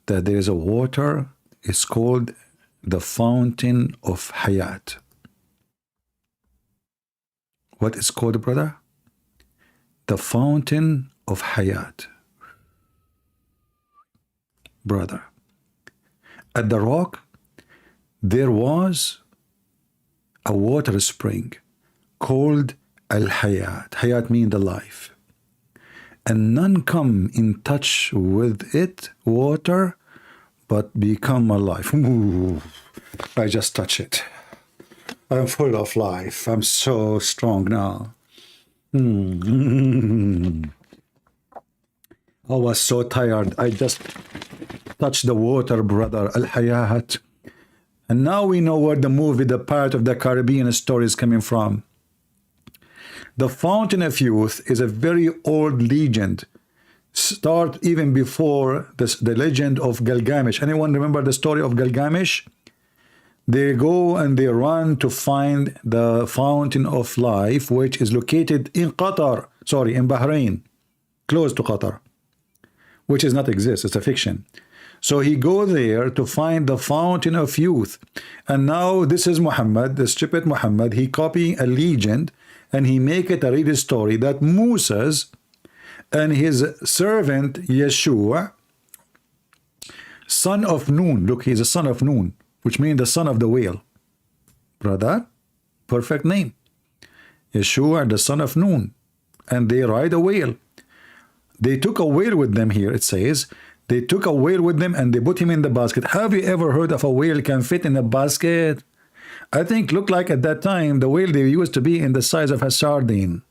that there is a water, it's called the fountain of Hayat. What is called, brother? The fountain of Hayat. Brother, at the rock, there was a water spring called Al-Hayat. Hayat means the life. And none come in touch with it, water, but become alive. Ooh, I just touch it. I'm full of life. I'm so strong now. I was so tired. I just touched the water, brother. Al-Hayat. And now we know where the movie, the Pirate of the Caribbean story is coming from. The Fountain of Youth is a very old legend. Start even before this, the legend of Gilgamesh. Anyone remember the story of Gilgamesh? They go and they run to find the Fountain of Life, which is located in Qatar. Sorry, in Bahrain, close to Qatar, which does not exist. It's a fiction. So he go there to find the Fountain of Youth. And now this is Muhammad, the stupid Muhammad. He copy a legend and he make it a real story that Moses and his servant Yeshua, son of Nun, look, he's a son of Nun, which means the son of the whale. Brother, perfect name. Yeshua, the son of Nun. And they ride a whale. They took a whale with them here, it says. They took a whale with them and they put him in the basket. Have you ever heard of a whale can fit in a basket? I think looked like at that time the whale they used to be in the size of a sardine.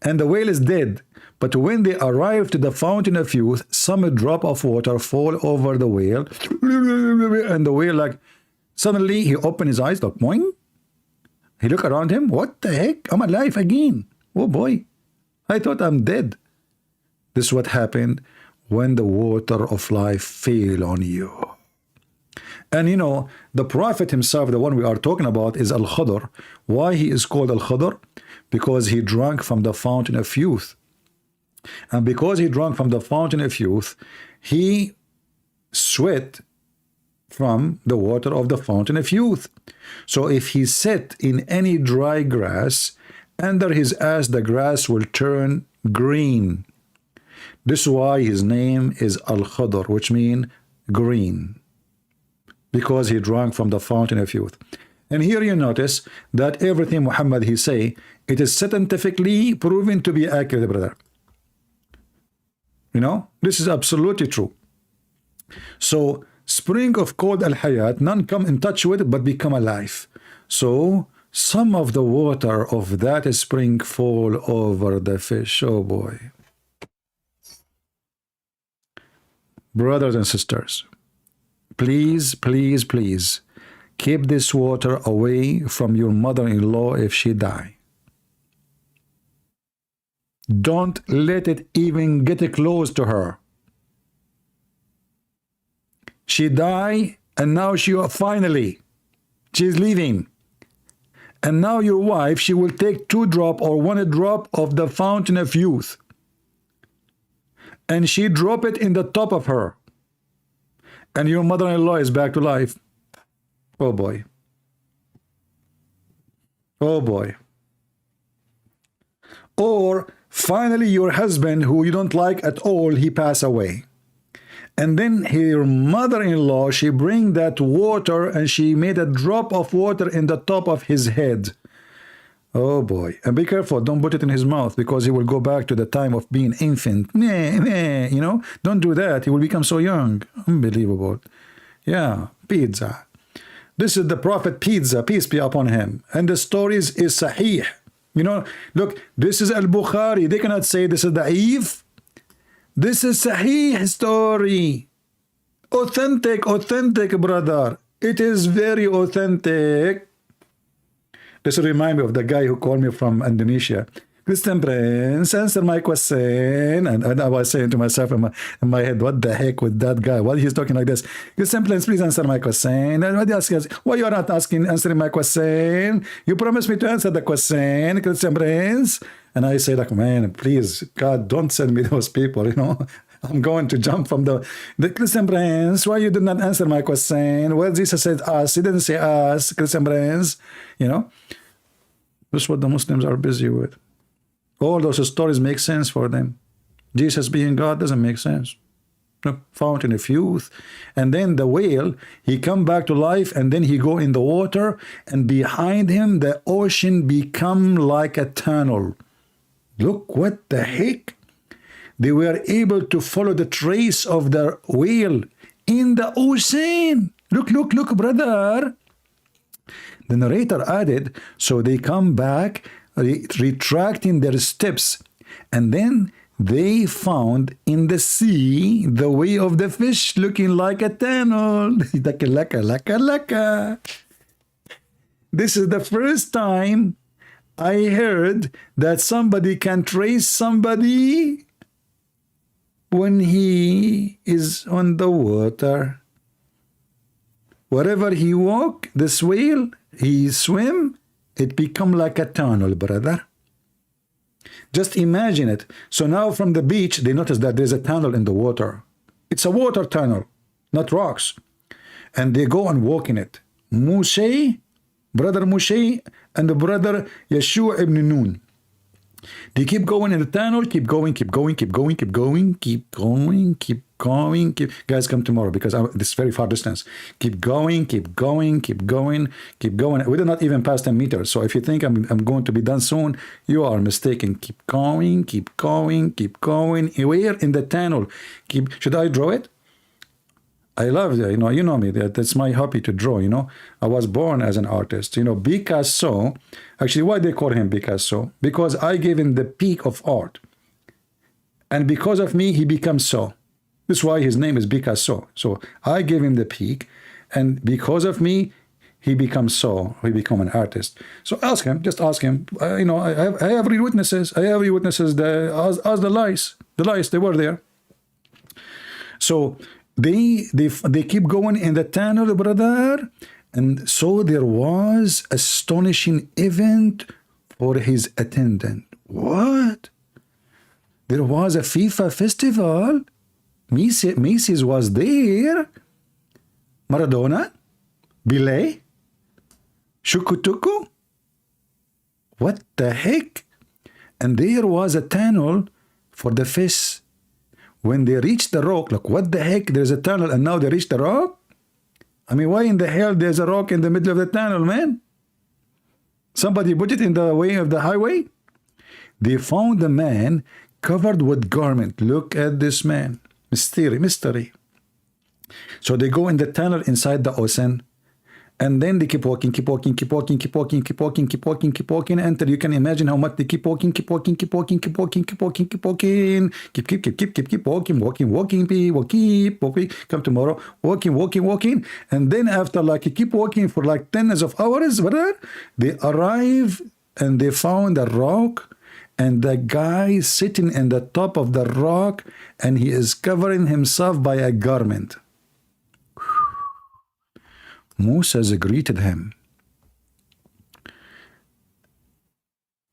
And the whale is dead. But when they arrive to the Fountain of Youth, some drop of water fall over the whale. And the whale, like, suddenly he opened his eyes, like, boing. He looked around him. What the heck? I'm alive again. Oh boy. I thought I'm dead. This is what happened when the water of life fell on you. And you know, the Prophet himself, the one we are talking about, is Al-Khadr. Why he is called Al-Khadr? Because he drank from the Fountain of Youth. And because he drank from the Fountain of Youth, he sweat from the water of the Fountain of Youth. So if he sat in any dry grass, under his ass the grass will turn green. This is why his name is Al-Khadr, which means green, because he drank from the Fountain of Youth. And here you notice that everything Muhammad he say, it is scientifically proven to be accurate, brother. You know, this is absolutely true. So spring of cold Al-Hayat, none come in touch with it but become alive. So some of the water of that spring fall over the fish. Oh boy. Brothers and sisters, please, please, please keep this water away from your mother-in-law if she die. Don't let it even get close to her. She died and now finally she's leaving. And now your wife, she will take 2 drops or 1 drop of the Fountain of Youth. And she drop it in the top of her. And your mother-in-law is back to life. Oh boy. Oh boy. Or finally your husband, who you don't like at all, he pass away. And then your mother-in-law, she bring that water and she made a drop of water in the top of his head. Oh boy. And be careful, don't put it in his mouth, because he will go back to the time of being infant. You know, don't do that. He will become so young. Unbelievable. Yeah, pizza. This is the Prophet Pizza, peace be upon him. And the stories is sahih. You know, look, this is Al-Bukhari. They cannot say this is da'if. This is sahih story. Authentic, authentic, brother. It is very authentic. This reminds me of the guy who called me from Indonesia. Christian Prince, answer my question. And I was saying to myself in my head, what the heck with that guy? Why he's talking like this? Christian Prince, please answer my question. And what else? Why you are not answering my question? You promised me to answer the question, Christian Prince. And I say, like, man, please, God, don't send me those people, you know. I'm going to jump from the Christian brains. Why you did not answer my question? Well, Jesus said us. He didn't say us, Christian brains. You know, this is what the Muslims are busy with. All those stories make sense for them. Jesus being God doesn't make sense. The fountain of youth, and then the whale, he come back to life, and then he go in the water, and behind him the ocean become like a tunnel. Look, what the heck? They were able to follow the trace of the whale in the ocean. Look, look, look, brother. The narrator added, so they come back, retracting their steps, and then they found in the sea the way of the fish looking like a tunnel. Laka, laka, laka. This is the first time I heard that somebody can trace somebody when he is on the water. Wherever he walk, this whale, he swim, it become like a tunnel, brother. Just imagine it. So now from the beach, they notice that there's a tunnel in the water. It's a water tunnel, not rocks. And they go and walk in it. Moshe, brother Moshe, and the brother Yeshua ibn Nun. They keep going in the tunnel, keep going, keep going, keep going, keep going, keep going, keep going. Guys, come tomorrow because this is very far distance. Keep going, keep going, keep going, keep going. We did not even pass 10 meters. So if you think I'm going to be done soon, you are mistaken. Keep going, keep going, keep going. We're in the tunnel. Should I draw it? I love it. You know me. That's my hobby to draw. I was born as an artist. Picasso. Actually, why they call him Picasso? Because I gave him the peak of art, and because of me, he becomes so. That's why his name is Picasso. So I gave him the peak, and because of me, he becomes so. He become an artist. So ask him. Just ask him. I have real witnesses. I have real witnesses. As the lies. The lies. They were there. So. They keep going in the tunnel, brother, and so there was astonishing event for his attendant. What? There was a FIFA festival. Messi was there. Maradona, Pelé, Shukutuku. What the heck? And there was a tunnel for the fish. When they reach the rock, like what the heck? There's a tunnel and now they reach the rock? I mean, why in the hell there's a rock in the middle of the tunnel, man? Somebody put it in the way of the highway? They found a man covered with garment. Look at this man. Mystery. So they go in the tunnel inside the ocean. And then they keep walking, until you can imagine how much they keep walking, keep walking, walking, come tomorrow, walking, and then after you keep walking for like tens of hours, they arrive and they found a rock, and the guy sitting in the top of the rock, and he is covering himself by a garment. Moses greeted him.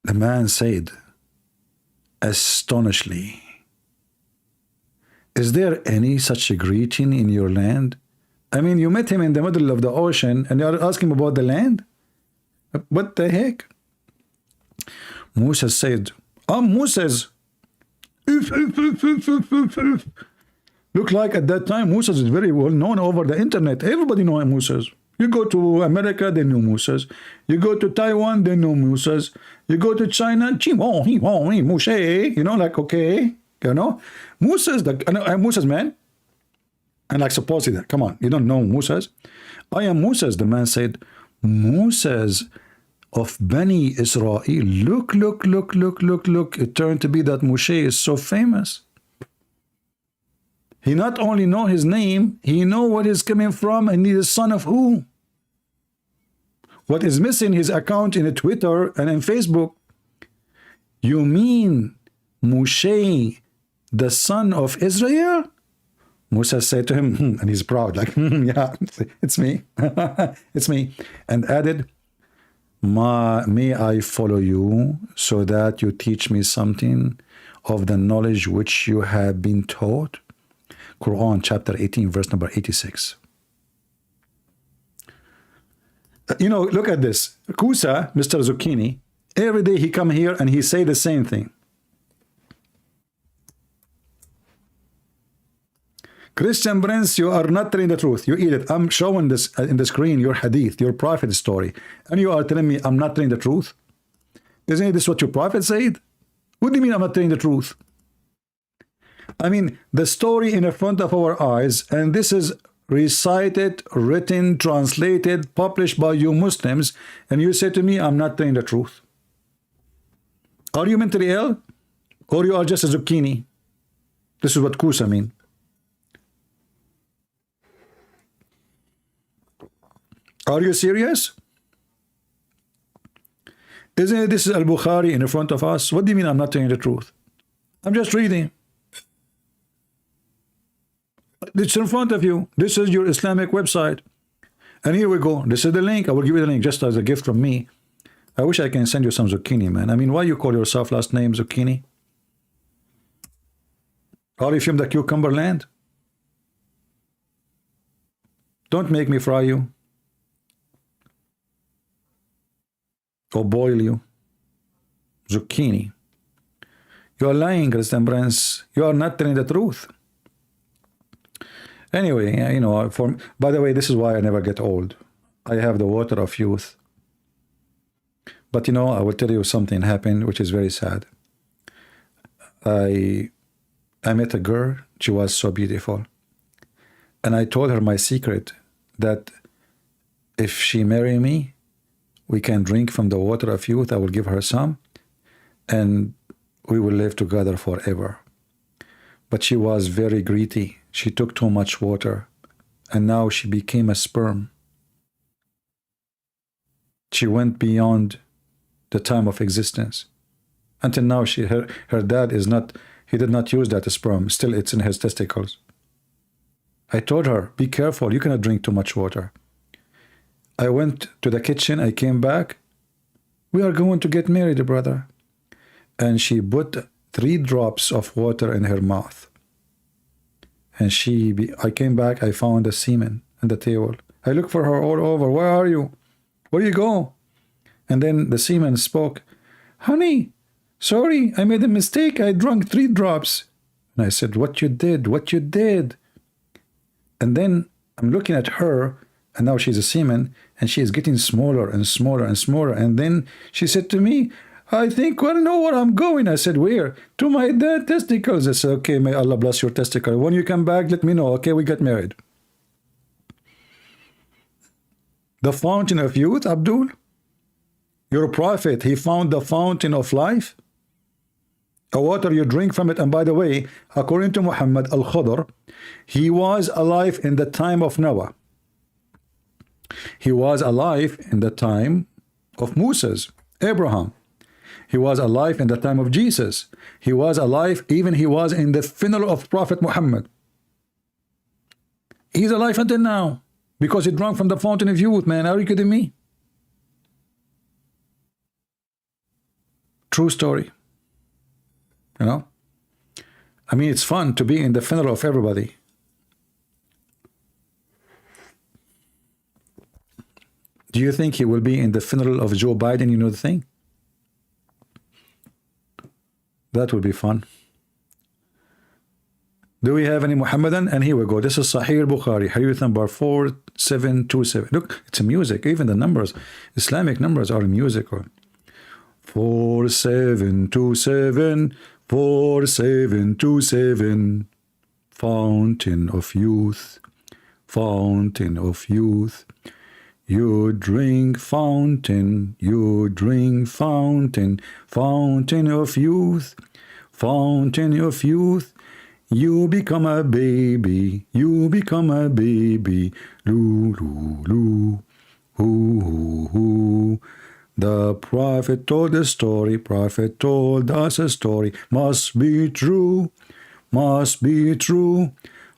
The man said, astonishingly, is there any such a greeting in your land? I mean, you met him in the middle of the ocean and you're asking about the land? What the heck? Moses said, I'm Moses. Look like at that time, Moses is very well known over the internet. Everybody knows Moses. You go to America, they know Moses. You go to Taiwan, they know Moses. You go to China, Moshe, okay, Moses, I'm Moses, man. And supposedly, come on, you don't know Moses. I am Moses, the man said. Moses of Bani Israel. Look. It turned to be that Moshe is so famous. He not only know his name, he know what is coming from, and he is son of who? What is missing his account in Twitter and in Facebook? You mean Moshe, the son of Israel? Musa said to him, and he's proud, yeah, it's me. It's me. And added, may I follow you so that you teach me something? of the knowledge which you have been taught? Quran chapter 18 verse number 86. You know, look at this. Kusa, Mr. Zucchini, every day he come here and he say the same thing. Christian Prince, you are not telling the truth. You eat it. I'm showing this in the screen, your hadith, your prophet story. And you are telling me I'm not telling the truth? Isn't this what your prophet said? What do you mean I'm not telling the truth? I mean, the story in the front of our eyes, and this is recited, written, translated, published by you Muslims, and you say to me, I'm not telling the truth. Are you mentally ill? Or you are just a zucchini? This is what Kusa mean. Are you serious? Isn't it, this is Al-Bukhari in front of us? What do you mean I'm not telling the truth? I'm just reading. It's in front of you. This is your Islamic website. And here we go. This is the link. I will give you the link just as a gift from me. I wish I can send you some zucchini, man. I mean, why you call yourself last name Zucchini? Are you from the cucumber land? Don't make me fry you. Or boil you. Zucchini. You are lying, Christian Prince. You are not telling the truth. Anyway, you know, by the way, this is why I never get old. I have the water of youth. But you know, I will tell you something happened which is very sad. I met a girl. She was so beautiful. And I told her my secret, that if she marry me, we can drink from the water of youth. I will give her some, and we will live together forever. But she was very greedy. She took too much water, and now she became a sperm. She went beyond the time of existence. Until now, her dad is not, he did not use that sperm. Still, it's in his testicles. I told her, be careful, you cannot drink too much water. I went to the kitchen, I came back. We are going to get married, brother. And she put 3 drops of water in her mouth. And I came back, I found the semen on the table. I looked for her all over. Where are you? Where you go? And then the semen spoke. Honey, sorry, I made a mistake. I drank 3 drops. And I said, what you did? What you did? And then I'm looking at her, and now she's a semen, and she is getting smaller and smaller and smaller. And then she said to me, I think I know where I'm going. I said, where? To my dead testicles. I said, okay, may Allah bless your testicle. When you come back, let me know. Okay, we get married. The fountain of youth, Abdul? Your prophet, he found the fountain of life? A water you drink from it. And by the way, according to Muhammad al-Khadr, he was alive in the time of Noah. He was alive in the time of Moses, Abraham. He was alive in the time of Jesus. He was alive, even he was in the funeral of Prophet Muhammad. He's alive until now because he drank from the fountain of youth, man. Are you kidding me? True story. You know? I mean, it's fun to be in the funeral of everybody. Do you think he will be in the funeral of Joe Biden? You know the thing? That will be fun. Do we have any Muhammadan? And here we go. This is Sahih Bukhari, Hadith number 4727. Look, it's a music. Even the numbers, Islamic numbers are musical. 4727, 4727. Fountain of youth, fountain of youth. You drink fountain, you drink fountain, fountain of youth, fountain of youth. You become a baby, you become a baby. Loo, loo, loo, hoo, hoo, hoo. The prophet told a story, prophet told us a story. Must be true, must be true.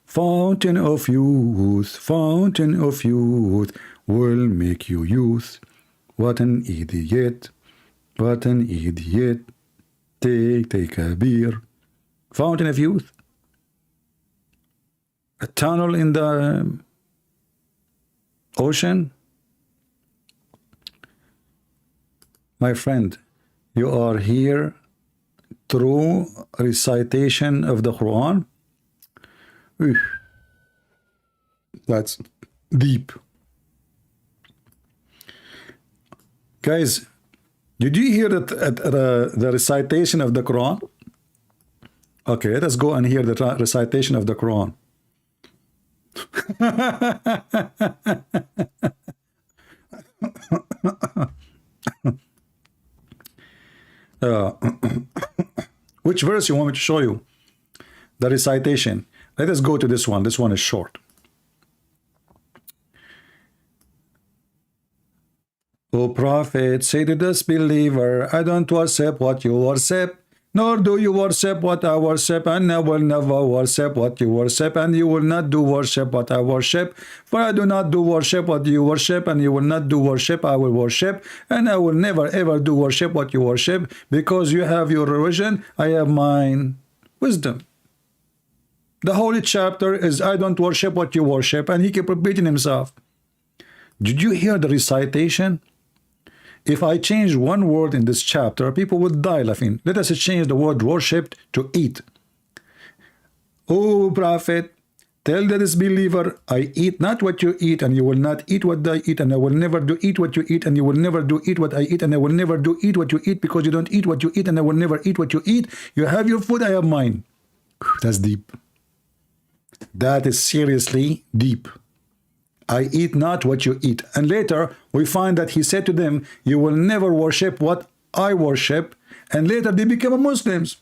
Fountain of youth, fountain of youth. Will make you youth. What an idiot, what an idiot. Take a beer, fountain of youth, a tunnel in the ocean. My friend, you are here through recitation of the Quran. That's deep. Guys, did you hear that the recitation of the Quran? Okay, let us go and hear the recitation of the Quran. Which verse you want me to show you? The recitation. Let us go to this one. This one is short. O Prophet, say to this believer, I don't worship what you worship, nor do you worship what I worship, and I will never worship what you worship, and you will not do worship what I worship, for I do not do worship what you worship, and you will not do worship I will worship, and I will never ever do worship what you worship, because you have your religion, I have mine. Wisdom. The holy chapter is I don't worship what you worship, and he kept repeating himself. Did you hear the recitation? If I change one word in this chapter, people would die laughing. Let us change the word worshipped to eat. O Prophet, tell the disbeliever, I eat not what you eat, and you will not eat what I eat, and I will never do eat what you eat, and you will never do eat what I eat, and I will never do eat what you eat, because you don't eat what you eat, and I will never eat what you eat. You have your food, I have mine. That's deep. That is seriously deep. I eat not what you eat. And later we find that he said to them, you will never worship what I worship. And later they became Muslims.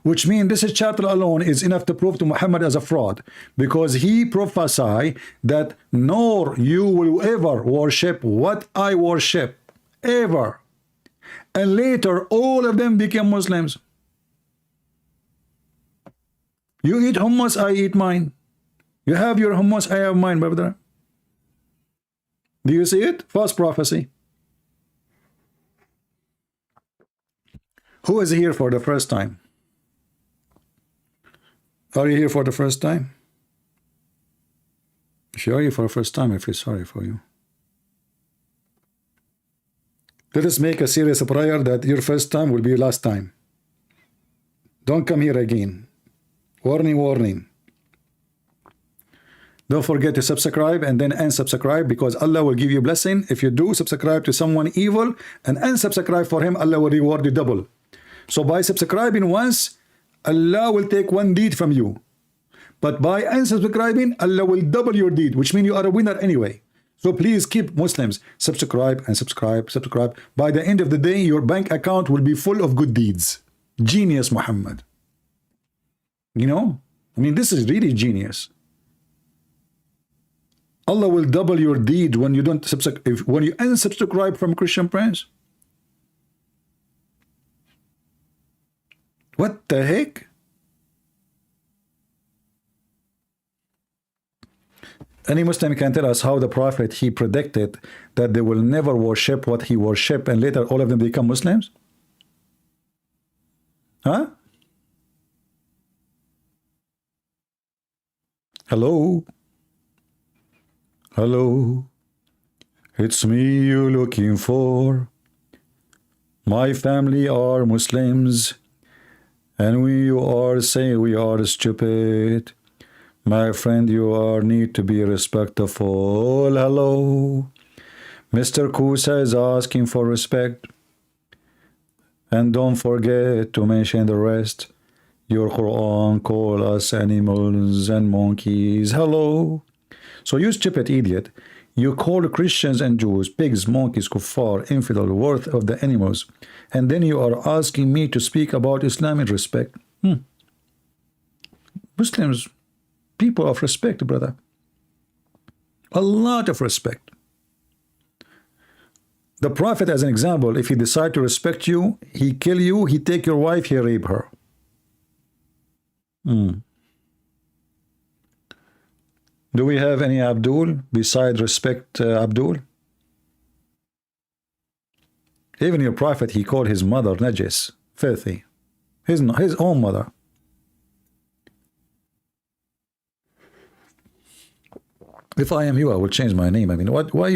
Which means this chapter alone is enough to prove to Muhammad as a fraud. Because he prophesied that nor you will ever worship what I worship. Ever. And later all of them became Muslims. You eat hummus, I eat mine. You have your hummus, I have mine, brother. Do you see it? False prophecy. Who is here for the first time? Are you here for the first time? If you are here for the first time, I feel sorry for you. Let us make a serious prayer that your first time will be your last time. Don't come here again. Warning, warning. Don't forget to subscribe and then unsubscribe, because Allah will give you blessing. If you do subscribe to someone evil and unsubscribe for him, Allah will reward you double. So by subscribing once, Allah will take one deed from you. But by unsubscribing, Allah will double your deed, which means you are a winner anyway. So please keep Muslims, subscribe and subscribe, subscribe. By the end of the day, your bank account will be full of good deeds. Genius, Muhammad. You know, I mean, this is really genius. Allah will double your deed when you don't subscribe, when you unsubscribe from Christian Prince. What the heck? Any Muslim can tell us how the Prophet, he predicted that they will never worship what he worship, and later all of them become Muslims? Huh? Hello? Hello? It's me you're looking for. My family are Muslims, and you are saying we are stupid. My friend, you are need to be respectful. Hello? Mr. Kusa is asking for respect. And don't forget to mention the rest. Your Quran call us animals and monkeys. Hello? So you stupid idiot, you call Christians and Jews pigs, monkeys, kuffar, infidel, worth of the animals, and then you are asking me to speak about Islam in respect. Muslims, people of respect, brother. A lot of respect. The Prophet, as an example, if he decide to respect you, he kill you, he take your wife, he rape her. Do we have any Abdul beside respect Abdul? Even your Prophet, he called his mother najis, filthy. His own mother. If I am you, I will change my name. I mean, why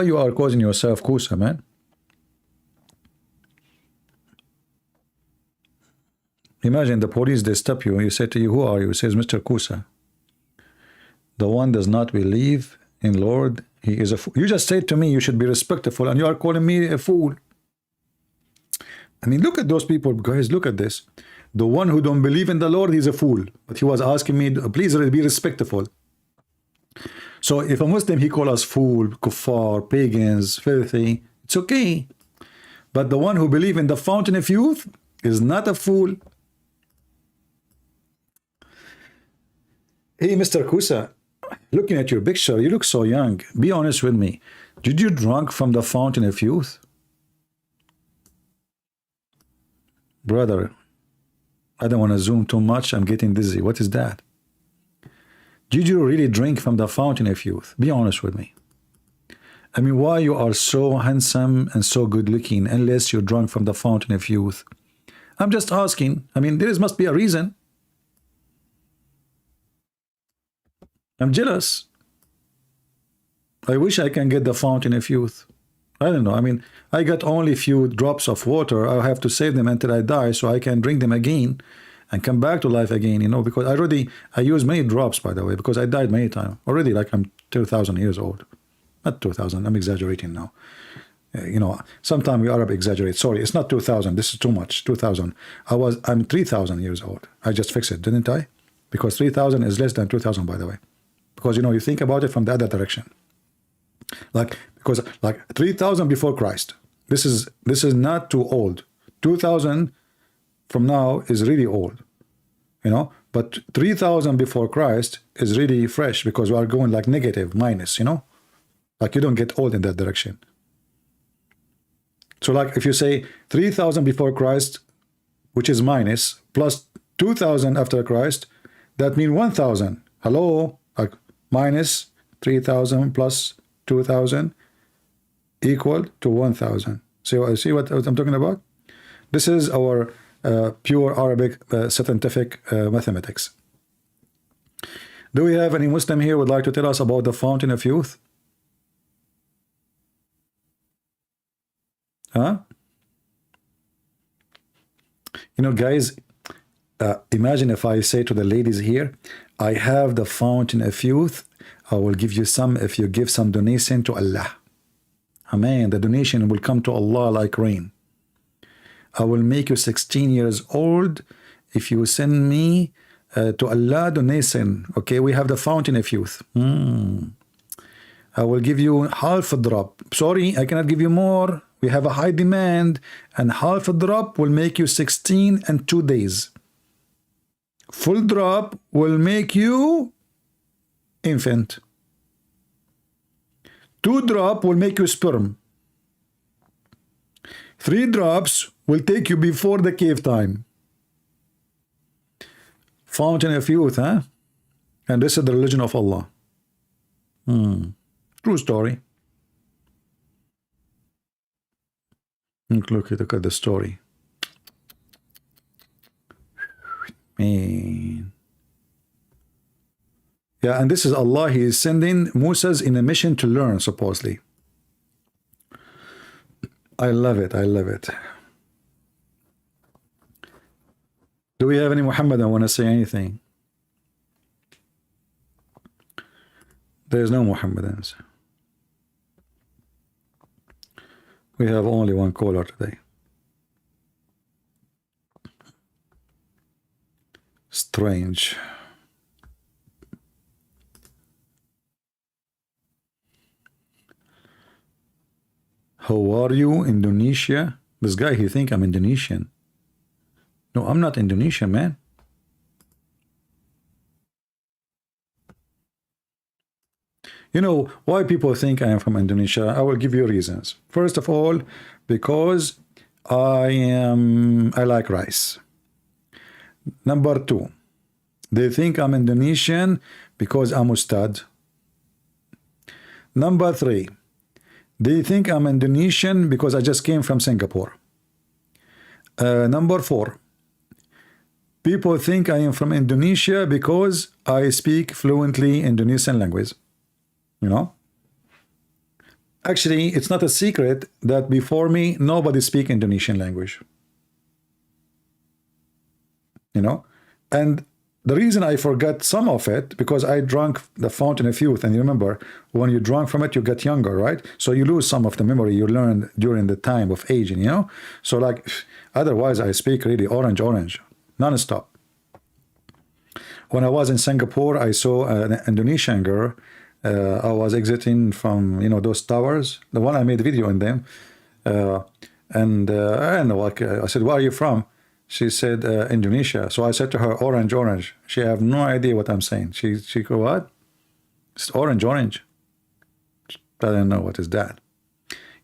you are causing yourself Kusa, man? Imagine the police, they stop you and you say to you, who are you? He says, Mr. Kusa. The one does not believe in Lord, he is a fool. You just said to me you should be respectful and you are calling me a fool. I mean, look at those people, guys, look at this. The one who don't believe in the Lord, he's a fool. But he was asking me, please be respectful. So if a Muslim, he call us fool, kuffar, pagans, filthy, it's okay. But the one who believe in the fountain of youth is not a fool. Hey, Mr. Kusa, looking at your picture, you look so young. Be honest with me. Did you drink from the fountain of youth? Brother, I don't want to zoom too much. I'm getting dizzy. What is that? Did you really drink from the fountain of youth? Be honest with me. I mean, why you are so handsome and so good looking unless you drunk from the fountain of youth? I'm just asking. I mean, there must be a reason. I'm jealous. I wish I can get the fountain of youth. I don't know. I mean, I got only a few drops of water. I have to save them until I die so I can drink them again and come back to life again, you know, because I use many drops, by the way, because I died many times. Already, like I'm 2,000 years old. Not 2,000, I'm exaggerating now. You know, sometimes we Arab exaggerate. Sorry, it's not 2,000. This is too much. 2,000. I'm 3,000 years old. I just fixed it, didn't I? Because 3,000 is less than 2,000, by the way. Because, you know, you think about it from the other direction. Because 3,000 before Christ. This is not too old. 2,000 from now is really old. You know, but 3,000 before Christ is really fresh because we are going like negative, minus, you know? Like you don't get old in that direction. So like if you say 3,000 before Christ, which is minus, plus 2,000 after Christ, that means 1,000. Hello? Like minus 3,000 plus 2,000 equal to 1,000. See what I'm talking about? This is our pure Arabic scientific mathematics. Do we have any Muslim here who would like to tell us about the fountain of youth? Huh? You know, guys, imagine if I say to the ladies here, I have the fountain of youth. I will give you some if you give some donation to Allah. Amen. The donation will come to Allah like rain. I will make you 16 years old if you send me to Allah donation. Okay, we have the fountain of youth. I will give you half a drop. Sorry, I cannot give you more. We have a high demand, and half a drop will make you 16 and 2 days. Full drop will make you infant. 2 drop will make you sperm. 3 drops will take you before the cave time. Fountain of youth, huh? And this is the religion of Allah. True story. Look at the story. Man. Yeah, and this is Allah. He is sending Musa's in a mission to learn, supposedly. I love it. I love it. Do we have any Muhammadan want to say anything? There's no Muhammadans. We have only one caller today. Strange. How are you, Indonesia? This guy, he think I'm Indonesian. No, I'm not Indonesian, man. You know why people think I am from Indonesia? I will give you reasons. First of all, because I like rice. Number 2, they think I'm Indonesian because I'm Ustad. Number 3, they think I'm Indonesian because I just came from Singapore. Number 4, people think I am from Indonesia because I speak fluently Indonesian language. you know. Actually, it's not a secret that before me, nobody speak Indonesian language. You know, and the reason I forgot some of it, because I drank the fountain of youth, and you remember, when you drunk from it, you get younger, right? So you lose some of the memory you learned during the time of aging, you know? So like, otherwise I speak really orange, non-stop. When I was in Singapore, I saw an Indonesian girl. I was exiting from, you know, those towers, the one I made a video in them. I don't know, like, I said, where are you from? She said, Indonesia. So I said to her, orange. She have no idea what I'm saying. She go, what? It's orange. I don't know what is that.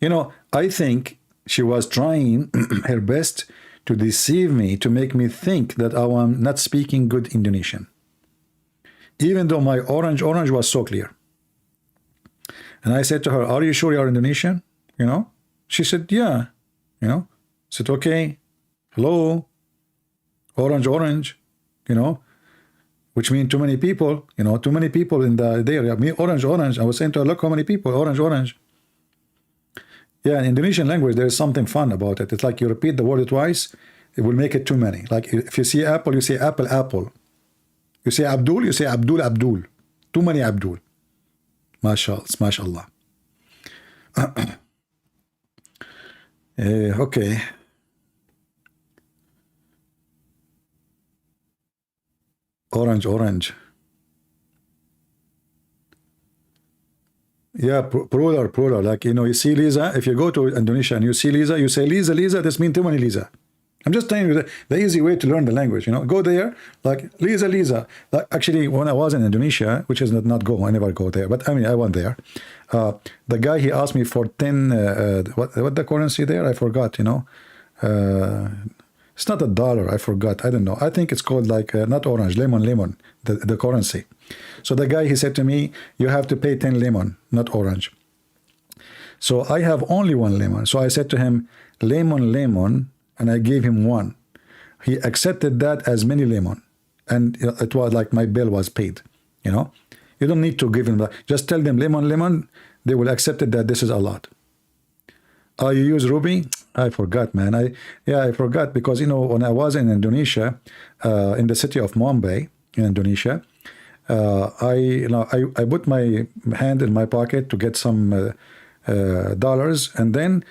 You know, I think she was trying her best to deceive me, to make me think that I am not speaking good Indonesian. Even though my orange was so clear. And I said to her, are you sure you're Indonesian? You know? She said, yeah. You know? I said, okay. Hello? Orange, you know, which means too many people, you know, too many people in the area. Me, orange. I was saying to her, look how many people, orange. Yeah, in Indonesian language, there is something fun about it. It's like you repeat the word twice, it will make it too many. Like if you see apple, you say apple. You say Abdul, you say Abdul. Too many Abdul. Mashallah. Okay. Orange. Yeah, plural. Like, you know, you see Lisa, if you go to Indonesia and you see Lisa, you say Lisa, this means too many Lisa. I'm just telling you the easy way to learn the language, you know. Go there, like Lisa. Like, actually, when I was in Indonesia, which is not go, I never go there, but I mean, I went there. The guy, he asked me for 10, what the currency there? I forgot, you know. It's not $1, I forgot, I don't know. I think it's called like, not orange, lemon, the currency. So the guy, he said to me, you have to pay 10 lemon, not orange. So I have only 1 lemon. So I said to him, lemon, and I gave him 1. He accepted that as many lemon. And it was like my bill was paid, you know. You don't need to give him that. Just tell them lemon, they will accept it that this is a lot. You use ruby? I forgot, man. I forgot, because, you know, when I was in Indonesia, in the city of Mumbai, in Indonesia, I put my hand in my pocket to get some dollars, and then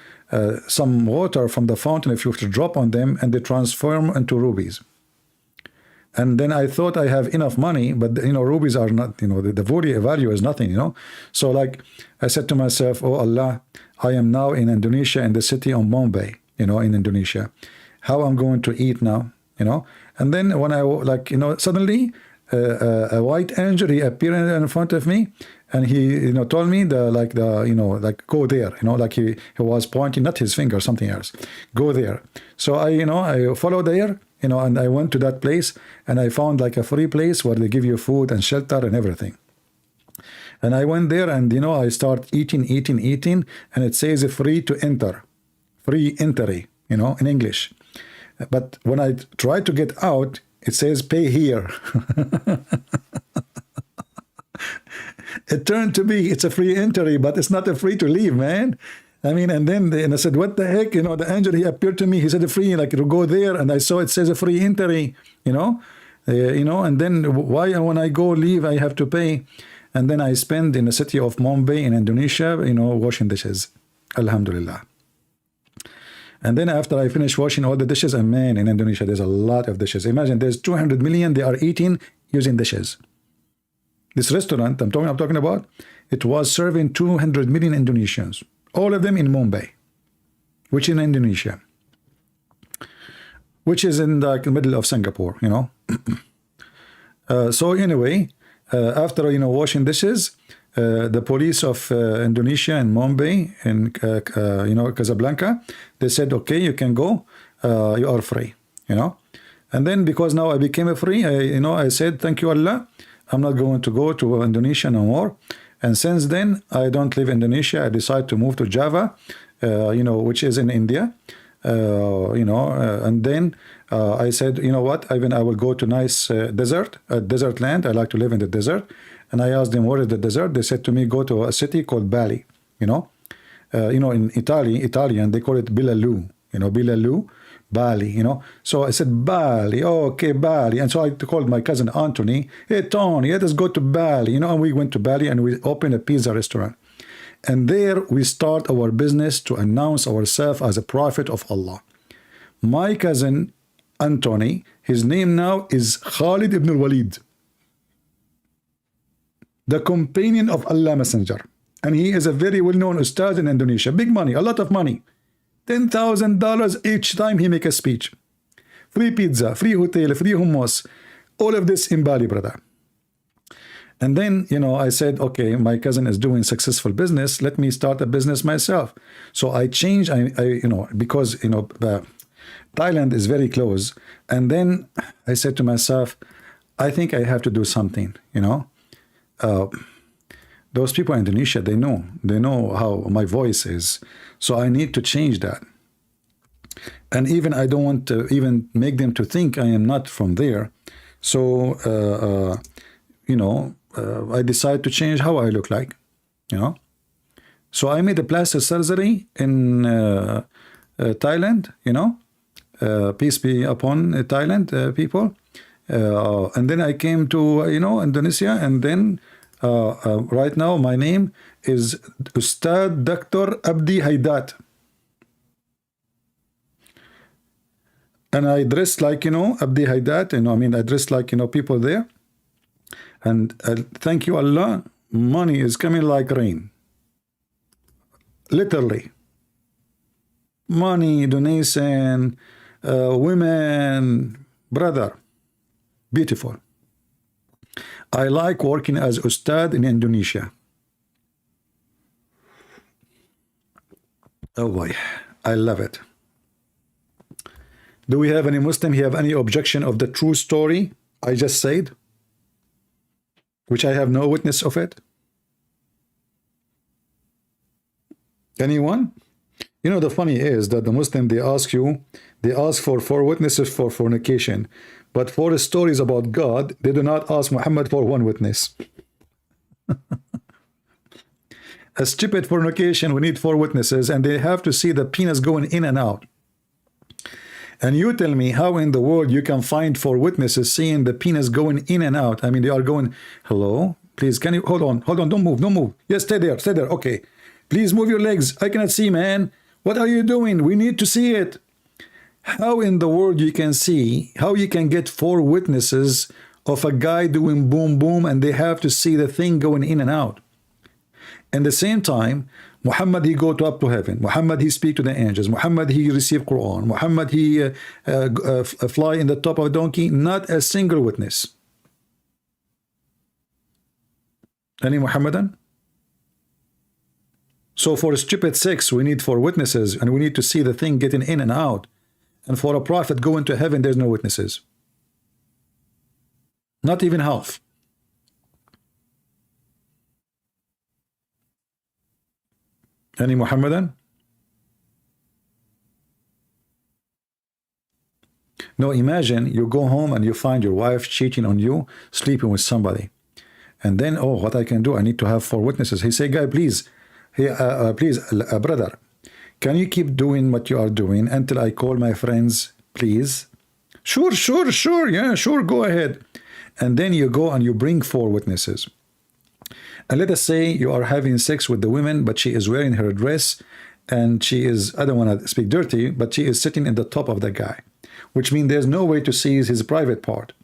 some water from the fountain, if you have to drop on them, and they transform into rubies. And then I thought I have enough money, but, you know, rubies are not, you know, the value is nothing, you know. So like I said to myself, oh Allah, I am now in Indonesia, in the city of Mumbai, you know, in Indonesia. How I'm going to eat now, you know? And then when I, like, you know, suddenly a white angel, he appeared in front of me, and he, you know, told me you know, like, go there, you know, like he was pointing, not his finger, something else, go there. So I followed there, you know, and I went to that place, and I found like a free place where they give you food and shelter and everything. And I went there, and, you know, I start eating, and it says free to enter, free entry, you know, in English. But when I try to get out, it says pay here. It turned to be, it's a free entry, but it's not a free to leave, man. I mean, and then I said, what the heck? You know, the angel, he appeared to me. He said, free, like, to go there. And I saw it says a free entry, you know. And then why, when I go leave, I have to pay. And then I spend in the city of Mumbai in Indonesia, you know, washing dishes. Alhamdulillah. And then after I finish washing all the dishes, and man, in Indonesia, there's a lot of dishes. Imagine there's 200 million, they are eating using dishes. This restaurant I'm talking about, it was serving 200 million Indonesians, all of them in Mumbai, which in Indonesia, which is in the middle of Singapore, you know. So anyway, after, you know, washing dishes, the police of Indonesia in Mumbai, in you know, Casablanca, they said, okay, you can go, you are free, you know. And then, because now I became free, I said, thank you Allah, I'm not going to go to Indonesia no more. And since then, I don't live in Indonesia. I decided to move to Java, you know, which is in India, you know, and then I said, you know what, I will go to nice desert land. I like to live in the desert. And I asked them, what is the desert? They said to me, go to a city called Bali. In Italian, they call it Bilaloo. Bilaloo, Bali, So I said, Bali, okay, Bali. And so I called my cousin Anthony, hey, Tony, let us go to Bali, and we went to Bali and we opened a pizza restaurant. And there we start our business to announce ourselves as a prophet of Allah. My cousin Anthony, his name now is Khalid ibn al-Walid, the companion of Allah Messenger. And he is a very well-known ustad in Indonesia. Big money, a lot of money. $10,000 each time he make a speech. Free pizza, free hotel, free hummus. All of this in Bali, brother. And then, I said, okay, my cousin is doing successful business. Let me start a business myself. So I changed, because, Thailand is very close. And then I said to myself, I think I have to do something, those people in Indonesia, they know how my voice is. So I need to change that. And even I don't want to even make them to think I am not from there. So, I decided to change how I look like, So I made a plastic surgery in Thailand, peace be upon Thailand people. And then I came to, Indonesia, and then right now my name is Ustad Dr. Abdi Haidat. And I dress like, Abdi Haidat, I dress like, people there. And thank you, Allah, money is coming like rain. Literally. Money, donation, women, brother. Beautiful. I like working as Ustad in Indonesia. Oh boy, I love it. Do we have any Muslim have any objection of the true story I just said? Which I have no witness of it? Anyone? The funny is that the Muslim, they ask for 4 witnesses for fornication. But for the stories about God, they do not ask Muhammad for 1 witness. A stupid fornication, we need 4 witnesses, and they have to see the penis going in and out. And you tell me how in the world you can find 4 witnesses seeing the penis going in and out. They are going, hello, please, can you, hold on, don't move. Yes, stay there, okay. Please move your legs, I cannot see, man. What are you doing? We need to see it. How in the world you can see, how you can get 4 witnesses of a guy doing boom, boom, and they have to see the thing going in and out. At the same time, Muhammad, he go up to heaven. Muhammad, he speak to the angels. Muhammad, he receive Quran. Muhammad, he fly in the top of a donkey. Not a single witness. Any Muhammadan? So for stupid sex, we need 4 witnesses, and we need to see the thing getting in and out. And for a prophet going to heaven, there's no witnesses. Not even half. Any Muhammadan? No, imagine you go home and you find your wife cheating on you, sleeping with somebody. And then, oh, what I can do? I need to have 4 witnesses. He say, guy, please, please, brother, can you keep doing what you are doing until I call my friends, please? Sure, yeah, sure, go ahead. And then you go and you bring 4 witnesses. And let us say you are having sex with the woman, but she is wearing her dress, and she is, I don't want to speak dirty, but she is sitting in the top of the guy, which means there's no way to see his private part.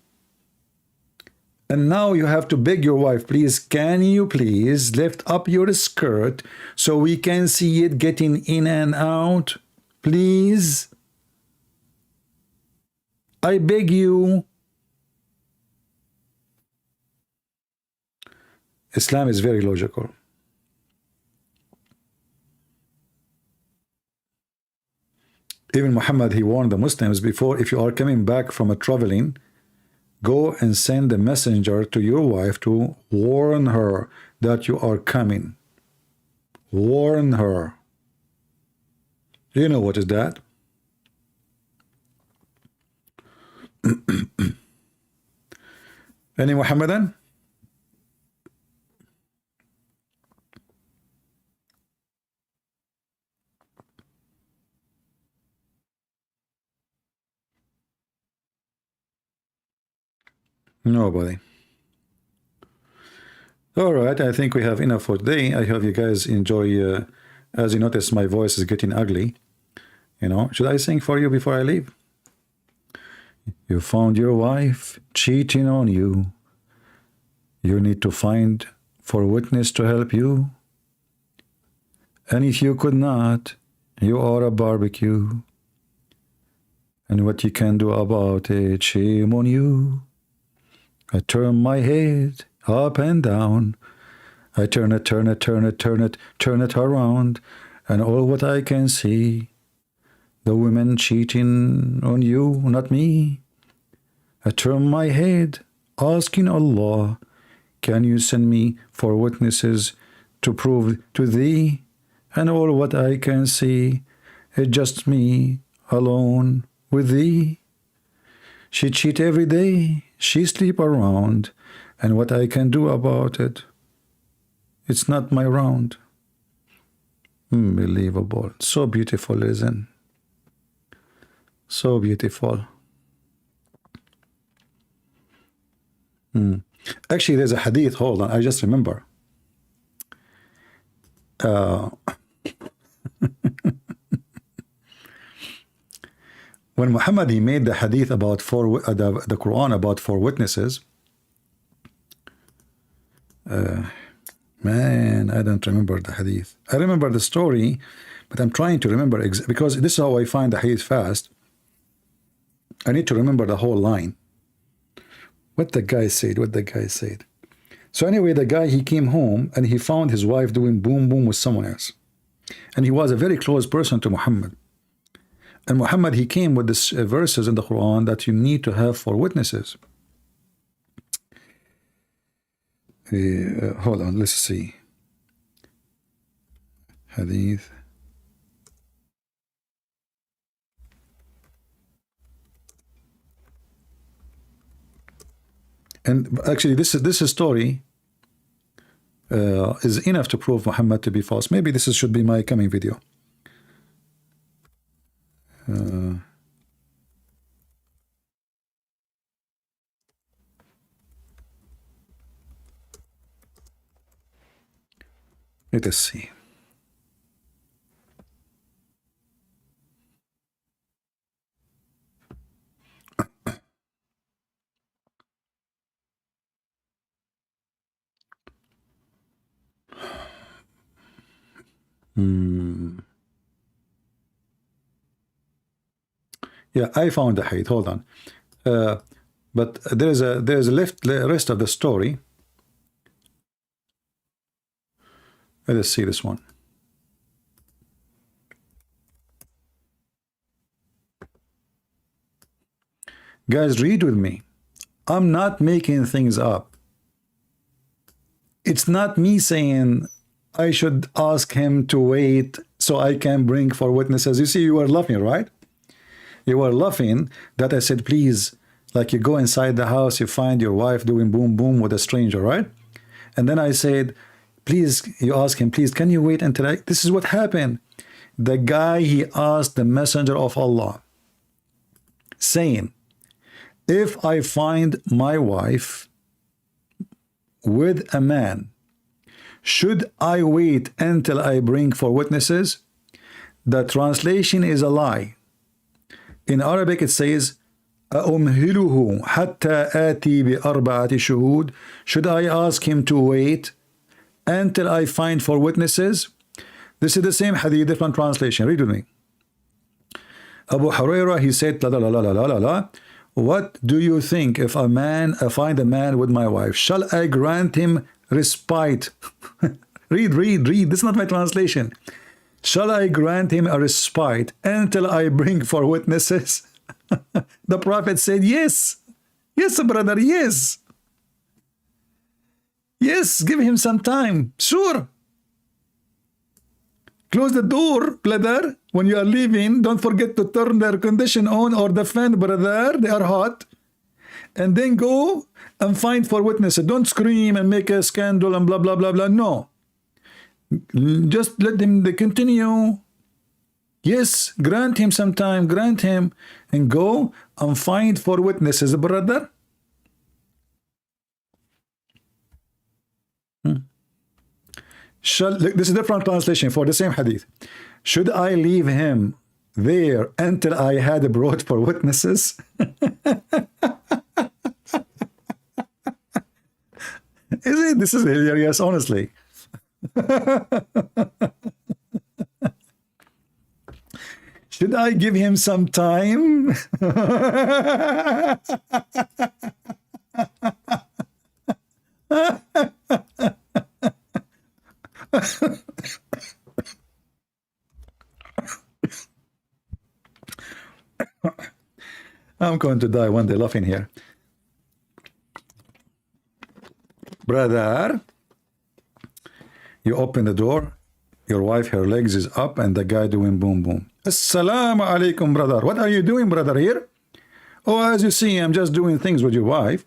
And now you have to beg your wife, please, can you please lift up your skirt so we can see it getting in and out? Please? I beg you. Islam is very logical. Even Muhammad, he warned the Muslims before, if you are coming back from a traveling, go and send a messenger to your wife to warn her that you are coming. Warn her. You know what is that? Any Muhammadan? Nobody. All right, I think we have enough for today. I hope you guys enjoy. As you notice, my voice is getting ugly. You know, should I sing for you before I leave? You found your wife cheating on you. You need to find for witness to help you. And if you could not, you are a barbecue. And what you can do about it, shame on you. I turn my head up and down. I turn it around. And all what I can see, the women cheating on you, not me. I turn my head, asking Allah, can you send me for witnesses to prove to thee? And all what I can see is just me alone with thee. She cheat every day, she sleep around, and what I can do about it, it's not my round. Unbelievable. So beautiful, isn't? So beautiful. Actually, there's a hadith. Hold on, I just remember. When Muhammad he made the hadith about the Quran about 4 witnesses. Man, I don't remember the hadith. I remember the story, but I'm trying to remember because this is how I find the hadith fast. I need to remember the whole line. What the guy said. So anyway, the guy, he came home and he found his wife doing boom boom with someone else. And he was a very close person to Muhammad. And Muhammad, he came with this verses in the Quran that you need to have 4 witnesses. Hold on, let's see. Hadith. And actually, this story is enough to prove Muhammad to be false. Maybe this should be my coming video. Let us see. Yeah, I found the hadith. Hold on, but there's a rest of the story. Let us see this one. Guys, read with me. I'm not making things up. It's not me saying I should ask him to wait so I can bring 4 witnesses. You see, you were laughing, right? You were laughing that I said, please, like you go inside the house, you find your wife doing boom boom with a stranger, right? And then I said, please, you ask him, please, can you wait until I... This is what happened. The guy, he asked the messenger of Allah, saying, if I find my wife with a man, should I wait until I bring 4 witnesses? The translation is a lie. In Arabic it says, أَأُمْهِلُهُ حَتَّى آتِي بِأَرْبَعَةِ شُهُودٍ. Should I ask him to wait until I find 4 witnesses? This is the same hadith, different translation. Read with me. Abu Hurairah, he said, la, la, la, la, la, la, la. What do you think if I find a man with my wife? Shall I grant him respite? read. This is not my translation. Shall I grant him a respite until I bring 4 witnesses? The Prophet said, yes. Yes, brother, yes. Yes, give him some time. Sure. Close the door, brother. When you are leaving, don't forget to turn the air condition on or the fan, brother. They are hot. And then go and find 4 witnesses. Don't scream and make a scandal and blah, blah, blah, blah. No. Just let them continue. Yes, grant him some time, grant him, and go and find 4 witnesses, brother. This is a different translation for the same hadith. Should I leave him there until I had brought for witnesses? This is hilarious, honestly. Should I give him some time? I'm going to die one day laughing here. Brother, you open the door, your wife, her legs is up, and the guy doing boom boom. Assalamu alaikum, brother. What are you doing, brother, here? Oh, as you see, I'm just doing things with your wife.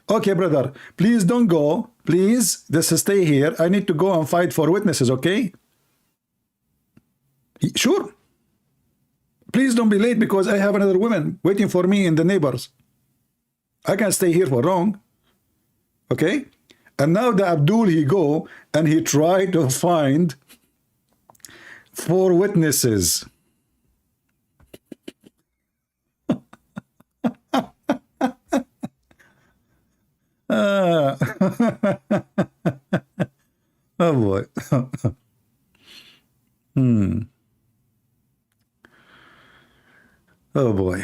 Okay, brother, please don't go. Please, just stay here. I need to go and fight for witnesses, okay? Sure. Please don't be late because I have another woman waiting for me in the neighbors. I can't stay here for long. Okay? And now the Abdul, he go and he try to find 4 witnesses. Oh boy. Oh boy.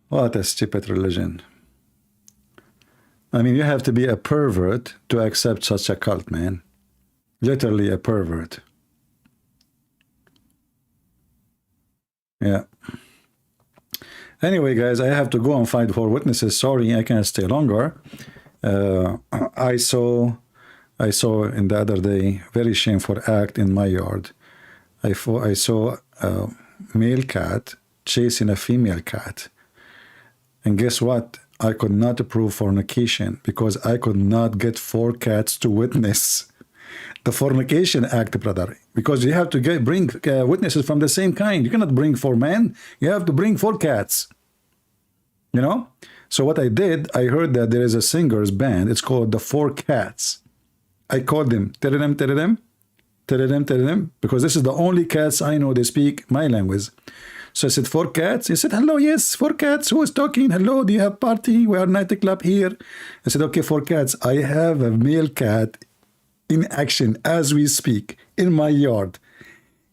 What a stupid religion. I mean, you have to be a pervert to accept such a cult, man. Literally a pervert. Yeah. Anyway, guys, I have to go and find 4 witnesses. Sorry, I can't stay longer. I saw in the other day very shameful act in my yard. I saw a male cat chasing a female cat. And guess what? I could not prove fornication because I could not get 4 cats to witness the fornication act, brother. Because you have to bring witnesses from the same kind. You cannot bring 4 men. You have to bring 4 cats. You know? So what I did, I heard that there is a singer's band. It's called the 4 Cats. I called them. Because this is the only cats I know they speak my language. So I said, 4 cats? He said, hello, yes, 4 cats. Who is talking? Hello, do you have party? We are nightclub here. I said, okay, 4 cats. I have a male cat in action as we speak in my yard.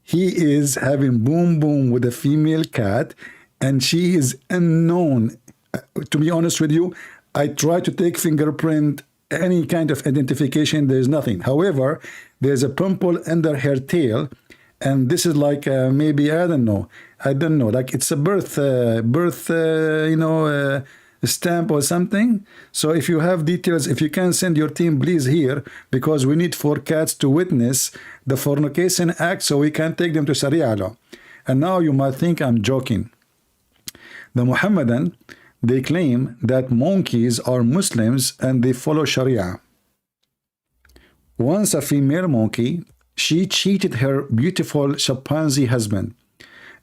He is having boom boom with a female cat and she is unknown. To be honest with you, I tried to take fingerprint, any kind of identification, there's nothing. However, there's a pimple under her tail, and this is like maybe I don't know, like it's a birth stamp or something. So if you have details, if you can send your team, please here, because we need 4 cats to witness the fornication act, so we can take them to Sharia law. And now you might think I'm joking. The Muhammadan, they claim that monkeys are Muslims and they follow Sharia. Once a female monkey, she cheated her beautiful chimpanzee husband.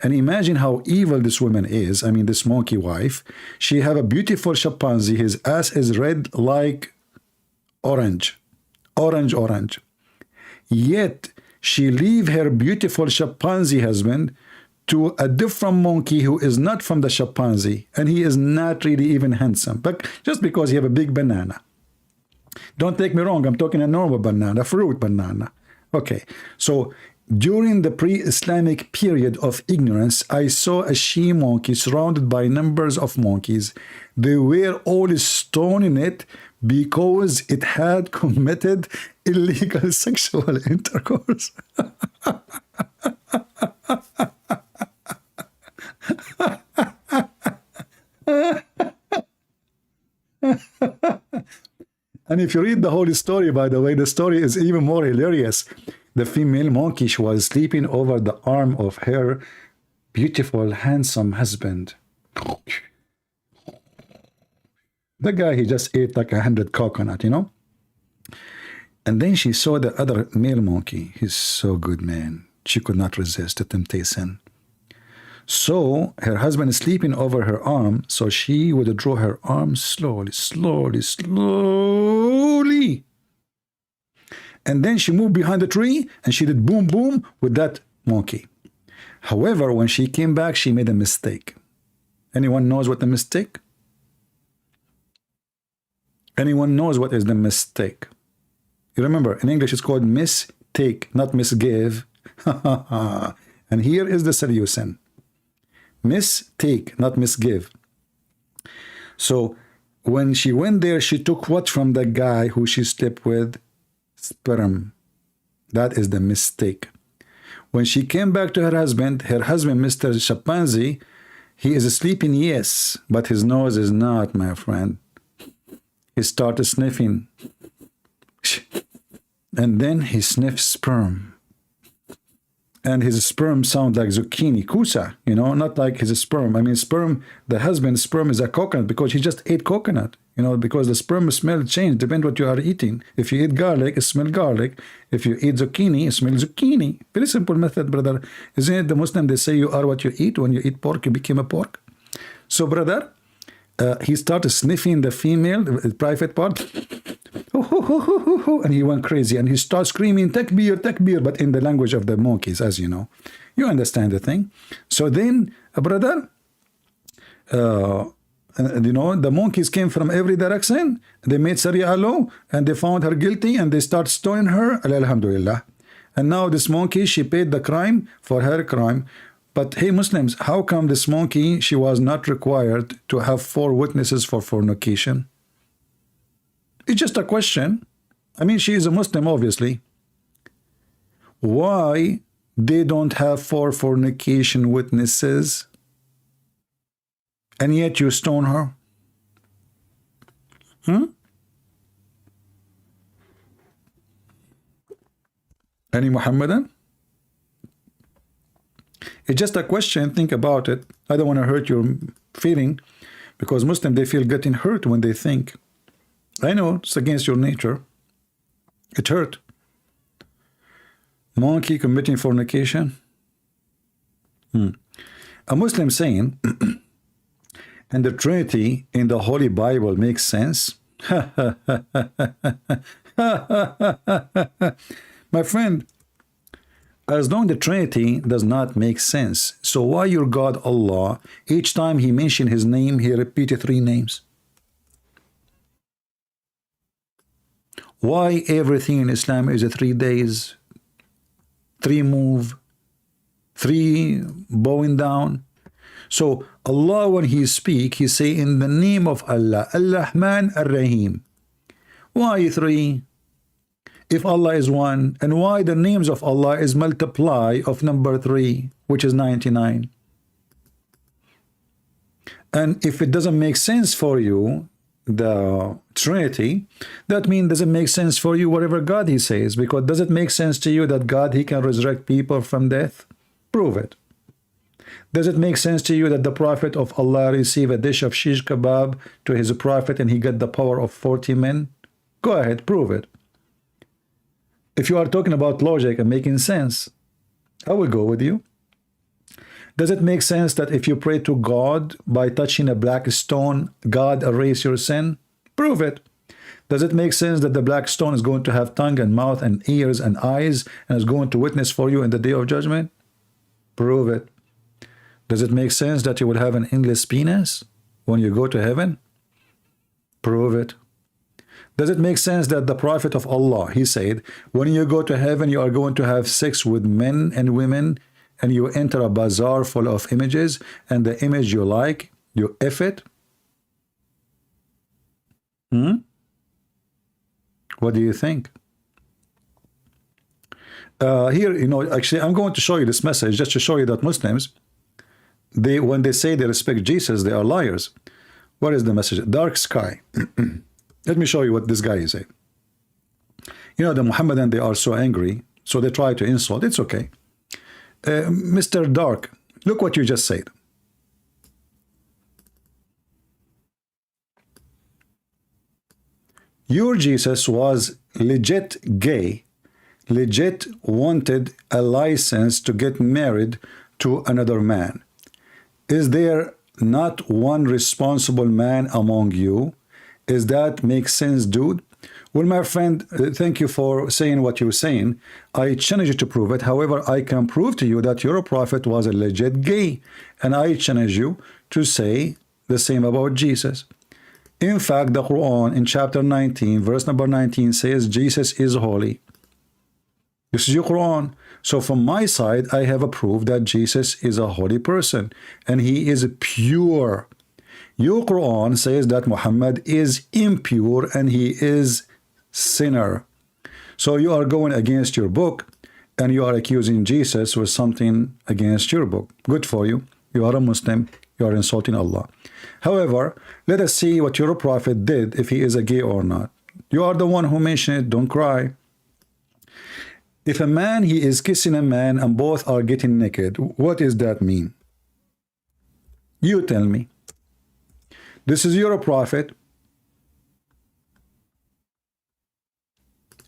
And imagine how evil this woman is. I mean, this monkey wife. She have a beautiful chimpanzee. His ass is red like orange. Orange. Yet, she leave her beautiful chimpanzee husband to a different monkey who is not from the chimpanzee, and he is not really even handsome, but just because he have a big banana. Don't take me wrong, I'm talking a normal banana, fruit banana. Okay, so during the pre-Islamic period of ignorance, I saw a she monkey surrounded by numbers of monkeys. They were all stoning it because it had committed illegal sexual intercourse. And if you read the whole story, by the way, the story is even more hilarious. The female monkey, she was sleeping over the arm of her beautiful, handsome husband. The guy, he just ate like 100 coconut, you know? And then she saw the other male monkey. He's so good, man. She could not resist the temptation. So her husband is sleeping over her arm, so she would draw her arm slowly, slowly, slowly. And then she moved behind the tree and she did boom, boom with that monkey. However, when she came back, she made a mistake. Anyone knows what the mistake? Anyone knows what is the mistake? You remember, in English it's called mistake, not misgive. And here is the solution. Mistake, not misgive. So when she went there, she took what from the guy who she slept with? Sperm. That is the mistake. When she came back to her husband, Mr. Chimpanzee, he is sleeping, yes, but his nose is not, my friend. He started sniffing. And then he sniffed sperm. And his sperm sounds like zucchini, kusa, you know, not like his sperm. I mean, sperm, the husband's sperm is a coconut because he just ate coconut, you know, because the sperm smell change, depend what you are eating. If you eat garlic, it smell garlic. If you eat zucchini, it smell zucchini. Very simple method, brother. Isn't it the Muslim, they say you are what you eat. When you eat pork, you became a pork. So, brother, he started sniffing the female, the private part. And he went crazy and he started screaming takbir, takbir, but in the language of the monkeys, as you know. You understand the thing. So then, brother, you know, the monkeys came from every direction. They made Sharia law and they found her guilty and they start stoning her. Alhamdulillah. And now this monkey, she paid the crime for her crime. But hey, Muslims, how come this monkey, she was not required to have 4 witnesses for fornication? It's just a question. I mean, she is a Muslim, obviously. Why they don't have 4 fornication witnesses? And yet you stone her? Any Muhammadan? It's just a question. Think about it. I don't want to hurt your feeling because Muslims, they feel getting hurt when they think. I know it's against your nature. It hurt. Monkey committing fornication. A Muslim saying, and the Trinity in the Holy Bible makes sense. My friend, as long the Trinity does not make sense, so why your God Allah, each time he mentioned his name, he repeated 3 names? Why everything in Islam is a 3 days, 3 move, 3 bowing down? So Allah, when he speak, he say in the name of Allah, Ar-Rahman Ar-Rahim. Why 3? If Allah is 1, and why the names of Allah is multiply of number 3, which is 99? And if it doesn't make sense for you, the Trinity, that means doesn't make sense for you whatever God he says, because does it make sense to you that God, he can resurrect people from death? Prove it. Does it make sense to you that the Prophet of Allah received a dish of shish kebab to his Prophet and he got the power of 40 men? Go ahead, prove it. If you are talking about logic and making sense, I will go with you. Does it make sense that if you pray to God by touching a black stone, God erase your sin? Prove it. Does it make sense that the black stone is going to have tongue and mouth and ears and eyes and is going to witness for you in the day of judgment? Prove it. Does it make sense that you will have an endless penis when you go to heaven? Prove it. Does it make sense that the Prophet of Allah, he said, when you go to heaven, you are going to have sex with men and women, and you enter a bazaar full of images, and the image you like, you F it? What do you think? Here, you know, actually, I'm going to show you this message just to show you that Muslims, when they say they respect Jesus, they are liars. What is the message? Dark sky. Let me show you what this guy is saying. You know, the Muhammadan, they are so angry, so they try to insult. It's okay. Mr. Dark, look what you just said. Your Jesus was legit gay, legit wanted a license to get married to another man. Is there not one responsible man among you? Is that make sense, dude? Well, my friend, thank you for saying what you're saying. I challenge you to prove it. However, I can prove to you that your prophet was a legit gay. And I challenge you to say the same about Jesus. In fact, the Quran in chapter 19, verse number 19 says Jesus is holy. This is your Quran. So from my side, I have a proof that Jesus is a holy person and he is pure. Your Quran says that Muhammad is impure and he is sinner. So you are going against your book and you are accusing Jesus with something against your book. Good for you. You are a Muslim. You are insulting Allah. However, let us see what your prophet did, if he is a gay or not. You are the one who mentioned it. Don't cry. If a man, he is kissing a man and both are getting naked, what does that mean? You tell me. This is your prophet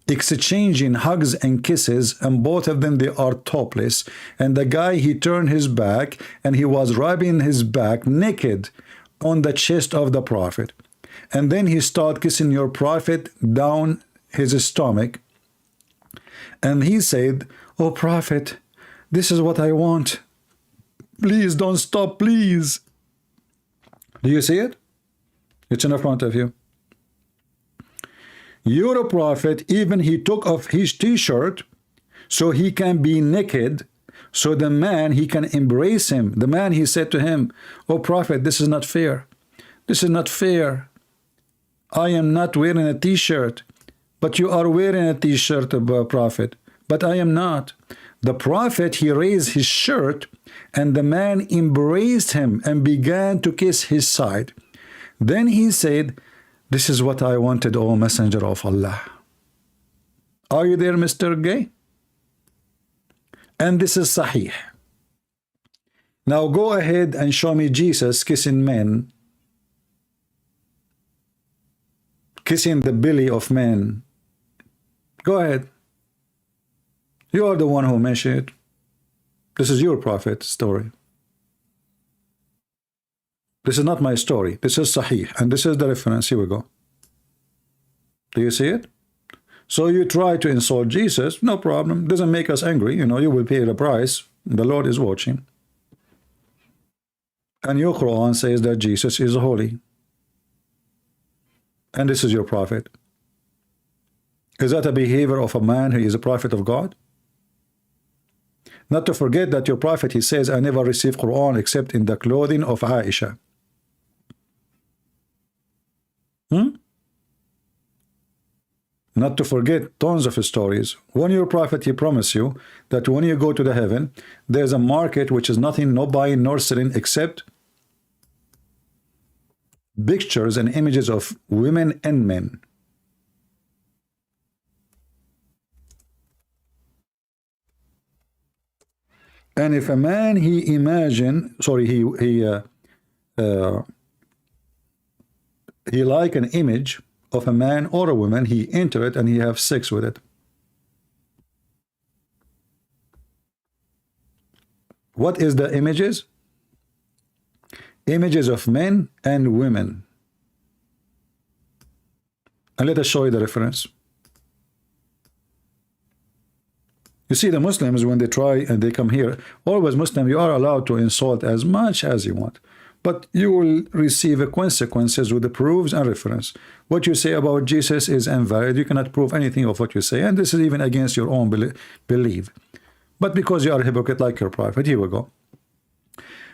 exchanging hugs and kisses, and both of them, they are topless, and the guy, he turned his back and he was rubbing his back naked on the chest of the prophet, and then he started kissing your prophet down his stomach, and he said, "Oh prophet, this is what I want, please don't stop, please." Do you see it? It's in front of you. Your prophet, even he took off his t-shirt so he can be naked, so the man, he can embrace him. The man, he said to him, "Oh prophet, this is not fair. This is not fair. I am not wearing a t-shirt, but you are wearing a t-shirt, prophet, but I am not." The prophet, he raised his shirt and the man embraced him and began to kiss his side. Then he said, "This is what I wanted, O Messenger of Allah." Are you there, Mr. Gay? And this is Sahih. Now go ahead and show me Jesus kissing men, kissing the belly of men. Go ahead. You are the one who mentioned it. This is your prophet's story. This is not my story. This is Sahih. And this is the reference. Here we go. Do you see it? So you try to insult Jesus. No problem. Doesn't make us angry. You know, you will pay the price. The Lord is watching. And your Quran says that Jesus is holy. And this is your prophet. Is that a behavior of a man who is a prophet of God? Not to forget that your prophet, he says, "I never received Quran except in the clothing of Aisha." Not to forget tons of stories. When your prophet, he promised you that when you go to the heaven, there's a market which is nothing, no buying nor selling, except pictures and images of women and men. And if a man, he like an image of a man or a woman, he enter it and he have sex with it. What is the images? Images of men and women. And let us show you the reference. You see, the Muslims, when they try and they come here, always Muslim, you are allowed to insult as much as you want, but you will receive consequences with the proofs and reference. What you say about Jesus is invalid. You cannot prove anything of what you say, and this is even against your own belief. But because you are a hypocrite like your prophet, here we go.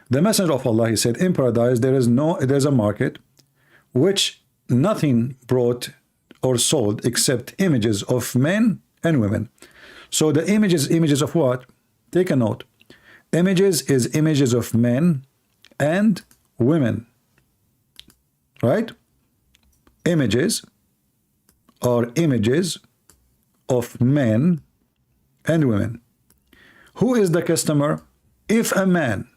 The Messenger of Allah, he said, in paradise there's a market which nothing brought or sold except images of men and women. So the images of what? Take a note. Images is images of men and women, right? Images are images of men and women. Who is the customer? If a man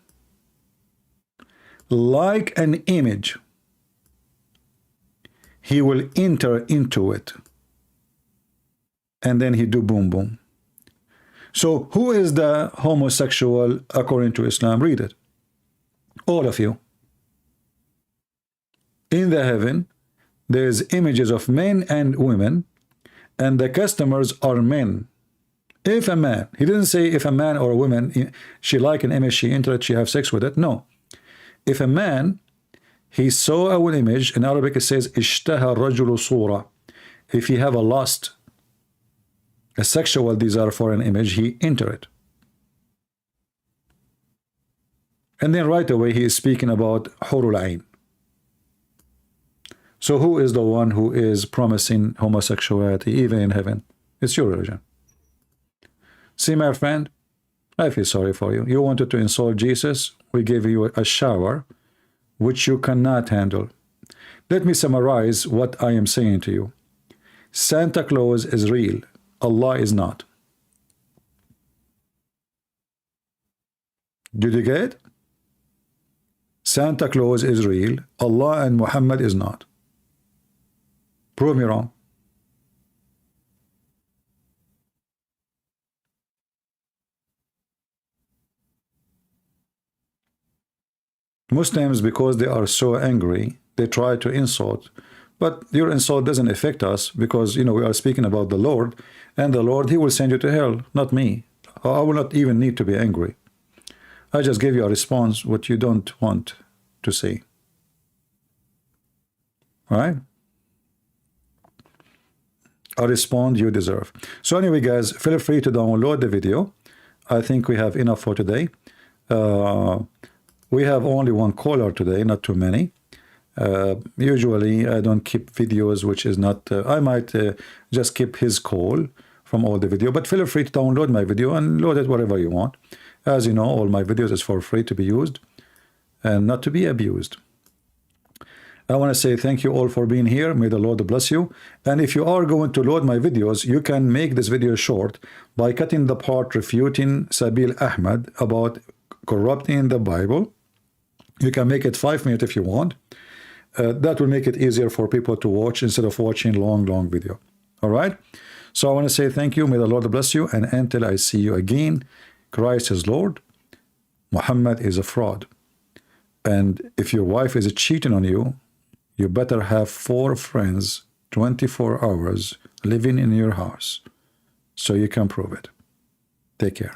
like an image, he will enter into it, and then he do boom boom. So who is the homosexual according to Islam? Read it. All of you. In the heaven, there's images of men and women, and the customers are men. If a man, he didn't say if a man or a woman, she like an image, she interested, she have sex with it. No. If a man, he saw an image, in Arabic it says, اشتهى الرجل صورة. If he have a lust, a sexual desire for an image, he enter it. And then right away he is speaking about Hurul Ain. So who is the one who is promising homosexuality even in heaven? It's your religion. See, my friend, I feel sorry for you. You wanted to insult Jesus. We gave you a shower which you cannot handle. Let me summarize what I am saying to you. Santa Claus is real. Allah is not. Did you get it? Santa Claus is real. Allah and Muhammad is not. Prove me wrong. Muslims, because they are so angry, they try to insult. But your insult doesn't affect us because, you know, we are speaking about the Lord, and the Lord, he will send you to hell, not me. I will not even need to be angry. I just gave you a response what you don't want to see. All right? A response you deserve. So anyway, guys, feel free to download the video. I think we have enough for today. We have only one caller today, not too many. Usually I don't keep videos which is not, I might just keep his call from all the video, but feel free to download my video and load it wherever you want. As you know, all my videos is for free to be used and not to be abused. I want to say thank you all for being here. May the Lord bless you. And if you are going to load my videos, you can make this video short by cutting the part refuting Sabeel Ahmed about corrupting the Bible. You can make it 5 minutes if you want. That will make it easier for people to watch instead of watching long video. All right? So I want to say thank you. May the Lord bless you. And until I see you again, Christ is Lord. Muhammad is a fraud. And if your wife is cheating on you, you better have 4 friends 24 hours living in your house so you can prove it. Take care.